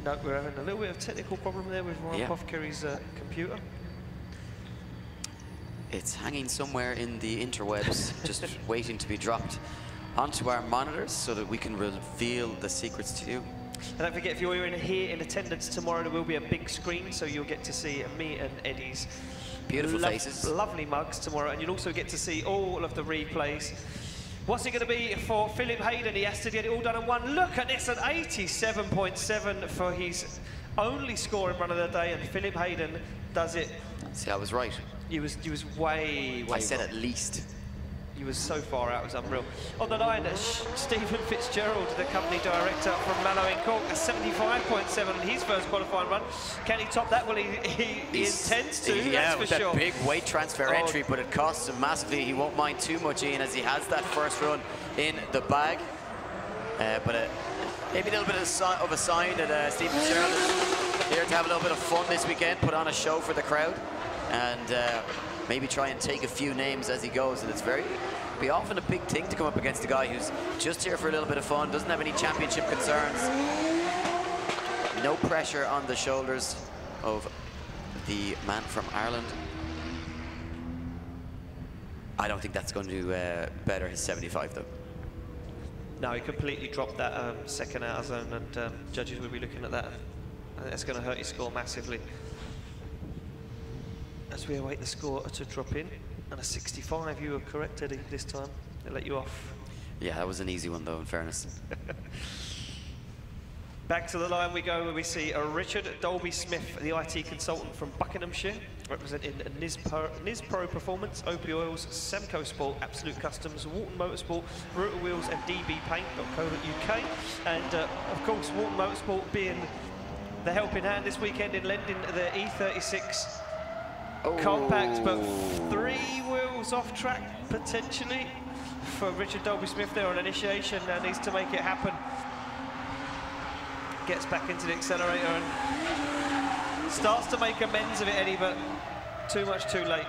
No, we're having a little bit of technical problem there with Ryan Pothkerry's computer. It's hanging somewhere in the interwebs, just waiting to be dropped onto our monitors so that we can reveal the secrets to you. And don't forget, if you're here in attendance tomorrow, there will be a big screen, so you'll get to see me and Eddie's beautiful faces, lovely mugs tomorrow, and you'll also get to see all of the replays. What's it going to be for Philip Hayden? He has to get it all done in one. Look at this, an 87.7 for his only scoring run of the day, and Philip Hayden does it. See, I was right. You was way I said wrong. at least. He was so far out, it was unreal. On the line, Stephen Fitzgerald, the company director from Mallow in Cork, a 75.7 in his first qualifying run. Can he top that? Well, he intends to, yeah, that's for sure. That big weight transfer entry, but it costs him massively. He won't mind too much, Ian, as he has that first run in the bag. But maybe a little bit of a sign that Stephen Fitzgerald is here to have a little bit of fun this weekend, put on a show for the crowd, and maybe try and take a few names as he goes. And it's be often a big thing to come up against a guy who's just here for a little bit of fun, doesn't have any championship concerns. No pressure on the shoulders of the man from Ireland. I don't think that's going to better his 75 though. No, he completely dropped that second outer zone, and judges will be looking at that. And that's going to hurt his score massively. As we await the score to drop in, and a 65, you were correct, Eddie, this time. They let you off. Yeah, that was an easy one, though, in fairness. Back to the line we go, where we see Richard Dolby-Smith, the IT consultant from Buckinghamshire, representing Nispro Performance, OP Oils, Semco Sport, Absolute Customs, Walton Motorsport, Brutal Wheels, and dbpaint.co.uk. And, of course, Walton Motorsport being the helping hand this weekend in lending the E36 compact, but 3 wheels off track potentially for Richard Dolby-Smith there on initiation. Now needs to make it happen. Gets back into the accelerator and starts to make amends of it, Eddie, but too much too late.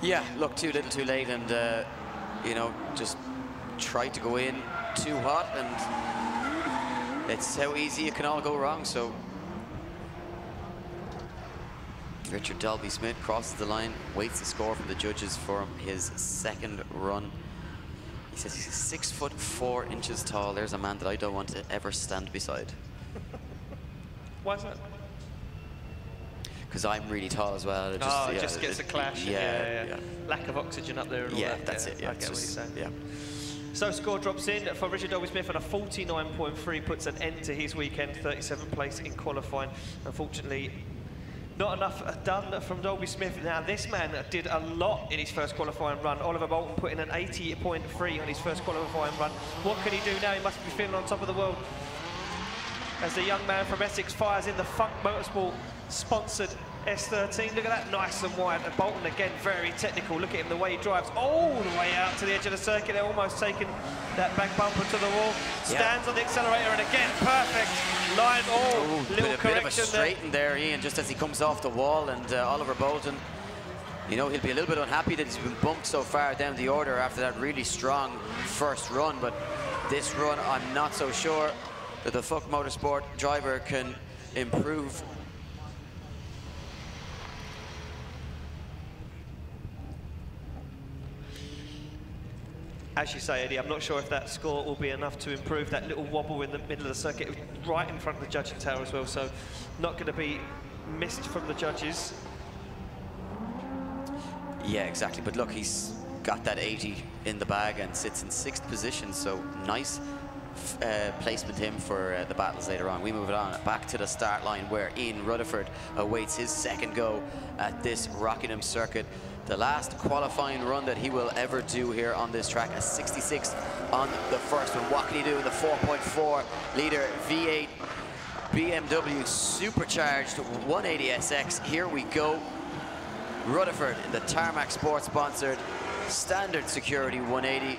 Yeah, look, too little too late, and you know, just tried to go in too hot, and it's how easy it can all go wrong. So Richard Dolby-Smith crosses the line, waits the score from the judges for his second run. He says he's 6'4" tall. There's a man that I don't want to ever stand beside. Why is that? Because I'm really tall as well. It just gets a clash. Yeah. Lack of oxygen up there and all that. That's it. Yeah, I get what you're saying. Yeah. So score drops in for Richard Dolby-Smith, and a 49.3 puts an end to his weekend, 37th place in qualifying. Unfortunately, not enough done from Dolby-Smith. Now, this man did a lot in his first qualifying run. Oliver Bolton put in an 80.3 on his first qualifying run. What can he do now? He must be feeling on top of the world. As the young man from Essex fires in the Funk Motorsport sponsored S13. Look at that, nice and wide. And Bolton again, very technical. Look at him, the way he drives all the way out to the edge of the circuit. They're almost taking that back bumper to the wall. Stands on the accelerator, and again, perfect line. Little correction, bit of a straighten there, Ian, just as he comes off the wall. And Oliver Bolton you know, he'll be a little bit unhappy that he's been bumped so far down the order after that really strong first run, but this run, I'm not so sure that the Fuck Motorsport driver can improve. As you say, Eddie, I'm not sure if that score will be enough to improve. That little wobble in the middle of the circuit, right in front of the judging tower as well, so not going to be missed from the judges. Yeah, exactly, but look, he's got that 80 in the bag and sits in 6th position, so nice placement him for the battles later on. We move it on back to the start line where Ian Rutherford awaits his second go at this Rockingham circuit. The last qualifying run that he will ever do here on this track, a 66 on the first one. What can he do in the 4.4 litre V8 BMW supercharged 180SX? Here we go. Rutherford in the Tarmac Sports sponsored standard security 180.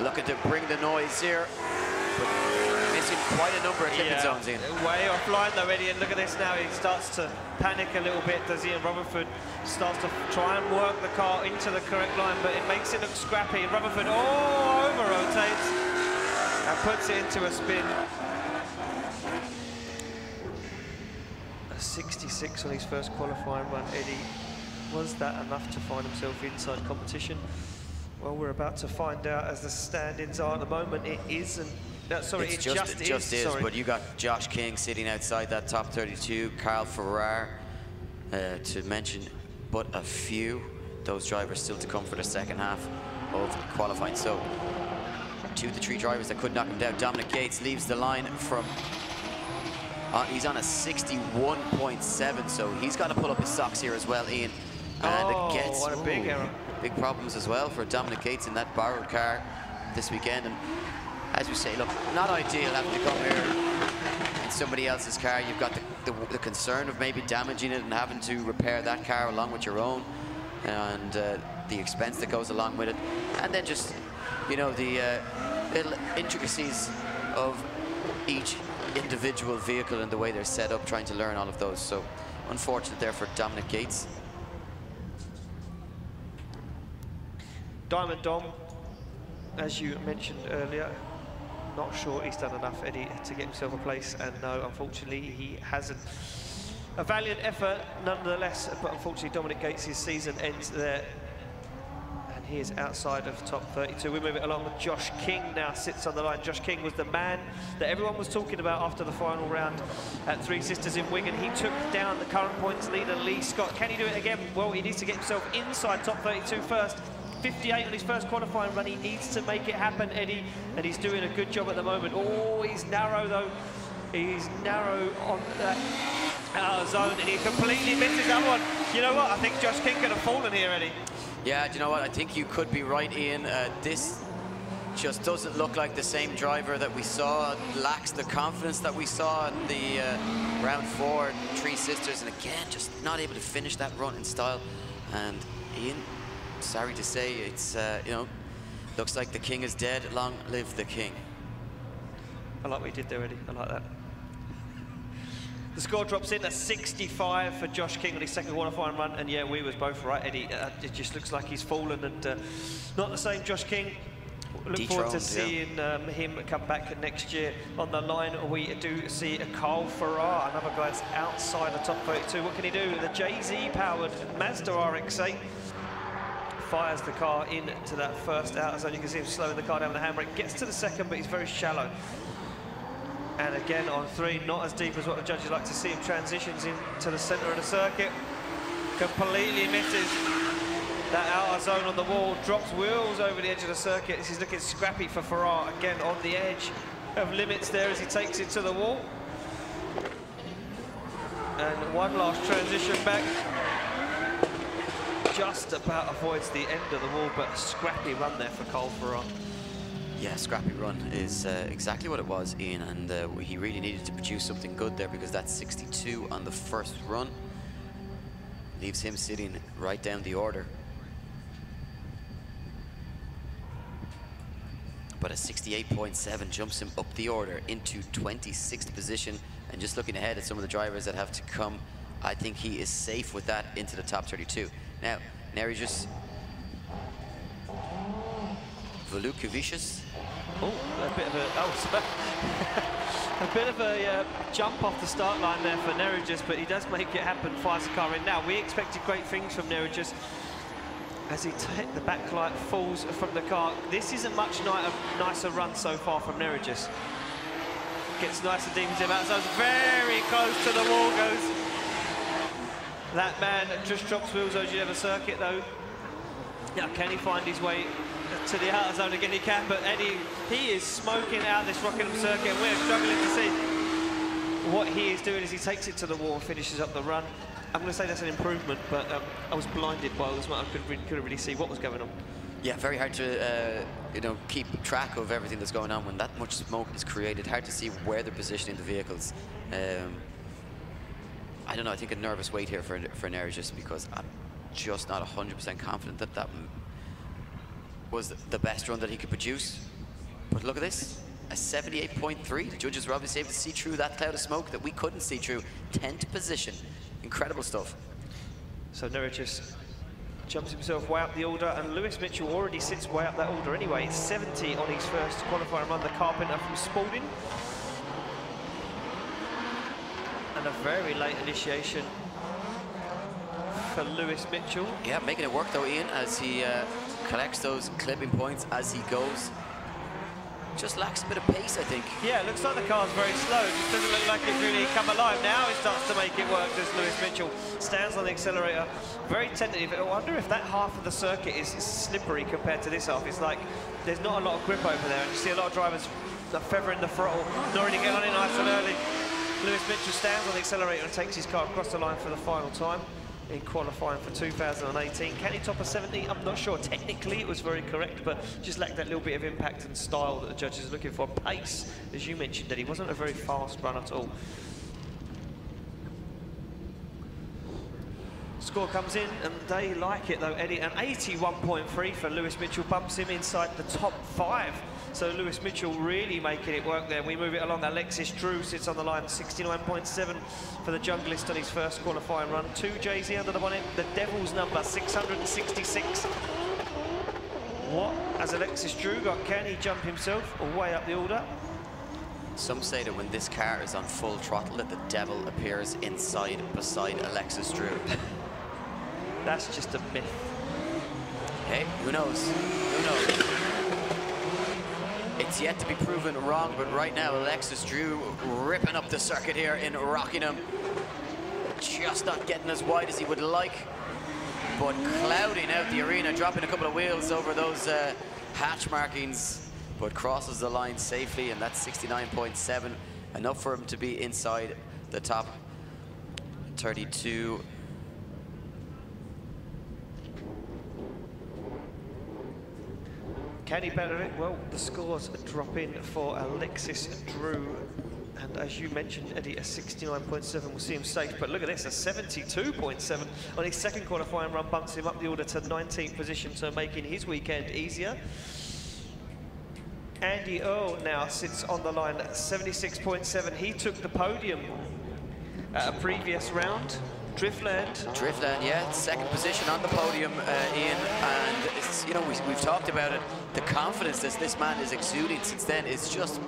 Looking to bring the noise here, but missing quite a number of tipping zones in. Way offline though, Eddie, and look at this now. He starts to panic a little bit. Does Ian Rutherford starts to try and work the car into the correct line, but it makes it look scrappy. And Rutherford over-rotates and puts it into a spin. A 66 on his first qualifying run, Eddie. Was that enough to find himself inside competition? Well, we're about to find out as the standings are at the moment. It isn't. Sorry, it just is. But you got Josh King sitting outside that top 32, Carl Ferrar, to mention but a few. Those drivers still to come for the second half of qualifying. So, 2 of the 3 drivers that could knock him down. Dominic Gates leaves the line from, he's on a 61.7, so he's got to pull up his socks here as well, Ian. And Gates, what a big error. Big problems as well for Dominic Gates in that borrowed car this weekend. And as we say, look, not ideal having to come here in somebody else's car. You've got the concern of maybe damaging it and having to repair that car along with your own, and the expense that goes along with it. And then just, you know, the little intricacies of each individual vehicle and the way they're set up, trying to learn all of those. So unfortunate there for Dominic Gates. Diamond Dom, as you mentioned earlier, not sure he's done enough, Eddie, to get himself a place, and no, unfortunately, he hasn't. A valiant effort, nonetheless, but unfortunately, Dominic Gates' season ends there, and he is outside of top 32. We move it along with Josh King now sits on the line. Josh King was the man that everyone was talking about after the final round at Three Sisters in Wigan. He took down the current points leader, Lee Scott. Can he do it again? Well, he needs to get himself inside top 32 first. 58 on his first qualifying run. He needs to make it happen, Eddie, and he's doing a good job at the moment. Oh, he's narrow though. He's narrow on that outer zone, and he completely misses that one. You know what? I think Josh King could have fallen here, Eddie. Yeah, do you know what? I think you could be right, Ian. This just doesn't look like the same driver that we saw. Lacks the confidence that we saw in the round 4, Three Sisters, and again, just not able to finish that run in style. And Ian, sorry to say, it's, you know, looks like the king is dead. Long live the king. I like what you did there, Eddie. I like that. The score drops in at 65 for Josh King on his second qualifying run, and yeah, we was both right, Eddie. It just looks like he's fallen, and not the same Josh King. Look forward to seeing him come back next year. On the line, we do see Carl Ferrar, another guy that's outside the top 32. What can he do? The JZ-powered Mazda RX-8 fires the car into that first outer zone. You can see him slowing the car down with the handbrake. Gets to the second, but he's very shallow. And again on 3, not as deep as what the judges like to see him. Transitions into the centre of the circuit. Completely misses that outer zone on the wall. Drops wheels over the edge of the circuit. This is looking scrappy for Ferrar. Again on the edge of limits there as he takes it to the wall. And one last transition back. Just about avoids the end of the wall, but a scrappy run there for Carl Ferrar. Yeah, scrappy run is exactly what it was, Ian, and he really needed to produce something good there, because that 62 on the first run leaves him sitting right down the order. But a 68.7 jumps him up the order into 26th position, and just looking ahead at some of the drivers that have to come, I think he is safe with that into the top 32. Now, Nerejus Volukevicius. Oh, a bit of a, a bit of a jump off the start line there for Nerejus, but he does make it happen, fires the car in. Now, we expected great things from Nerejus as the backlight falls from the car. This is a much nicer run so far from Nerejus. Gets nice and demons him out, so it's very close to the wall goes. That man just drops wheels as you have a circuit though. Yeah, can he find his way to the outer zone again? He can, but Eddie, he is smoking out this Rockingham circuit, and we're struggling to see what he is doing as he takes it to the wall and finishes up the run. I'm going to say that's an improvement, but I was blinded by all this. I couldn't really see what was going on. Yeah, very hard to you know, keep track of everything that's going on when that much smoke is created. Hard to see where they're positioning the vehicles. I don't know. I think a nervous wait here for Nerejus, because I'm just not 100% confident that that was the best run that he could produce. But look at this, a 78.3. The judges were obviously able to see through that cloud of smoke that we couldn't see through. 10th position. Incredible stuff. So Nerejus jumps himself way up the order, and Lewis Mitchell already sits way up that order anyway. It's 70 on his first qualifying run, the Carpenter from Spalding. And a very late initiation for Lewis Mitchell. Yeah, making it work though, Ian, as he collects those clipping points as he goes. Just lacks a bit of pace, I think. Yeah, it looks like the car's very slow. It just doesn't look like it's really come alive. Now it starts to make it work, does Lewis Mitchell. Stands on the accelerator, very tentative. I wonder if that half of the circuit is slippery compared to this half. It's like there's not a lot of grip over there, and you see a lot of drivers feathering the throttle, not really getting on it nice and early. Lewis Mitchell stands on the accelerator and takes his car across the line for the final time in qualifying for 2018. Can he top a 70? I'm not sure. Technically, it was very correct, but just lacked that little bit of impact and style that the judges are looking for. Pace, as you mentioned, that he wasn't a very fast run at all. Score comes in, and they like it though, Eddie. An 81.3 for Lewis Mitchell bumps him inside the top 5. So Lewis Mitchell really making it work there. We move it along. Alexis Drew sits on the line, 69.7 for the junglist on his first qualifying run. 2 JZ under the bonnet. The Devil's number, 666. What has Alexis Drew got? Can he jump himself or way up the order? Some say that when this car is on full throttle, that the devil appears inside beside Alexis Drew. That's just a myth. Hey, who knows? Who knows? It's yet to be proven wrong, but right now Alexis Drew ripping up the circuit here in Rockingham. Just not getting as wide as he would like, but clouding out the arena, dropping a couple of wheels over those hatch markings, but crosses the line safely, and that's 69.7, enough for him to be inside the top 32. Can he better it? Well, the scores drop in for Alexis Drew. And as you mentioned, Eddie, a 69.7 will see him safe. But look at this, a 72.7 on his second qualifying run, bumps him up the order to 19th position, so making his weekend easier. Andy Earl now sits on the line at 76.7. He took the podium at a previous round. Driftland, yeah, second position on the podium, Ian, and it's, you know, we've talked about it. The confidence that this man is exuding since then is just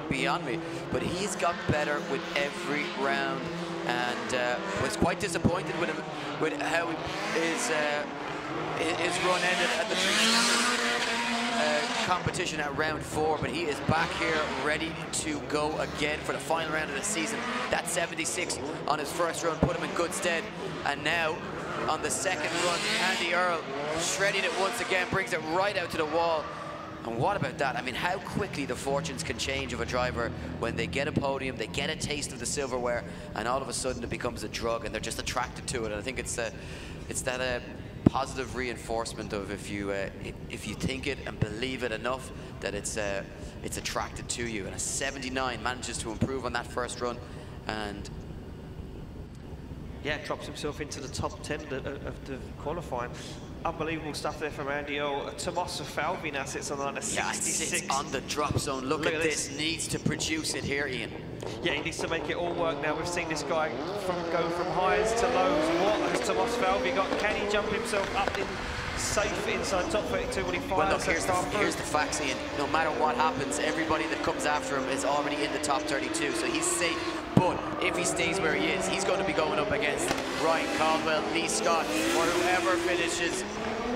beyond me. But he's got better with every round, and was quite disappointed with him, with how his run ended at the competition at round 4. But he is back here ready to go again for the final round of the season. That 76 on his first run put him in good stead, and now on the second run, Andy Earl shredding it once again, brings it right out to the wall. And what about that? I mean, how quickly the fortunes can change of a driver when they get a podium, they get a taste of the silverware, and all of a sudden it becomes a drug and they're just attracted to it. And I think it's that positive reinforcement of if you think it and believe it enough, that it's attracted to you. And a 79 manages to improve on that first run, and yeah, drops himself into the top 10 of the qualifying. Unbelievable stuff there from Andy Earl. Tomas Falvey now sits on the line at 66. Sits on the drop zone. Look at this. Needs to produce it here, Ian. Yeah, he needs to make it all work now. We've seen this guy go from highs to lows. What has Tomas Falvey got? Can he jump himself up in safe inside top 32 when he fires? Well, look, here's the facts, Ian. No matter what happens, everybody that comes after him is already in the top 32, so he's safe. But if he stays where he is, he's going to be going up against Ryan Caldwell, Lee Scott, or whoever finishes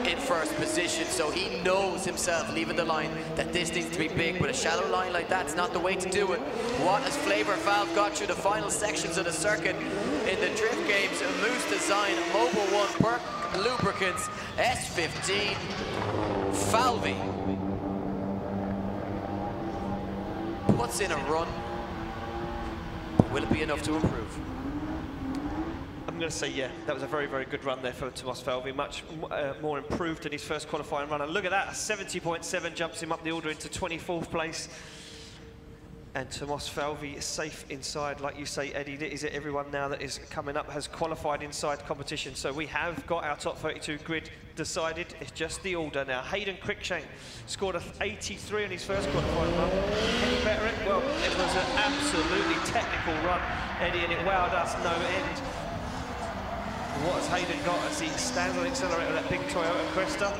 in first position. So he knows himself, leaving the line, that this needs to be big. But a shallow line like that's not the way to do it. What has Flavor Valve got through the final sections of the circuit in the Drift Games? A Moose Design, Mobile One, Burke Lubricants, S15, Falvey puts in a run. Will it be enough to improve? I'm going to say, yeah, that was a very, very good run there for Tomas Falvey. Much more improved than his first qualifying run. And look at that, 70.7 jumps him up the order into 24th place. And Tomas Falvey is safe inside. Like you say, Eddie, is it everyone now that is coming up has qualified inside competition? So we have got our top 32 grid decided. It's just the order now. Hayden Cruikshank scored a 83 on his first qualifying run. Can he better it? Well, it was an absolutely technical run, Eddie, and it wowed us no end. What has Hayden got as he stands on the accelerator of that big Toyota Cresta?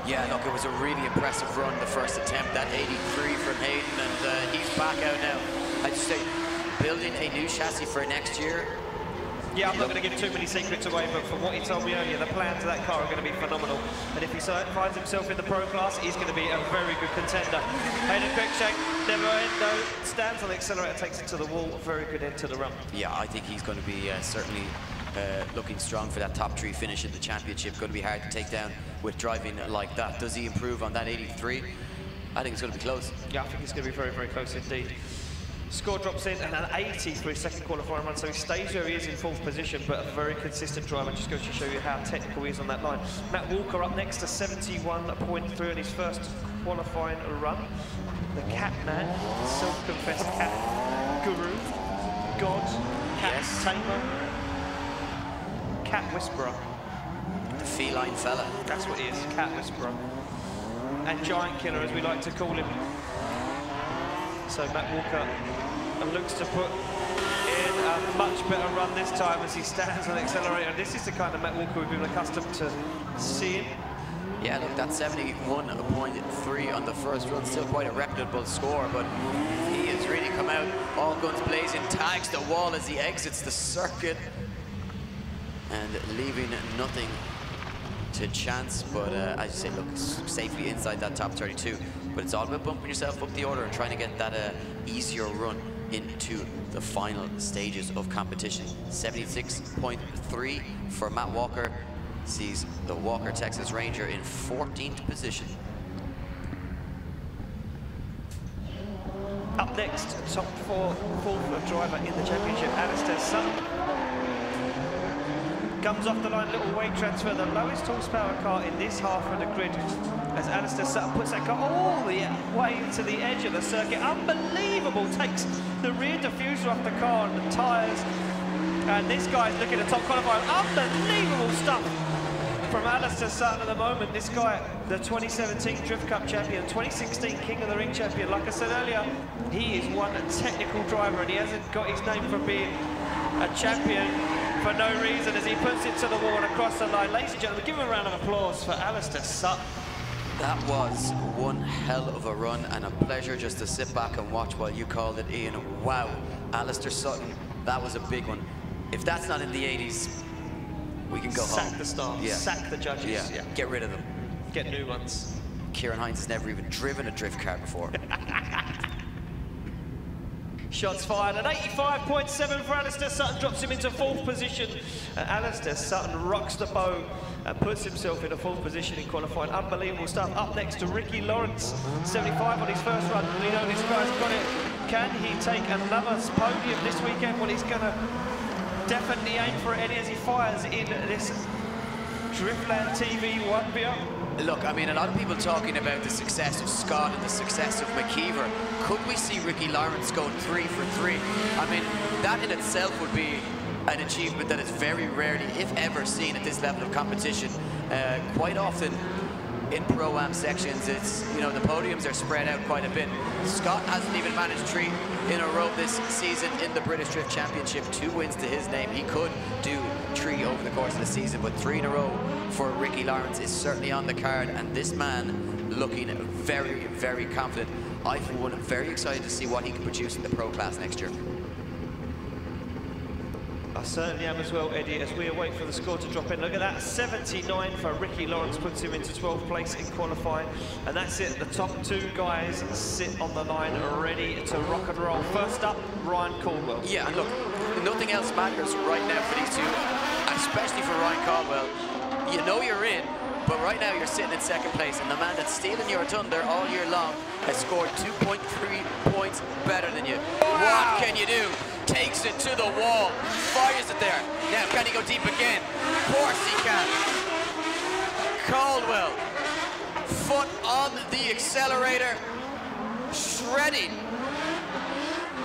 Yeah, look, it was a really impressive run, the first attempt, that 83 from Hayden, and he's back out now. I'd say, building a new chassis for next year. Yeah, I'm not going to give too many secrets away, but from what he told me earlier, the plans of that car are going to be phenomenal. And if he finds himself in the pro class, he's going to be a very good contender. Hayden Cruikshank, never end though, stands on the accelerator, takes it to the wall, very good end to the run. Yeah, I think he's going to be certainly looking strong for that top 3 finish in the championship. Going to be hard to take down with driving like that. Does he improve on that 83? I think it's going to be close. Yeah, I think it's going to be very, very close indeed. Score drops in and an 80 for his second qualifying run, so he stays where he is in 4th position, but a very consistent driver. Just goes to show you how technical he is on that line. Matt Walker up next to 71.3 on his first qualifying run. The cat man, self-confessed cat guru, god, cat tamer, cat whisperer. The feline fella. That's what he is, cat whisperer. And giant killer, as we like to call him. So Matt Walker looks to put in a much better run this time as he stands on the accelerator. This is the kind of Matt Walker we've been accustomed to seeing. Yeah, look, that 71.3 on the first run, still quite a reputable score, but he has really come out all guns blazing, tags the wall as he exits the circuit, and leaving nothing to chance, but as you say, look, safely inside that top 32. But it's all about bumping yourself up the order and trying to get that easier run into the final stages of competition. 76.3 for Matt Walker, sees the Walker Texas Ranger in 14th position. Up next, top fourth driver in the championship, Alistair Sutton. Comes off the line, little weight transfer, the lowest horsepower car in this half of the grid, as Alistair Sutton puts that car all the way to the edge of the circuit. Unbelievable, takes the rear diffuser off the car and the tyres. And this guy's looking at top qualifying. Unbelievable stuff from Alistair Sutton at the moment. This guy, the 2017 Drift Cup champion, 2016 King of the Ring champion. Like I said earlier, he is one technical driver and he hasn't got his name from being a champion for no reason as he puts it to the wall and across the line. Ladies and gentlemen, give him a round of applause for Alistair Sutton. That was one hell of a run and a pleasure just to sit back and watch while you called it, Ian. Wow, Alistair Sutton, that was a big one. If that's not in the 80s, we can go home. Sack the stars, yeah. Sack the judges. Yeah. Get rid of them. Get new ones. Kieran Hines has never even driven a drift car before. Shots fired at 85.7 for Alistair Sutton, drops him into 4th position. Alistair Sutton rocks the boat and puts himself in a 4th position in qualifying. Unbelievable stuff. Up next to Ricky Lawrence, 75 on his first run. We know this guy's got it. Can he take another podium this weekend? Well, he's going to definitely aim for it, Eddie, as he fires in this Driftland TV 1BO. Look, I mean, a lot of people talking about the success of Scott and the success of McKeever. Could we see Ricky Lawrence going 3 for 3? I mean, that in itself would be an achievement that is very rarely, if ever, seen at this level of competition. Quite often in Pro-Am sections, it's, you know, the podiums are spread out quite a bit. Scott hasn't even managed 3 in a row this season in the British Drift Championship. 2 wins to his name. He could do 3 over the course of the season, but 3 in a row for Ricky Lawrence is certainly on the card, and this man looking very, very confident. I, for one, am very excited to see what he can produce in the Pro class next year. I certainly am as well, Eddie, as we await for the score to drop in. Look at that, 79 for Ricky Lawrence, puts him into 12th place in qualifying. And that's it, the top 2 guys sit on the line ready to rock and roll. First up, Ryan Caldwell. Yeah, and look, nothing else matters right now for these 2, especially for Ryan Caldwell. You know you're in, but right now you're sitting in 2nd place, and the man that's stealing your thunder all year long has scored 2.3 points better than you. Wow. What can you do? Takes it to the wall, fires it there. Now, can he go deep again? Of course he can. Caldwell, foot on the accelerator, shredding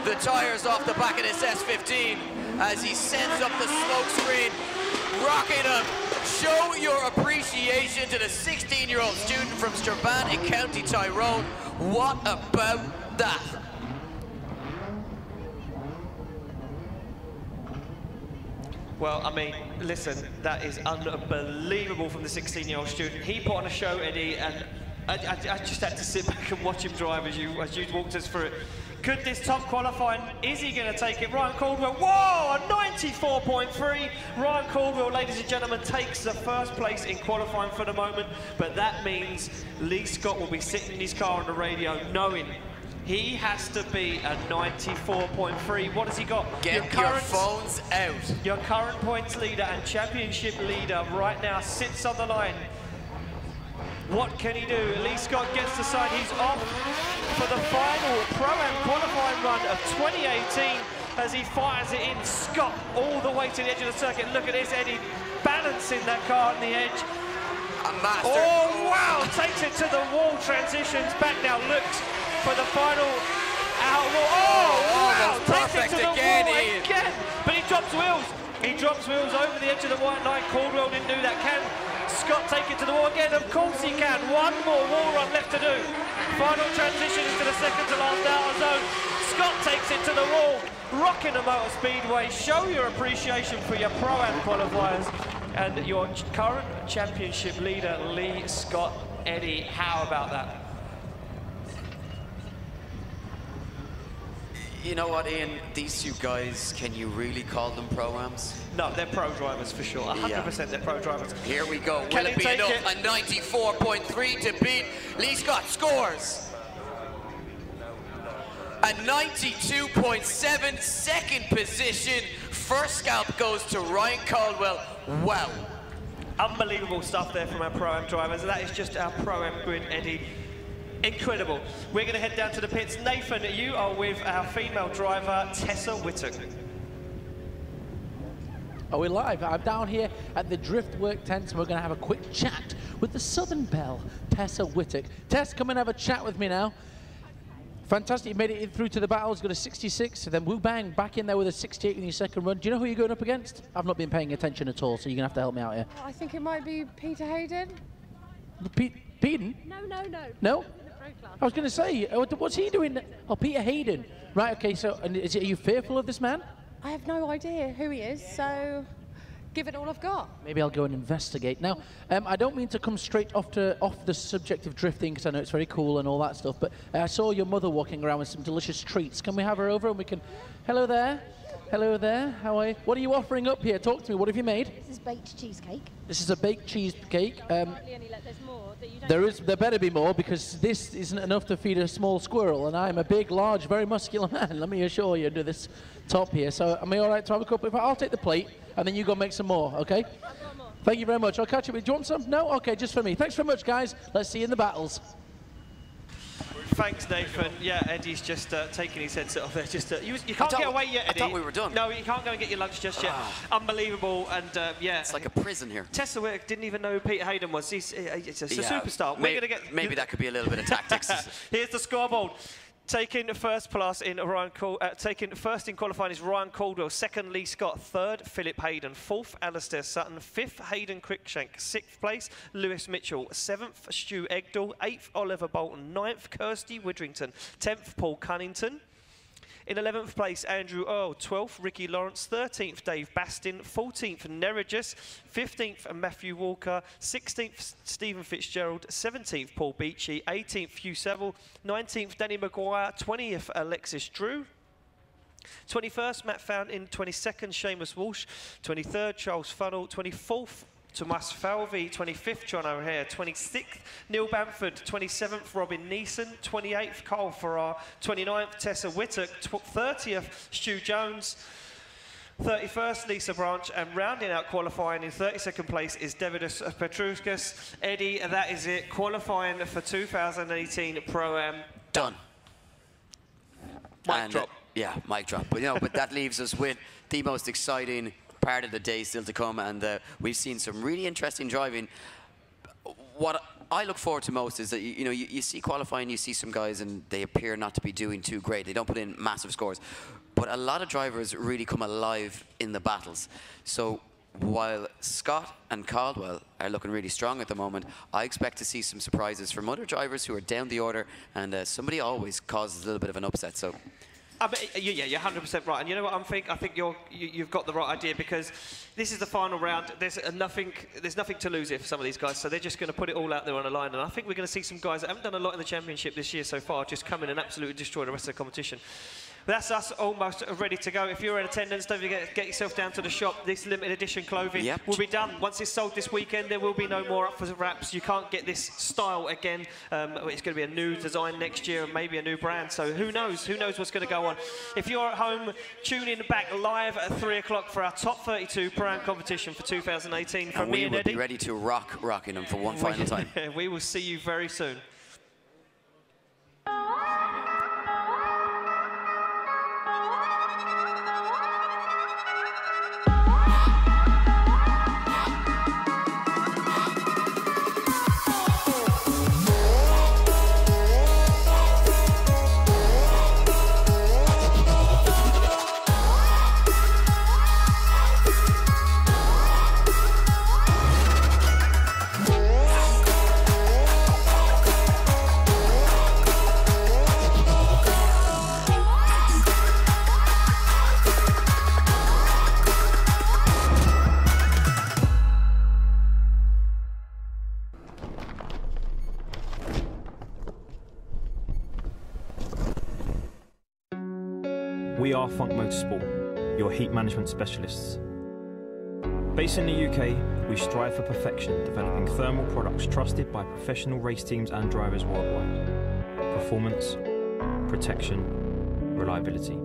the tires off the back of this S15 as he sends up the smoke screen. Rockingham, show your appreciation to the 16-year-old student from Strabane in County Tyrone. What about that? Well, I mean, listen, that is unbelievable from the 16-year-old student. He put on a show, Eddie, and I just had to sit back and watch him drive as you walked us through it. Could this top qualifying, is he going to take it? Ryan Caldwell, whoa, a 94.3. Ryan Caldwell, ladies and gentlemen, takes the 1st place in qualifying for the moment, but that means Lee Scott will be sitting in his car on the radio knowing he has to be a 94.3. What has he got? Get your phones out. Your current points leader and championship leader right now sits on the line. What can he do? Lee Scott gets the side. He's off for the final Pro-Am qualifying run of 2018 as he fires it in. Scott all the way to the edge of the circuit. Look at this, Eddie, balancing that car on the edge. A master. Oh, wow, takes it to the wall, transitions back now, looks for the final outlaw. Oh, wow, takes it to the wall again. But he drops wheels. He drops wheels over the edge of the white line. Caldwell didn't do that. Can Scott take it to the wall again? Of course he can. One more wall run left to do. Final transition into the 2nd to last outer zone. Scott takes it to the wall. Rockingham Motor Speedway, show your appreciation for your Pro-Am qualifiers and your current championship leader, Lee Scott. Eddie, how about that? You know what, Ian? These 2 guys, can you really call them Pro-Ams? No, they're pro drivers for sure. 100% they're pro drivers. Here we go. Will it be enough? A 94.3 to beat. Lee Scott scores a 92.7, 2nd position. 1st scalp goes to Ryan Caldwell. Wow. Unbelievable stuff there from our Pro-Am drivers. That is just our Pro-Am grid, Eddie. Incredible. We're going to head down to the pits. Nathan, you are with our female driver, Tessa Whittock. Are we live? I'm down here at the Driftwork tent, and we're going to have a quick chat with the Southern Belle, Tessa Whittock. Tess, come and have a chat with me now. Fantastic, you made it through to the battles, got a 66, and then woo bang, back in there with a 68 in your 2nd run. Do you know who you're going up against? I've not been paying attention at all, so you're going to have to help me out here. I think it might be Peter Hayden. Peden? No. No? I was going to say, what's he doing? Oh, Peter Hayden. Right, okay, so are you fearful of this man? I have no idea who he is, so give it all I've got. Maybe I'll go and investigate. Now, I don't mean to come straight off the subject of drifting, because I know it's very cool and all that stuff, but I saw your mother walking around with some delicious treats. Can we have her over and we can... Hello there. Hello there. How are you? What are you offering up here? Talk to me. What have you made? This is baked cheesecake. This is a baked cheesecake. There's more that you don't... There better be more, because this isn't enough to feed a small squirrel, and I'm a big, large, very muscular man, let me assure you, under this top here. So am I all right to have a couple? I'll take the plate, and then you go make some more, okay? I've got more. Thank you very much. I'll catch you. Do you want some? No? Okay, just for me. Thanks very much, guys. Let's see you in the battles. Thanks, Nathan. Yeah, Eddie's just taking his headset off there. You can't get away yet, Eddie. I thought we were done. No, you can't go and get your lunch just yet. Unbelievable, and yeah. It's like a prison here. Tessa Whittock didn't even know who Peter Hayden was. He's a superstar. Maybe that could be a little bit of tactics. Here's the scoreboard. Taking first place in taking first in qualifying is Ryan Caldwell. Second, Lee Scott. Third, Philip Hayden. Fourth, Alistair Sutton. Fifth, Hayden Cruikshank. Sixth place, Lewis Mitchell. Seventh, Stu Egdahl. Eighth, Oliver Bolton. Ninth, Kirsty Widrington. 10th, Paul Cunnington. In 11th place, Andrew Earl. 12th, Ricky Lawrence. 13th, Dave Bastin. 14th, Neregus. 15th, Matthew Walker. 16th, Stephen Fitzgerald. 17th, Paul Beachy. 18th, Hugh Saville. 19th, Danny Maguire. 20th, Alexis Drew. 21st, Matt Fountain. 22nd, Seamus Walsh. 23rd, Charles Funnell. 24th, Tomas Falvey. 25th, John O'Hare. 26th, Neil Bamford. 27th, Robin Neeson. 28th, Carl Farrar. 29th, Tessa Whittock. 30th, Stu Jones. 31st, Lisa Branch, and rounding out qualifying in 32nd place is Davidus Petruskas. Eddie, that is it. Qualifying for 2018 Pro-Am. Done. Mic drop. Yeah, mic drop. But, you know, but that leaves us with the most exciting part of the day still to come, and we've seen some really interesting driving. What I look forward to most is that you see qualifying, you see some guys and they appear not to be doing too great. They don't put in massive scores, but a lot of drivers really come alive in the battles. So while Scott and Caldwell are looking really strong at the moment, I expect to see some surprises from other drivers who are down the order, and somebody always causes a little bit of an upset. So. Yeah, you're 100% right. And you know what I think you've got the right idea, because this is the final round. There's nothing to lose here for some of these guys, so they're just going to put it all out there on the line. And I think we're going to see some guys that haven't done a lot in the championship this year so far just come in and absolutely destroy the rest of the competition. That's us almost ready to go. If you're in attendance, don't forget to get yourself down to the shop. This limited edition clothing will be done. Once it's sold this weekend, there will be no more up for wraps. You can't get this style again. It's going to be a new design next year and maybe a new brand. So who knows? Who knows what's going to go on? If you're at home, tune in back live at 3 o'clock for our top 32 Pro-Am competition for 2018. From me and Eddie. We will be ready to rock Rockingham for one final time. We will see you very soon. We are Funk Motorsport, your heat management specialists. Based in the UK, we strive for perfection, developing thermal products trusted by professional race teams and drivers worldwide. Performance, protection, reliability.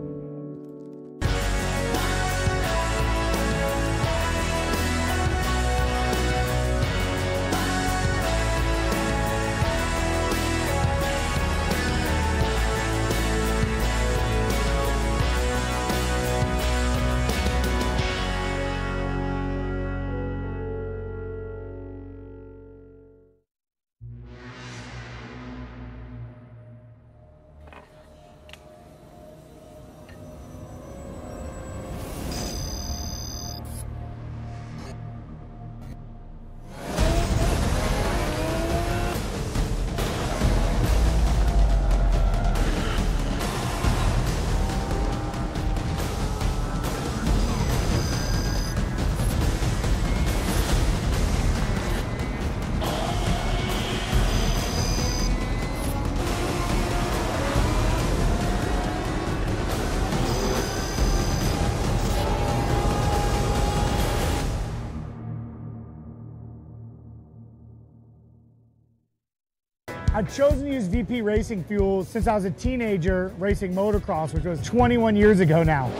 I've chosen to use VP racing fuel since I was a teenager racing motocross, which was 21 years ago now.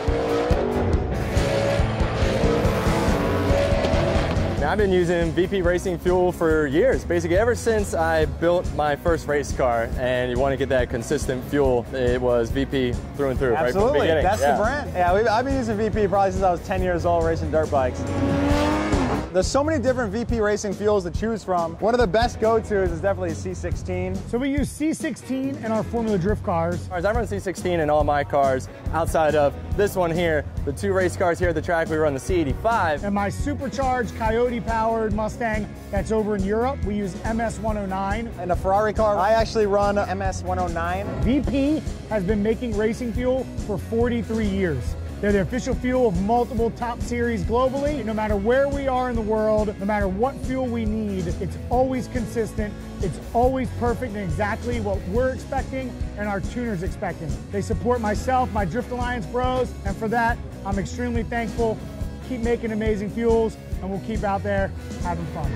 I've been using VP racing fuel for years, basically ever since I built my first race car, and you want to get that consistent fuel, it was VP through and through. Absolutely, right from the beginning. that's the brand. Yeah, I've been using VP probably since I was 10 years old racing dirt bikes. There's so many different VP Racing fuels to choose from. One of the best go-tos is definitely C16. So we use C16 in our Formula Drift cars. I run C16 in all my cars outside of this one here. The 2 race cars here at the track, we run the C85. And my supercharged Coyote-powered Mustang that's over in Europe, we use MS-109. And a Ferrari car, I actually run MS-109. VP has been making racing fuel for 43 years. They're the official fuel of multiple top series globally. No matter where we are in the world, no matter what fuel we need, it's always consistent, it's always perfect and exactly what we're expecting and our tuners expecting. They support myself, my Drift Alliance bros, and for that, I'm extremely thankful. Keep making amazing fuels, and we'll keep out there having fun.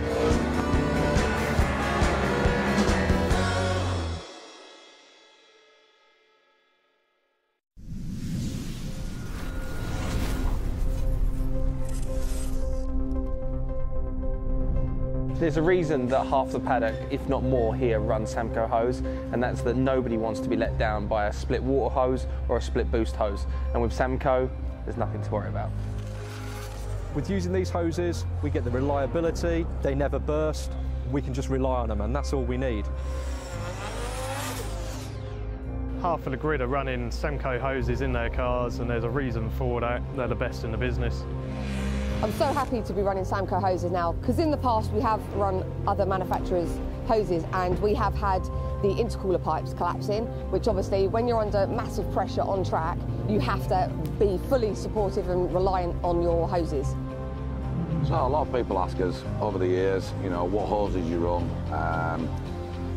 There's a reason that half the paddock, if not more here, runs Samco hose, and that's that nobody wants to be let down by a split water hose or a split boost hose. And with Samco, there's nothing to worry about. With using these hoses, we get the reliability, they never burst, we can just rely on them, and that's all we need. Half of the grid are running Samco hoses in their cars, and there's a reason for that. They're the best in the business. I'm so happy to be running Samco hoses now, because in the past we have run other manufacturers' hoses and we have had the intercooler pipes collapsing, which obviously when you're under massive pressure on track, you have to be fully supportive and reliant on your hoses. So a lot of people ask us over the years, you know, what hoses you run.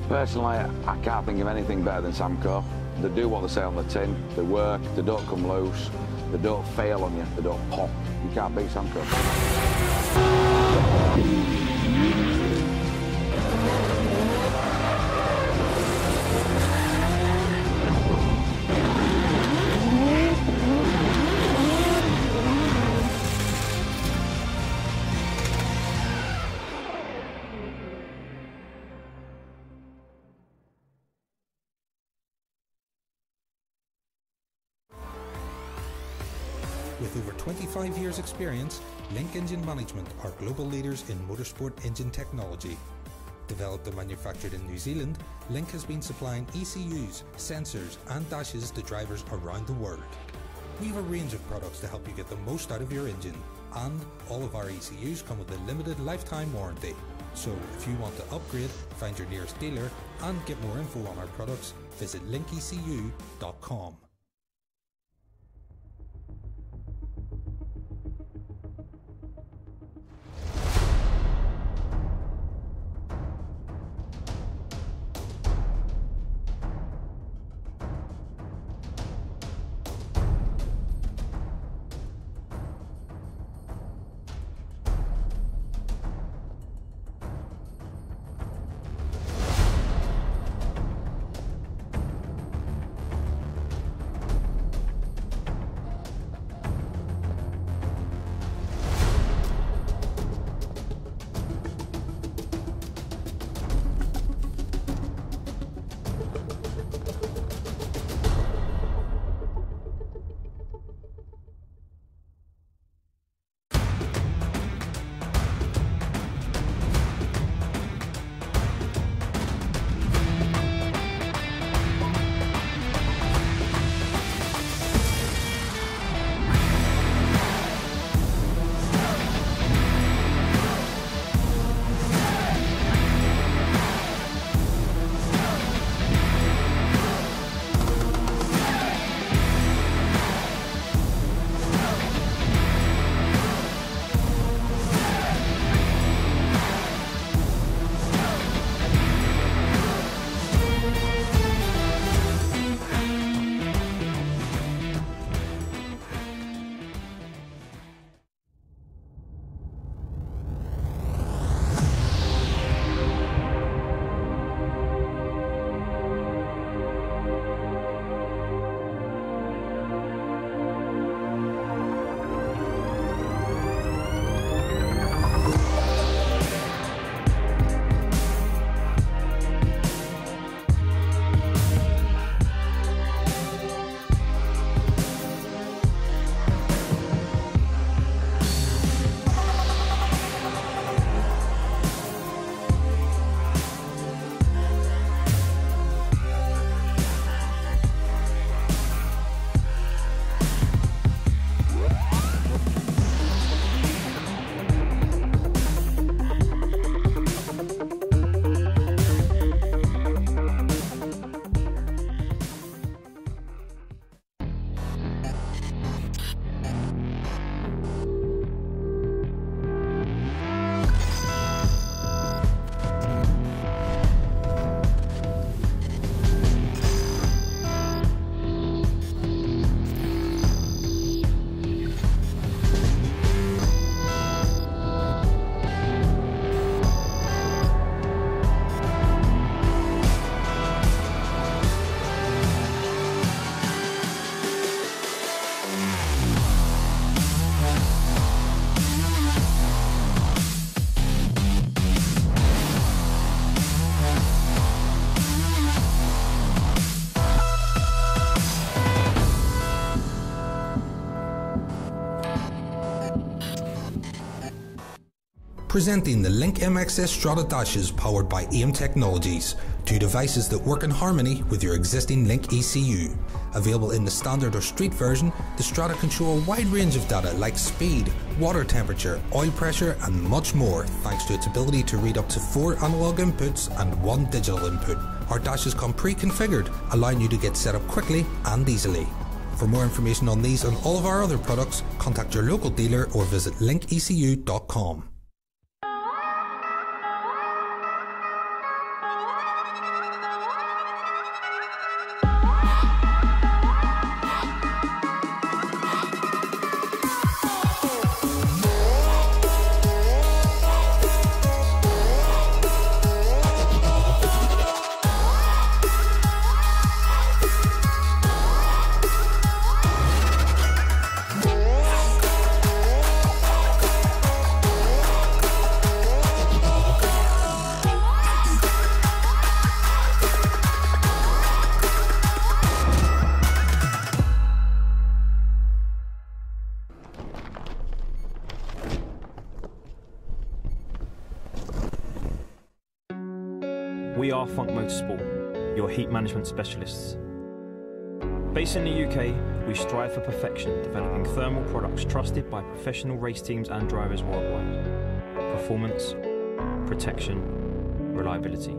Personally, I can't think of anything better than Samco. They do what they say on the tin, they work, they don't come loose, they don't fail on you, they don't pop. You can't beat Samco. With over 25 years experience, Link Engine Management are global leaders in motorsport engine technology. Developed and manufactured in New Zealand, Link has been supplying ECUs, sensors and dashes to drivers around the world. We have a range of products to help you get the most out of your engine, and all of our ECUs come with a limited lifetime warranty. So if you want to upgrade, find your nearest dealer and get more info on our products, visit linkecu.com. Presenting the Link MXS Strada dashes powered by AIM Technologies. Two devices that work in harmony with your existing Link ECU. Available in the standard or street version, the Strada can show a wide range of data like speed, water temperature, oil pressure and much more, thanks to its ability to read up to 4 analog inputs and 1 digital input. Our dashes come pre-configured, allowing you to get set up quickly and easily. For more information on these and all of our other products, contact your local dealer or visit linkecu.com. We are Funk Motorsport, your heat management specialists. Based in the UK, we strive for perfection, developing thermal products trusted by professional race teams and drivers worldwide. Performance, protection, reliability.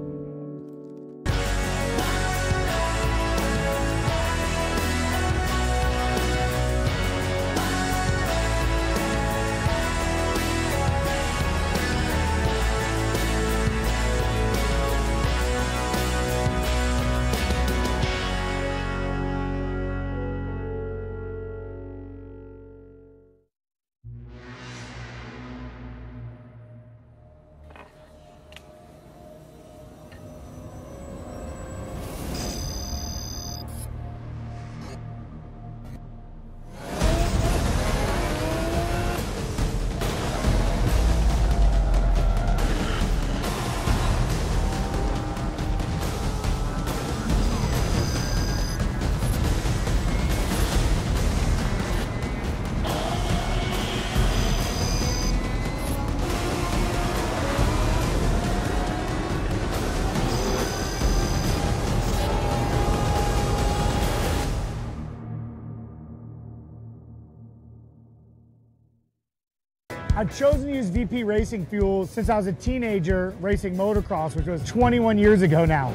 I've chosen to use VP racing fuel since I was a teenager racing motocross, which was 21 years ago now.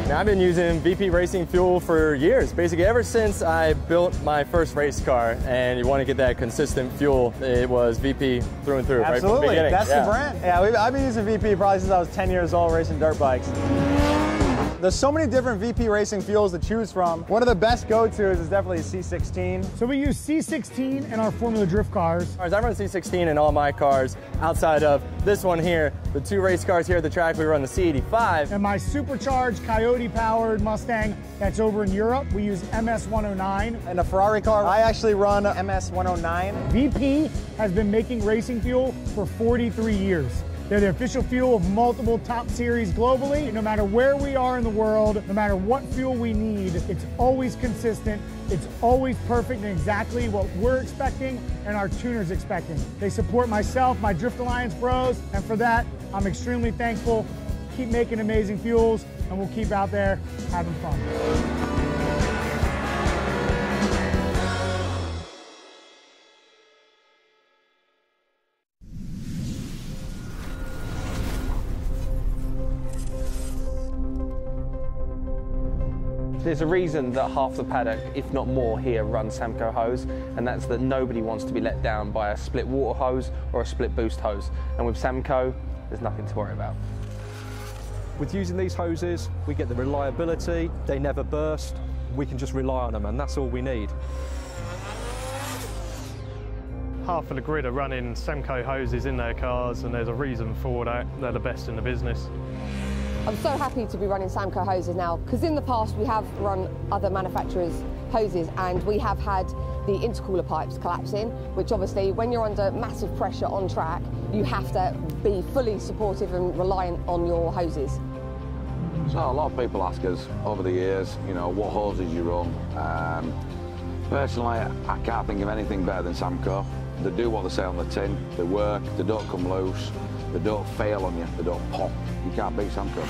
Now, I've been using VP racing fuel for years, basically ever since I built my first race car, and you want to get that consistent fuel, it was VP through and through. Absolutely, right from the beginning. that's the brand. Yeah, I've been using VP probably since I was 10 years old racing dirt bikes. There's so many different VP racing fuels to choose from. One of the best go-tos is definitely C16. So we use C16 in our Formula Drift cars. I run C16 in all my cars outside of this one here. The 2 race cars here at the track, we run the C85. And my supercharged Coyote-powered Mustang that's over in Europe, we use MS109. And a Ferrari car, I actually run MS109. VP has been making racing fuel for 43 years. They're the official fuel of multiple top series globally. No matter where we are in the world, no matter what fuel we need, it's always consistent, it's always perfect and exactly what we're expecting and our tuners expecting. They support myself, my Drift Alliance bros, and for that, I'm extremely thankful. Keep making amazing fuels, and we'll keep out there having fun. There's a reason that half the paddock, if not more here, runs Samco hose, and that's that nobody wants to be let down by a split water hose or a split boost hose. And with Samco, there's nothing to worry about. With using these hoses, we get the reliability, they never burst, we can just rely on them, and that's all we need. Half of the grid are running Samco hoses in their cars, and there's a reason for that. They're the best in the business. I'm so happy to be running Samco hoses now, because in the past we have run other manufacturers' hoses and we have had the intercooler pipes collapsing, which obviously when you're under massive pressure on track, you have to be fully supportive and reliant on your hoses. So a lot of people ask us over the years, you know, what hoses you run. Personally, I can't think of anything better than Samco. They do what they say on the tin, they work, they don't come loose, they don't fail on you, they don't pop. You can't beat Samco.